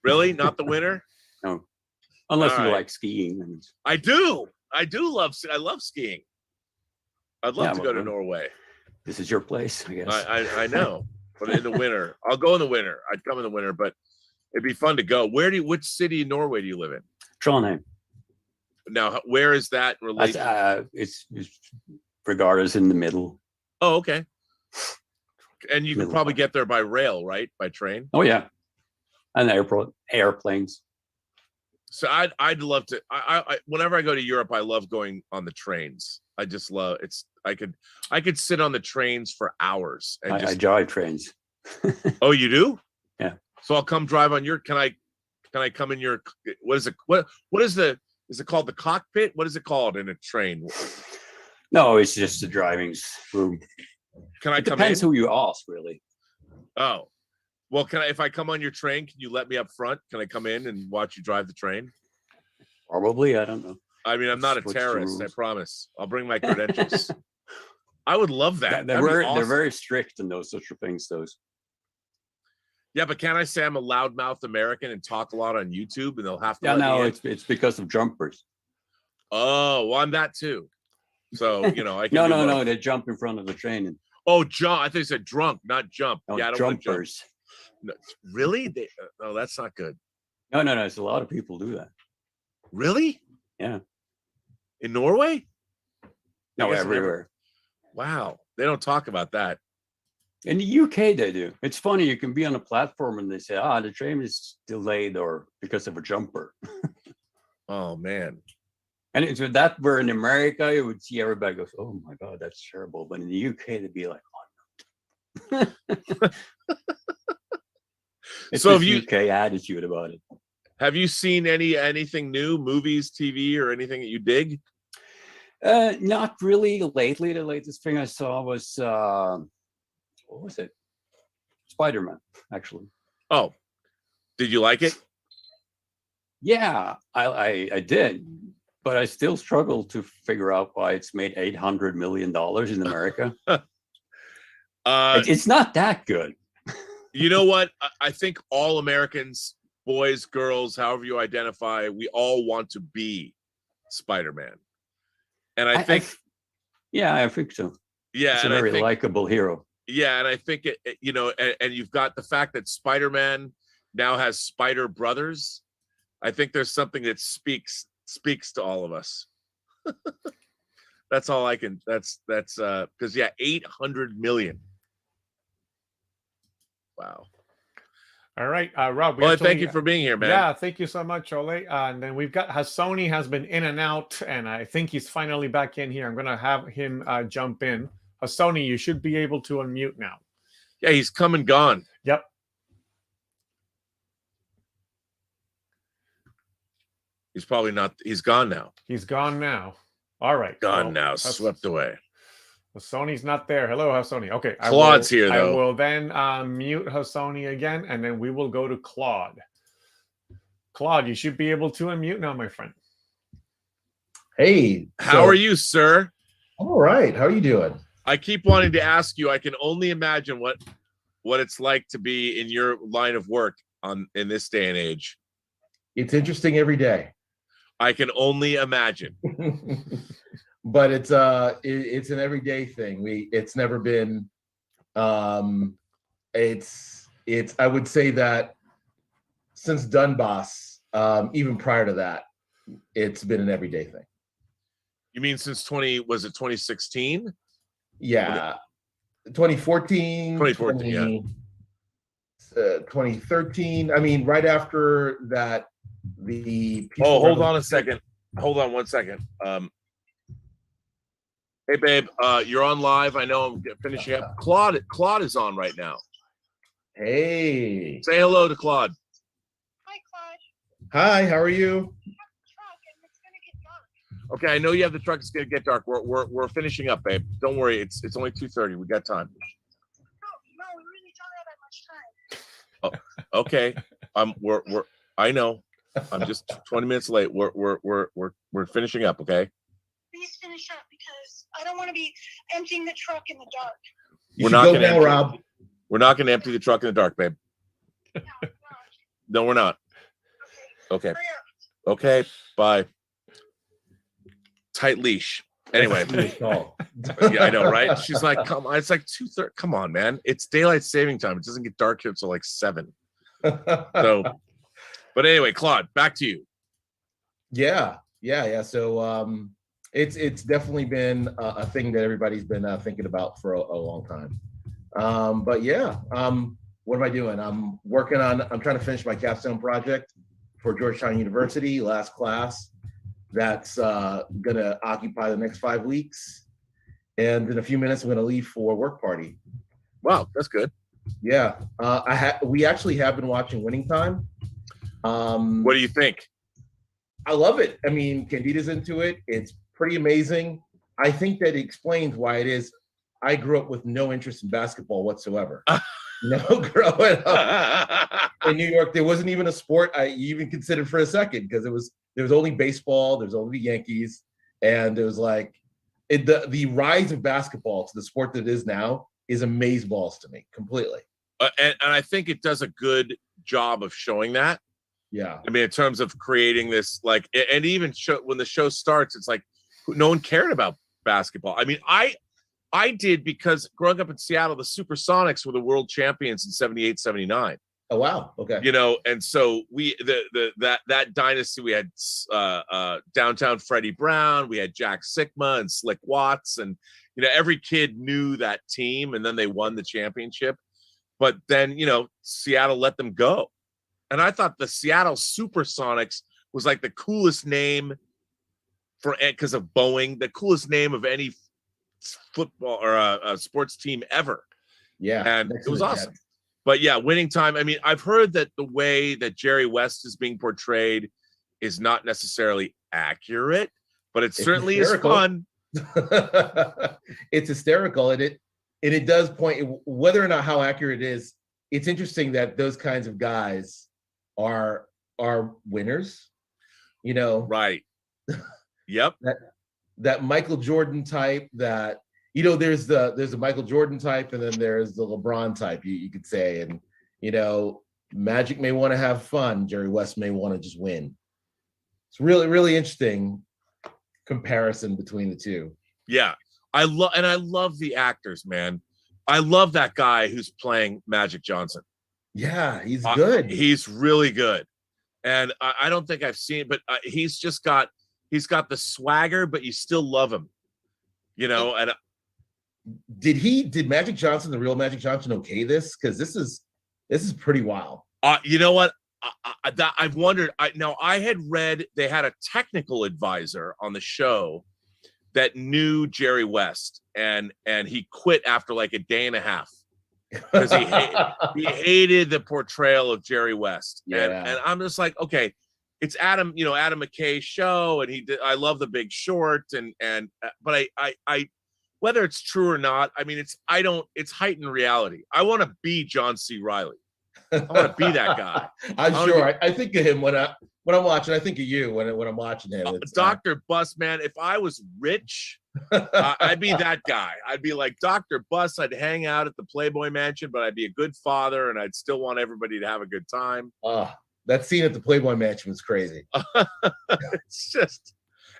Really, not the winter? No, unless you like skiing. I do. I love skiing. I'd love to go to Norway. This is your place, I guess. I know, but in the winter, I'll go in the winter. I'd come in the winter, but it'd be fun to go. Which city in Norway do you live in? Trondheim. Now, where is that related? It's Regatta's in the middle. Oh, okay. And you can Middle probably part. get there by rail, right? By train. Oh yeah, and airplanes. So I'd love to. I whenever I go to Europe, I love going on the trains. I just love it's. I could sit on the trains for hours and I drive trains. Oh, you do? Yeah. So I'll come drive on your. Can I come in your? What is it? What is the? Is it called the cockpit? What is it called in a train? No, it's just the driving room. Can I It come depends in? who you ask, really. Oh, well, can I? If I come on your train, can you let me up front? Can I come in and watch you drive the train? Probably, I don't know. I mean, I'm not a What's the terrorist. I rules? promise. I'll bring my credentials. I would love that. They're That'd be very, awesome. they're very strict in those such things. Those. Yeah, but can I say I'm a loudmouth American and talk a lot on YouTube, and they'll have to? Yeah, let me no, in? it's because of jumpers. Oh, well, I'm that too. So I can. No, do no, both. no. They jump in front of the train and Oh, jump! I think you said drunk, not jump. no, Yeah, I don't want to jump. jumpers. No, really? Oh, that's not good. No, no, no. It's a lot of people do that. Really? Yeah. In Norway? No, I guess everywhere. Wow, they don't talk about that. In the UK, they do. It's funny. You can be on a platform and they say, the train is delayed or because of a jumper. Oh man. And it's that where in America, you would see everybody goes, oh my God, that's terrible. But in the UK, they'd be like, oh no. It's So this have you UK attitude about it. have you seen anything new, movies, TV, or anything that you dig? Not really lately. The latest thing I saw was what was it? Spider-Man, actually. Oh, did you like it? Yeah, I did, but I still struggle to figure out why it's made $800 million in America. It's not that good. You know what? I think all Americans, boys, girls, however you identify, we all want to be Spider-Man. And I think, yeah, I think so. yeah, It's a and I very think, likable hero. yeah, and I think and you've got the fact that Spider-Man now has Spider Brothers. I think there's something that speaks to all of us. That's all I can. That's because 800 million. Wow. All right, Rob. Well, thank you for being here, man. Yeah, thank you so much, Ole. And then we've got Hassoni has been in and out, and I think he's finally back in here. I'm going to have him jump in. Hassoni, you should be able to unmute now. Yeah, he's come and gone. Yep. He's probably not. He's gone now. He's gone now. All right. Gone now. Swept away. Hassoni's not there. Hello, Hassoni. Okay. Claude's here, though. I will then mute Hassoni again, and then we will go to Claude. Claude, you should be able to unmute now, my friend. Hey. How are you, sir? All right. How are you doing? I keep wanting to ask you. I can only imagine what it's like to be in your line of work in this day and age. It's interesting every day. I can only imagine. But it's an everyday thing. It's never been it's I would say that since Dunboss, even prior to that, it's been an everyday thing. You mean since 2016? Yeah. 2014, 2013. I mean, right after that, hold on a second. Hold on one second. Hey, babe, you're on live. I know I'm finishing up. Claude is on right now. Hey. Say hello to Claude. Hi, how are you? Okay, I know you have the truck. It's gonna get dark. We're finishing up, babe. Don't worry. It's only 2:30. We got time. Oh, okay. I know. I'm just 20 minutes late. We're finishing up. Okay. Please finish up because I don't want to be emptying the truck in the dark. We're not going to Rob. We're not going to empty the truck in the dark, babe. No, we're not. Okay. Okay. Bye. Tight leash. Anyway. Yeah, I know, right? She's like, come on. It's like 2:30. Come on, man. It's daylight saving time. It doesn't get dark here until like 7. So, but anyway, Claude, back to you. Yeah. So It's definitely been a thing that everybody's been thinking about for a long time. But yeah, what am I doing? I'm trying to finish my capstone project for Georgetown University, last class. That's gonna occupy the next 5 weeks. And in a few minutes, I'm gonna leave for a work party. Wow, that's good. Yeah, we actually have been watching Winning Time. What do you think? I love it. I mean, Candida's into it. It's pretty amazing. I think that explains why it is. I grew up with no interest in basketball whatsoever. Growing up in New York, there wasn't even a sport I even considered for a second because there was only baseball, there's only the Yankees, and there was like the rise of basketball to the sport that it is now is amazeballs to me completely. And I think it does a good job of showing that. Yeah. I mean, in terms of creating this, like, and even when the show starts, it's like no one cared about basketball. I mean, I did because growing up in Seattle, the Supersonics were the world champions in 78, 79. Oh, wow. Okay. You know, and so that dynasty, we had downtown Freddie Brown, we had Jack Sikma and Slick Watts, and you know, every kid knew that team, and then they won the championship. But then, you know, Seattle let them go. And I thought the Seattle Supersonics was like the coolest name because of Boeing, the coolest name of any football or a sports team ever. Yeah. And it was awesome. But yeah, Winning Time. I mean, I've heard that the way that Jerry West is being portrayed is not necessarily accurate, but it certainly is fun. It's hysterical, and it does point, whether or not how accurate it is. It's interesting that those kinds of guys are winners, you know. Right. Yep. That Michael Jordan type, that, you know, there's the Michael Jordan type, and then there's the LeBron type, you could say. And, you know, Magic may want to have fun, Jerry West may want to just win. It's really, really interesting comparison between the two. Yeah. I love the actors, man. I love that guy who's playing Magic Johnson. Yeah, he's good. He's really good. And I don't think I've seen it, but he's got the swagger, but you still love him, you know. And did Magic Johnson, the real Magic Johnson, okay this? Because this is pretty wild. You know what? I've wondered. I had read they had a technical advisor on the show that knew Jerry West, and he quit after like a day and a half because he hated the portrayal of Jerry West. Yeah. And I'm just like, okay, it's Adam McKay's show, and I love The Big Short, but I whether it's true or not, I mean, it's heightened reality. I want to be John C. Reilly. I want to be that guy. I think of him when I'm watching. I think of you when I'm watching him. Dr. Bus, man. If I was rich, I'd be that guy. I'd be like Dr. Bus. I'd hang out at the Playboy Mansion, but I'd be a good father, and I'd still want everybody to have a good time. That scene at the Playboy Mansion was crazy. It's just,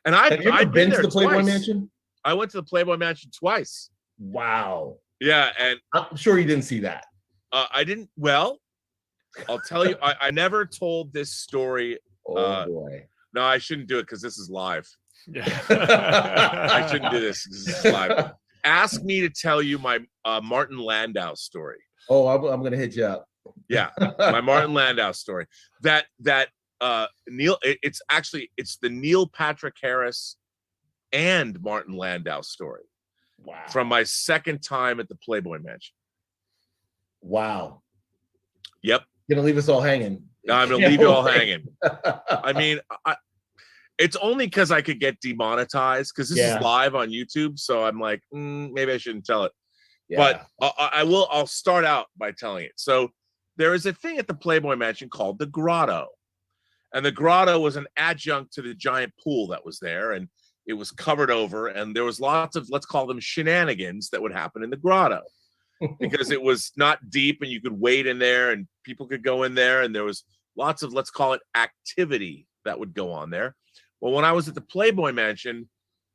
and I've been to the Playboy twice. Mansion. I went to the Playboy Mansion twice. Wow. Yeah, and I'm sure you didn't see that. I didn't. Well, I'll tell you, I never told this story. Oh boy. No, I shouldn't do it because this is live. Yeah. I shouldn't do this. This is live. Ask me to tell you my Martin Landau story. Oh, I'm gonna hit you up. Yeah, my Martin Landau story. That Neil. It's the Neil Patrick Harris and Martin Landau story. Wow. From my second time at the Playboy Mansion. Wow. Yep. Gonna leave us all hanging. No, I'm gonna leave you all hanging. I mean, it's only because I could get demonetized because this is live on YouTube. So I'm like, maybe I shouldn't tell it. Yeah. But I'll start out by telling it. So there is a thing at the Playboy Mansion called the Grotto, and the Grotto was an adjunct to the giant pool that was there, and it was covered over, and there was lots of, let's call them shenanigans that would happen in the Grotto. Because it was not deep and you could wade in there and people could go in there, and there was lots of, let's call it, activity that would go on there. Well, when I was at the Playboy Mansion,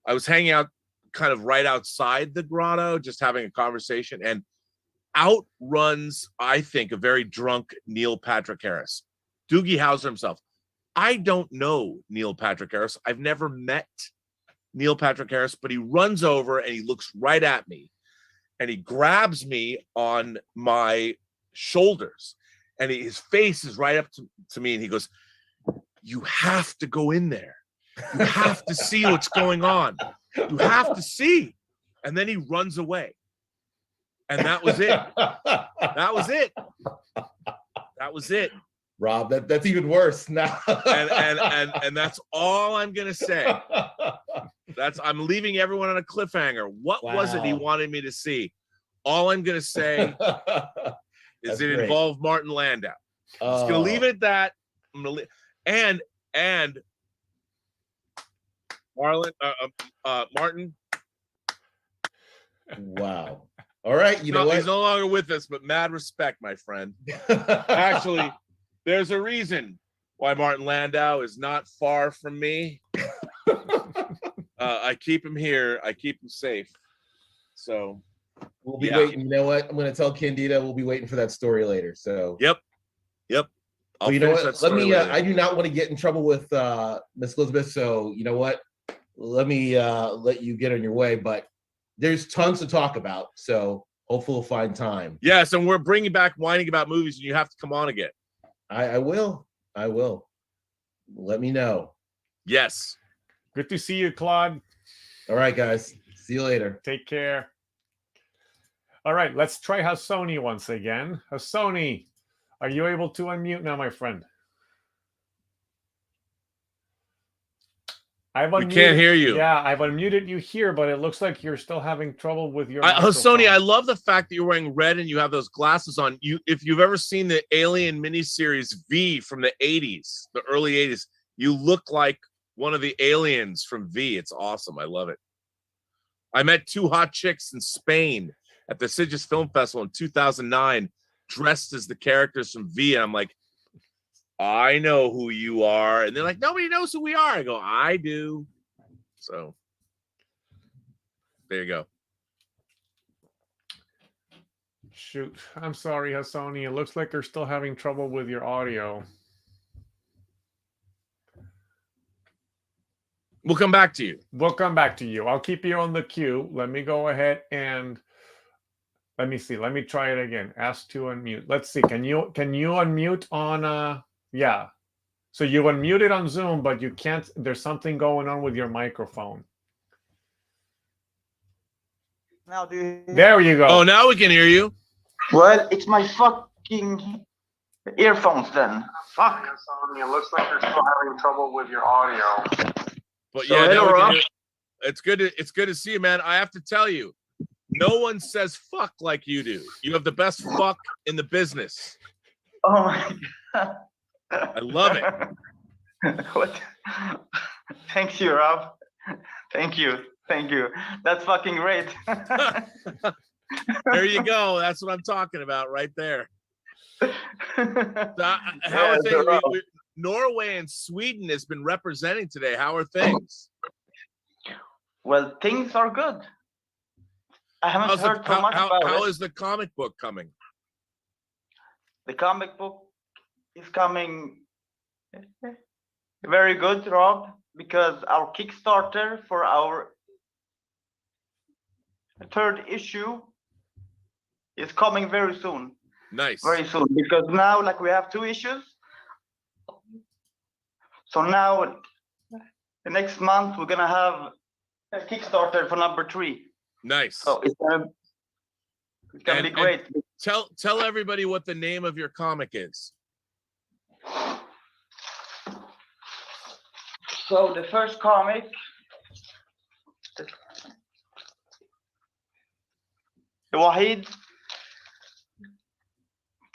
I was hanging out kind of right outside the Grotto, just having a conversation, and out runs, I think, a very drunk Neil Patrick Harris. Doogie Howser himself. I don't know Neil Patrick Harris. I've never met Neil Patrick Harris, but he runs over and he looks right at me and he grabs me on my shoulders and his face is right up to me and he goes, "You have to go in there. You have to see what's going on. You have to see." And then he runs away. And that was it. That was it. That was it. Rob, that's even worse now. and that's all I'm gonna say. I'm leaving everyone on a cliffhanger. What was it he wanted me to see? All I'm gonna say is it involved Martin Landau. I'm just gonna leave it at that. I'm gonna and Martin. Wow. All right, you know what? He's no longer with us, but mad respect, my friend. Actually, there's a reason why Martin Landau is not far from me. I keep him here. I keep him safe. So we'll be waiting. You know what? I'm going to tell Candida we'll be waiting for that story later. So Yep. Well, you know what? Let me. I do not want to get in trouble with Miss Elizabeth. So you know what? Let me let you get on your way. But there's tons to talk about. So hopefully we'll find time. Yes, and we're bringing back whining about movies, and you have to come on again. I will. Let me know. Yes. Good to see you, Claude. All right, guys. See you later. Take care. All right, let's try Hassoni once again. Hassoni, are you able to unmute now, my friend? We can't hear you. Yeah, I've unmuted you here, but it looks like you're still having trouble with your microphone. Hassoni, I love the fact that you're wearing red and you have those glasses on. If you've ever seen the Alien miniseries V from the 80s, the early 80s, you look like one of the aliens from V. It's awesome. I love it. I met two hot chicks in Spain at the Sitges Film Festival in 2009, dressed as the characters from V, and I'm like, I know who you are. And they're like, nobody knows who we are. I go, I do. So there you go. Shoot. I'm sorry, Hassoni. It looks like you're still having trouble with your audio. We'll come back to you. We'll come back to you. I'll keep you on the queue. Let me go ahead and let me see. Let me try it again. Ask to unmute. Let's see. Can you unmute on yeah. So you unmuted on Zoom, but you can't. There's something going on with your microphone. Now do you... There you go. Oh, now we can hear you. Well, it's my fucking earphones then. Fuck. It looks like you're still having trouble with your audio. But So yeah, hello, now we can Rob. hear. It's good to see you, man. I have to tell you, no one says fuck like you do. You have the best fuck in the business. Oh my God. I love it. What? Thank you, Rob. Thank you. That's fucking great. There you go. That's what I'm talking about right there. So, how are things? Norway and Sweden has been representing today. How are things? Well, things are good. I haven't heard so much about it. How is the comic book coming? The comic book is coming very good, Rob, because our Kickstarter for our third issue is coming very soon. Nice. Very soon, because now, like, we have 2 issues. So now, the next month, we're gonna have a Kickstarter for number 3. Nice. So it's gonna be great. Tell everybody what the name of your comic is. So the first comic the Wahid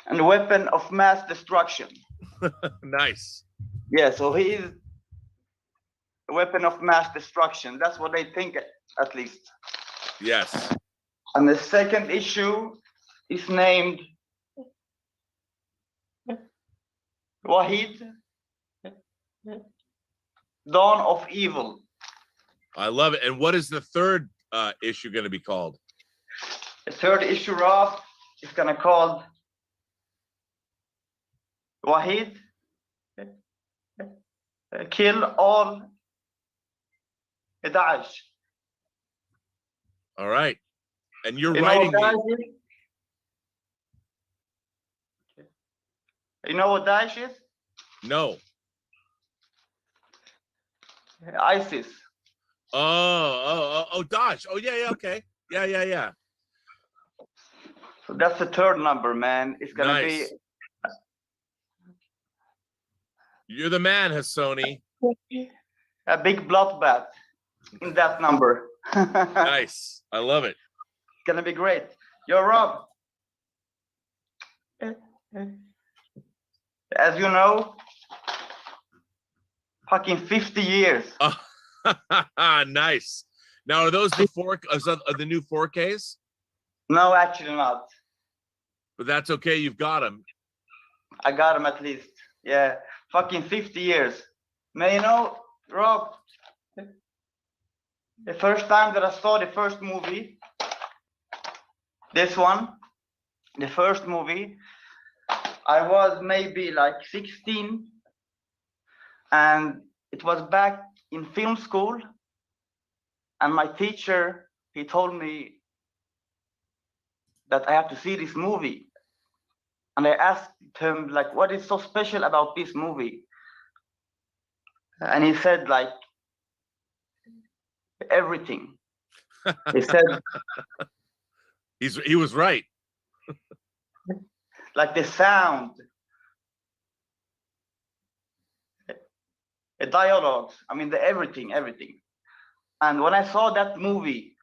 and the Weapon of Mass Destruction. Nice. Yeah, so he is a weapon of mass destruction. That's what they think, at least. Yes. And the second issue is named Wahid, Dawn of Evil. I love it. And what is the third issue going to be called? The third issue, Rob, is gonna called Wahid, Kill All 11. All right. And you're You know writing what these. Daesh is? You know what Daesh is? No. ISIS. Oh, Dash. Oh, yeah, okay. Yeah. So that's the third number, man. It's gonna Nice. You're the man, Hassoni. be a big bloodbath in that number. Nice. I love it. It's gonna be great. Yo, Rob. As you know, fucking 50 years. Nice. Now, are those the the new 4Ks? No, actually not. But that's okay. You've got them. I got them at least. Yeah, fucking 50 years. Man, you know, Rob, the first time that I saw the first movie, this one, the first movie, I was maybe like 16, and it was back in film school, and my teacher, he told me that I have to see this movie. And I asked him, like, what is so special about this movie? And he said, like, everything. He said, he was right. like the sound, the dialogues, I mean, the everything. And when I saw that movie,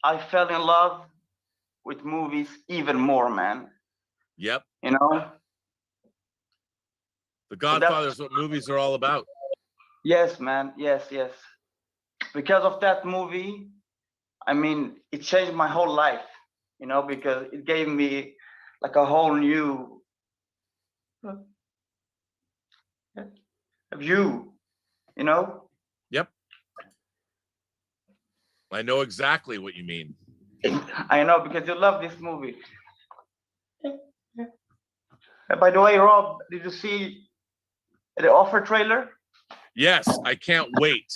I fell in love with movies even more, man. Yep. You know? The Godfather is what movies are all about. Yes, man. Yes. Because of that movie, I mean, it changed my whole life, you know, because it gave me like a whole new view, you know? Yep. I know exactly what you mean. I know, because you love this movie. By the way, Rob, did you see the Offer trailer? Yes, I can't wait.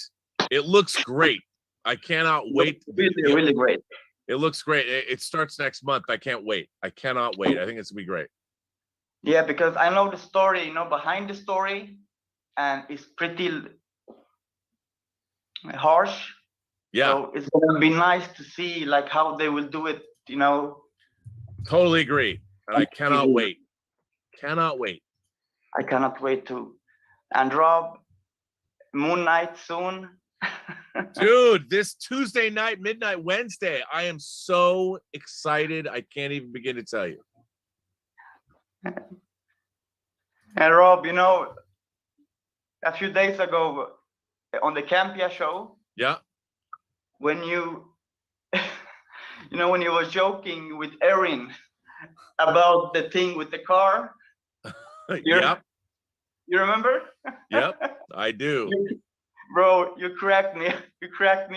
It looks great. I cannot wait. Really great. It looks great. It starts next month. I can't wait. I cannot wait. I think it's gonna be great. Yeah, because I know the story, you know, behind the story, and it's pretty harsh. Yeah. So it's gonna be nice to see like how they will do it, you know. Totally agree. And I cannot wait. Cannot wait. I cannot wait to. And Rob, Moon Knight soon. Dude, this Tuesday night, midnight Wednesday, I am so excited. I can't even begin to tell you. And Rob, you know, a few days ago on the Campia show, yeah, when you know, when you were joking with Erin about the thing with the car. Yep. You remember? Yep, I do. Bro, you cracked me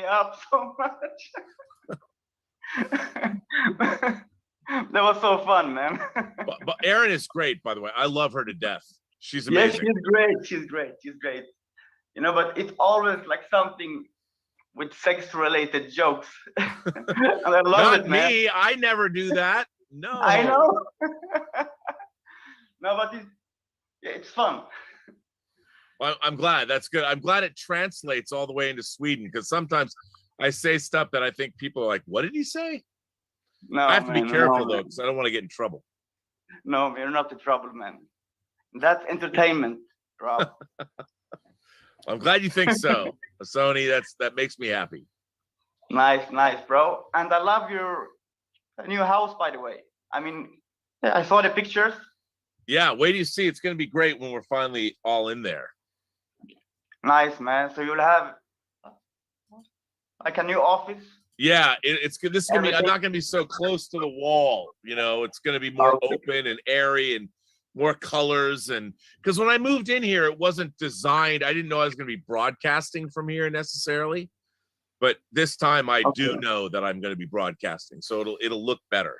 up so much. That was so fun, man. But Erin is great, by the way. I love her to death. She's amazing. Yeah, she's great. You know, but it's always like something with sex-related jokes. And I love Not it, man. me. I never do that. No. I know. No, but it's fun. Well, I'm glad. That's good. I'm glad it translates all the way into Sweden, because sometimes I say stuff that I think people are like, what did he say? No, I have to be man, careful, no, though, man. because I don't want to get in trouble. No, you're not in trouble, man. That's entertainment, Rob. I'm glad you think so. Sony, that makes me happy. Nice, bro. And I love your new house, by the way. I mean, I saw the pictures. Yeah, wait till you see. It's going to be great when we're finally all in there. Nice, man. So you'll have like a new office. Yeah, it's good. This is going to be, I'm not going to be so close to the wall. You know, it's going to be more open and airy and more colors. And because when I moved in here, it wasn't designed. I didn't know I was going to be broadcasting from here necessarily. But this time I do know that I'm going to be broadcasting. So it'll look better.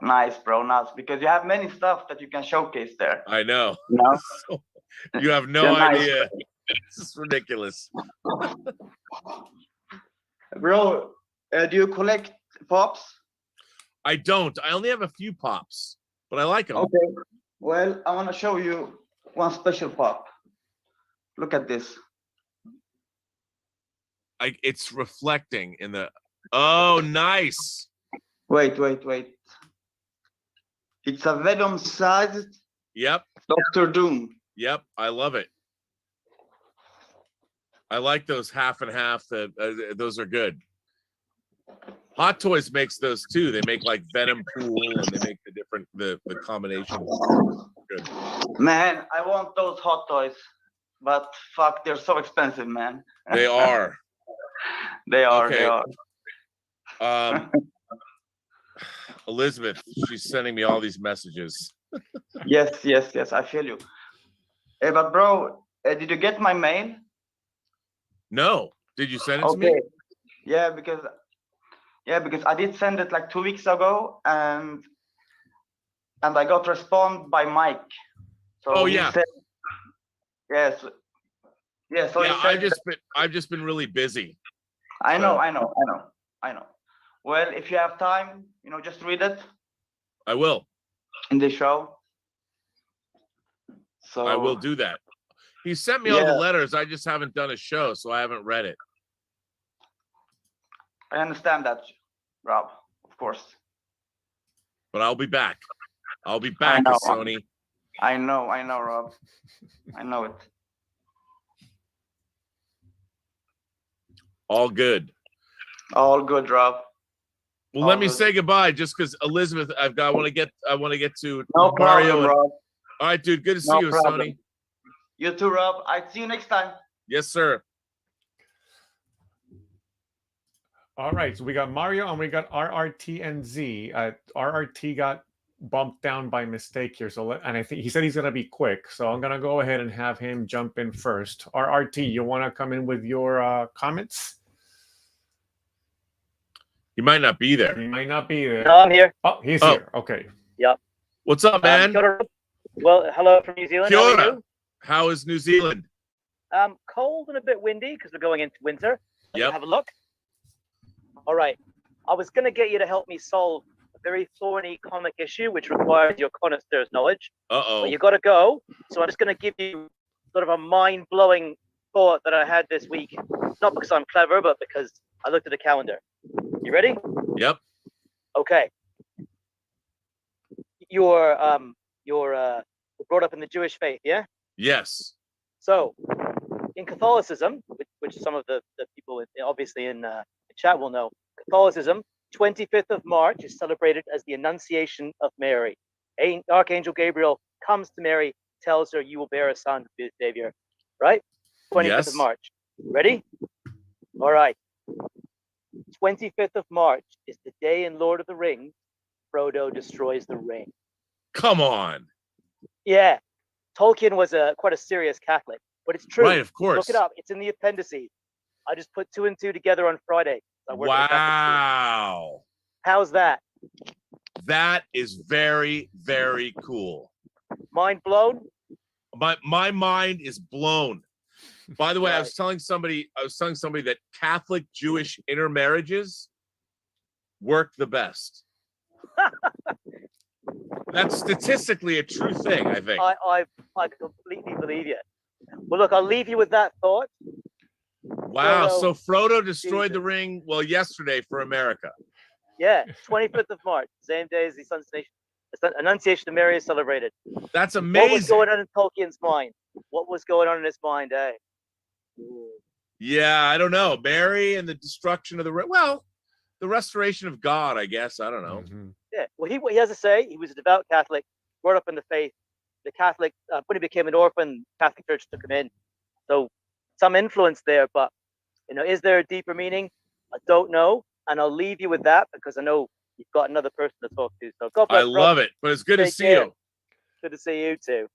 Nice, bro. Nice. Because you have many stuff that you can showcase there. I know. You know? You have no You're nice. idea. This is ridiculous. Bro, do you collect pops? I don't. I only have a few pops, but I like them. Okay. Well, I want to show you one special pop. Look at this. It's reflecting in the. Oh, nice. Wait. It's a Venom-sized Yep. Doctor Doom. Yep. I love it. I like those half and half. Those are good. Hot Toys makes those too. They make like Venom Pool, and they make the combination. Good. Man, I want those Hot Toys, but fuck, they're so expensive, man. They are. They are. Okay. They are. Elizabeth, she's sending me all these messages. Yes. I feel you. Hey, but bro, did you get my mail? No. Did you send it to me? Yeah, because I did send it like 2 weeks ago, and I got response by Mike. So he said, yes. Yeah. So yeah, I've just been really busy. I know. Well, if you have time, just read it. I will. In the show. So I will do that. He sent me all the letters. I just haven't done a show, so I haven't read it. I understand that, Rob, of course. But I'll be back. I'll be back, Sony. I know, Rob. I know it. All good. All good, Rob. Well, let me say goodbye, just because Elizabeth, I want to get to no Mario. Problem, Rob. All right, dude. Good to see you, problem. Sony. You too, Rob. I'll see you next time. Yes, sir. All right, so we got Mario and we got RRT and Z. RRT got bumped down by mistake here, and I think he said he's gonna be quick, so I'm gonna go ahead and have him jump in first. RRT, you want to come in with your comments? He might not be there. He might not be there. No, I'm here. Oh, he's here. Okay. Yep. What's up, man? Well, hello from New Zealand. Kia How are ora. you? How is New Zealand? Cold and a bit windy because we're going into winter. Yep. Have a look. All right. I was going to get you to help me solve a very thorny comic issue, which requires your connoisseur's knowledge. Uh-oh. But you got to go. So I'm just going to give you sort of a mind-blowing thought that I had this week. Not because I'm clever, but because I looked at the calendar. You ready? Yep. Okay. You're brought up in the Jewish faith, yeah? Yes. So, in Catholicism, which some of the people obviously in chat will know, Catholicism, 25th of March is celebrated as the Annunciation of Mary. Archangel Gabriel comes to Mary, tells her, "You will bear a son, be the Savior." Right? 25th of March. Ready? All right. 25th of March is the day in Lord of the Rings Frodo destroys the ring. Come on. Yeah. Tolkien was quite a serious Catholic, but it's true. Right, of course. Look it up. It's in the appendices. I just put 2 and 2 together on Friday. Wow. How's that? That is very, very cool. Mind blown? My mind is blown. By the way, I was telling somebody that Catholic Jewish intermarriages work the best. That's statistically a true thing, I think. I completely believe you. Well, look, I'll leave you with that thought. Wow. So Frodo destroyed the ring, yesterday for America. Yeah, 25th of March, same day as the Annunciation of Mary is celebrated. That's amazing. What was going on in Tolkien's mind? What was going on in his mind, eh? Yeah, I don't know. Mary and the destruction of the ring. Well, the restoration of God, I guess. I don't know. Mm-hmm. Yeah. Well, he has to say he was a devout Catholic, brought up in the faith. The Catholic, when he became an orphan, Catholic Church took him in. So some influence there, but is there a deeper meaning? I don't know, and I'll leave you with that because I know you've got another person to talk to. So God bless. I love it, but it's good to see you. Good to see you too.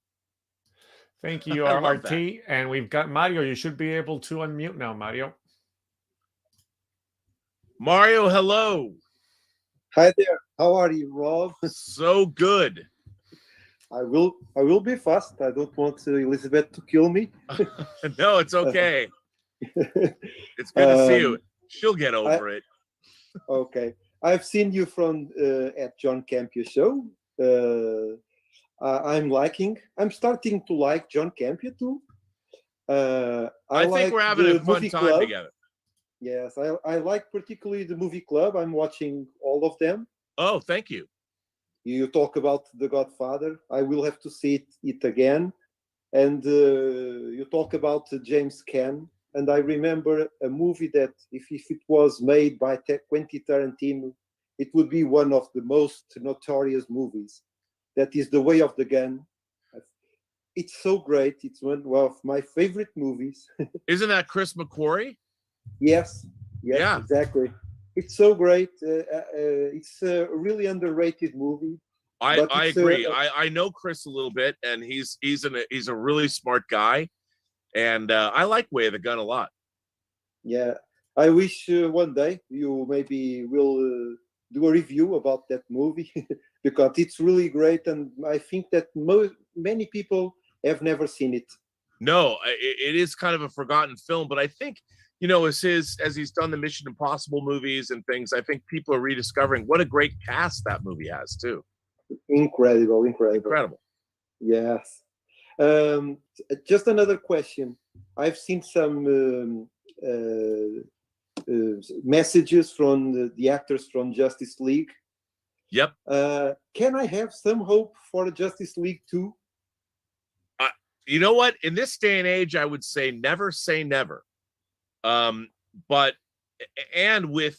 Thank you, RRT. And we've got Mario. You should be able to unmute now, Mario. Mario, hello. Hi there. How are you, Rob? So good. I will be fast. I don't want Elizabeth to kill me. No, it's okay. It's good to see you. She'll get over it. Okay. I've seen you from at John Campia show. I'm starting to like John Campia too. I think we're having a fun time together. Yes, I like particularly the movie club. I'm watching all of them. Oh, thank you. You talk about The Godfather. I will have to see it again. And you talk about James Caan. And I remember a movie that if it was made by Quentin Tarantino, it would be one of the most notorious movies. That is The Way of the Gun. It's so great. It's one of my favorite movies. Isn't that Chris McQuarrie? Yes, yeah, exactly. It's so great. It's a really underrated movie. I agree. I know Chris a little bit, and he's a really smart guy, and I like Way of the Gun a lot. Yeah, I wish one day you maybe will do a review about that movie because it's really great, and I think that many people have never seen it. No, it is kind of a forgotten film, but I think, you know, as he's done the Mission Impossible movies and things, I think people are rediscovering what a great cast that movie has too. Incredible. Yes. Just another question. I've seen some messages from the actors from Justice League. Yep. Can I have some hope for Justice League 2? You know what? In this day and age, I would say never say never. But with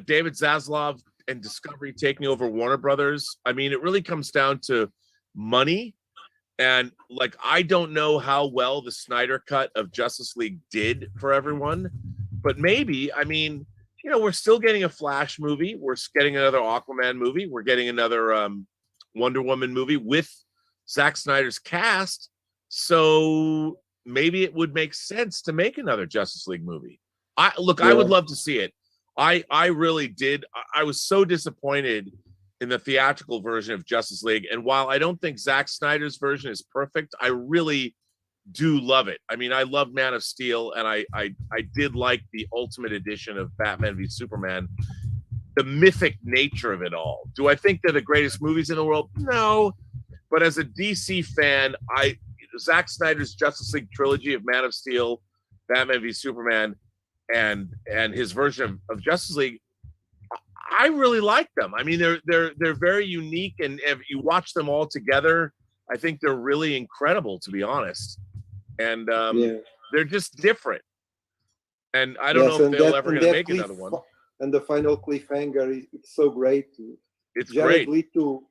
David Zaslav and Discovery taking over Warner Brothers, I mean, it really comes down to money. And like, I don't know how well the Snyder cut of Justice League did for everyone, but maybe, I mean, you know, we're still getting a Flash movie. We're getting another Aquaman movie. We're getting another Wonder Woman movie with Zack Snyder's cast. So maybe it would make sense to make another Justice League movie. I would love to see it. I really did. I was so disappointed in the theatrical version of Justice League. And while I don't think Zack Snyder's version is perfect, I really do love it. I mean, I love Man of Steel, and I did like the Ultimate Edition of Batman v Superman. The mythic nature of it all. Do I think they're the greatest movies in the world? No. But as a DC fan, Zack Snyder's Justice League trilogy of Man of Steel, Batman v Superman, and his version of Justice League, I really like them. I mean, they're very unique, and if you watch them all together, I think they're really incredible, to be honest. And they're just different. And I don't know if they'll ever gonna make another one. And the final cliffhanger, it's so great. It's Jared great. Leto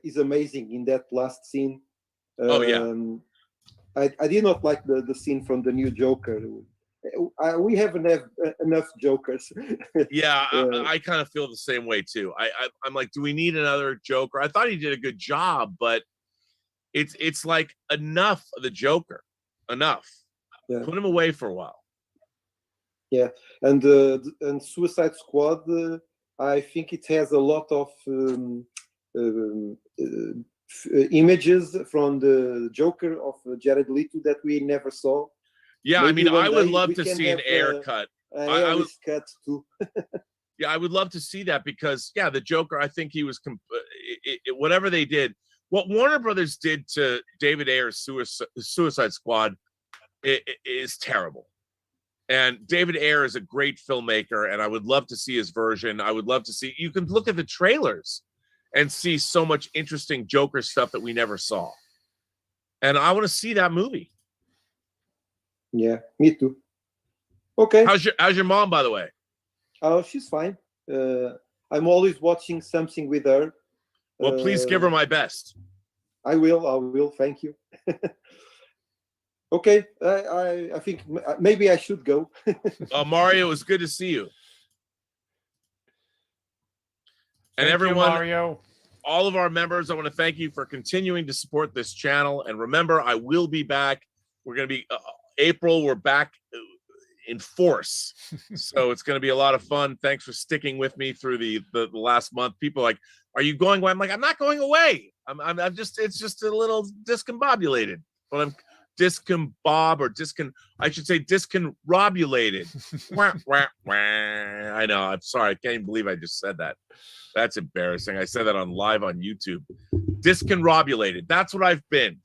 is amazing in that last scene. Oh yeah. I did not like the scene from the new Joker. We haven't have enough Jokers. Yeah, I kind of feel the same way too. I'm like, do we need another Joker? I thought he did a good job, but it's like enough of the Joker. Enough. Yeah. Put him away for a while. Yeah, and Suicide Squad, I think it has a lot of images from the Joker of Jared Leto that we never saw. Yeah, Maybe I mean, I would day love we to can see an have air cut. I would cut too. Yeah, I would love to see that because, yeah, the Joker, I think he was, whatever they did, what Warner Brothers did to David Ayer's Suicide Squad is terrible. And David Ayer is a great filmmaker, and I would love to see his version. I would love to see, you can look at the trailers and see so much interesting Joker stuff that we never saw. And I want to see that movie. Yeah, me too. Okay. How's your mom, by the way? Oh, she's fine. I'm always watching something with her. Well, please give her my best. I will. Thank you. Okay. I think maybe I should go. Mario, it was good to see you. And Thank everyone, you, Mario. all of our members, I want to thank you for continuing to support this channel. And remember, I will be back. We're going to be April. We're back in force. So it's going to be a lot of fun. Thanks for sticking with me through the last month. People are like, are you going away? I'm like, I'm not going away. I'm just, it's just a little discombobulated, but I'm I should say disconrobulated. Wah, wah, wah. I know, I'm sorry, I can't even believe I just said that. That's embarrassing. I said that live on YouTube. Disconrobulated, that's what I've been.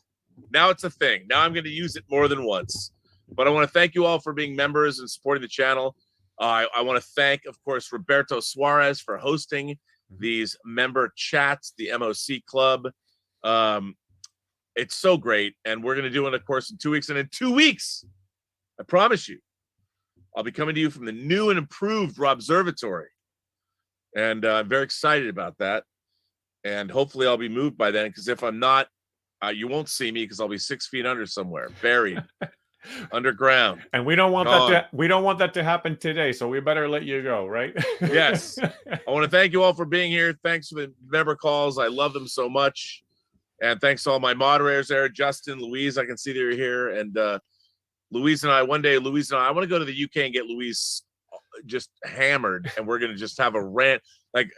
Now it's a thing. Now I'm going to use it more than once. But I want to thank you all for being members and supporting the channel. I want to thank, of course, Roberto Suarez for hosting these member chats, the MOC Club. It's so great. And we're going to do it, of course, in 2 weeks. And in 2 weeks, I promise you, I'll be coming to you from the new and improved Robservatory. And I'm very excited about that. And hopefully I'll be moved by then, because if I'm not, you won't see me, because I'll be 6 feet under somewhere, buried underground. And we don't want that to happen today, so we better let you go, right? Yes. I want to thank you all for being here. Thanks for the member calls. I love them so much. And thanks to all my moderators there, Justin, Louise, I can see that you're here. And Louise and I, one day, I want to go to the UK and get Louise just hammered, and we're going to just have a rant, like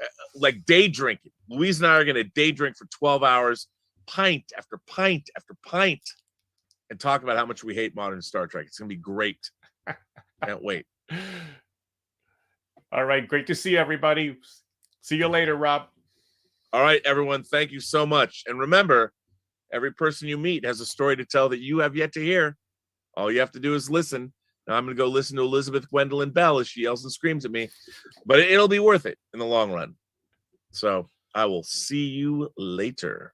day drinking. Louise and I are going to day drink for 12 hours, pint after pint after pint, and talk about how much we hate modern Star Trek. It's going to be great. Can't wait. All right. Great to see everybody. See you later, Rob. All right, everyone. Thank you so much. And remember, every person you meet has a story to tell that you have yet to hear. All you have to do is listen. Now I'm going to go listen to Elizabeth Gwendolyn Bell as she yells and screams at me, but it'll be worth it in the long run. So I will see you later.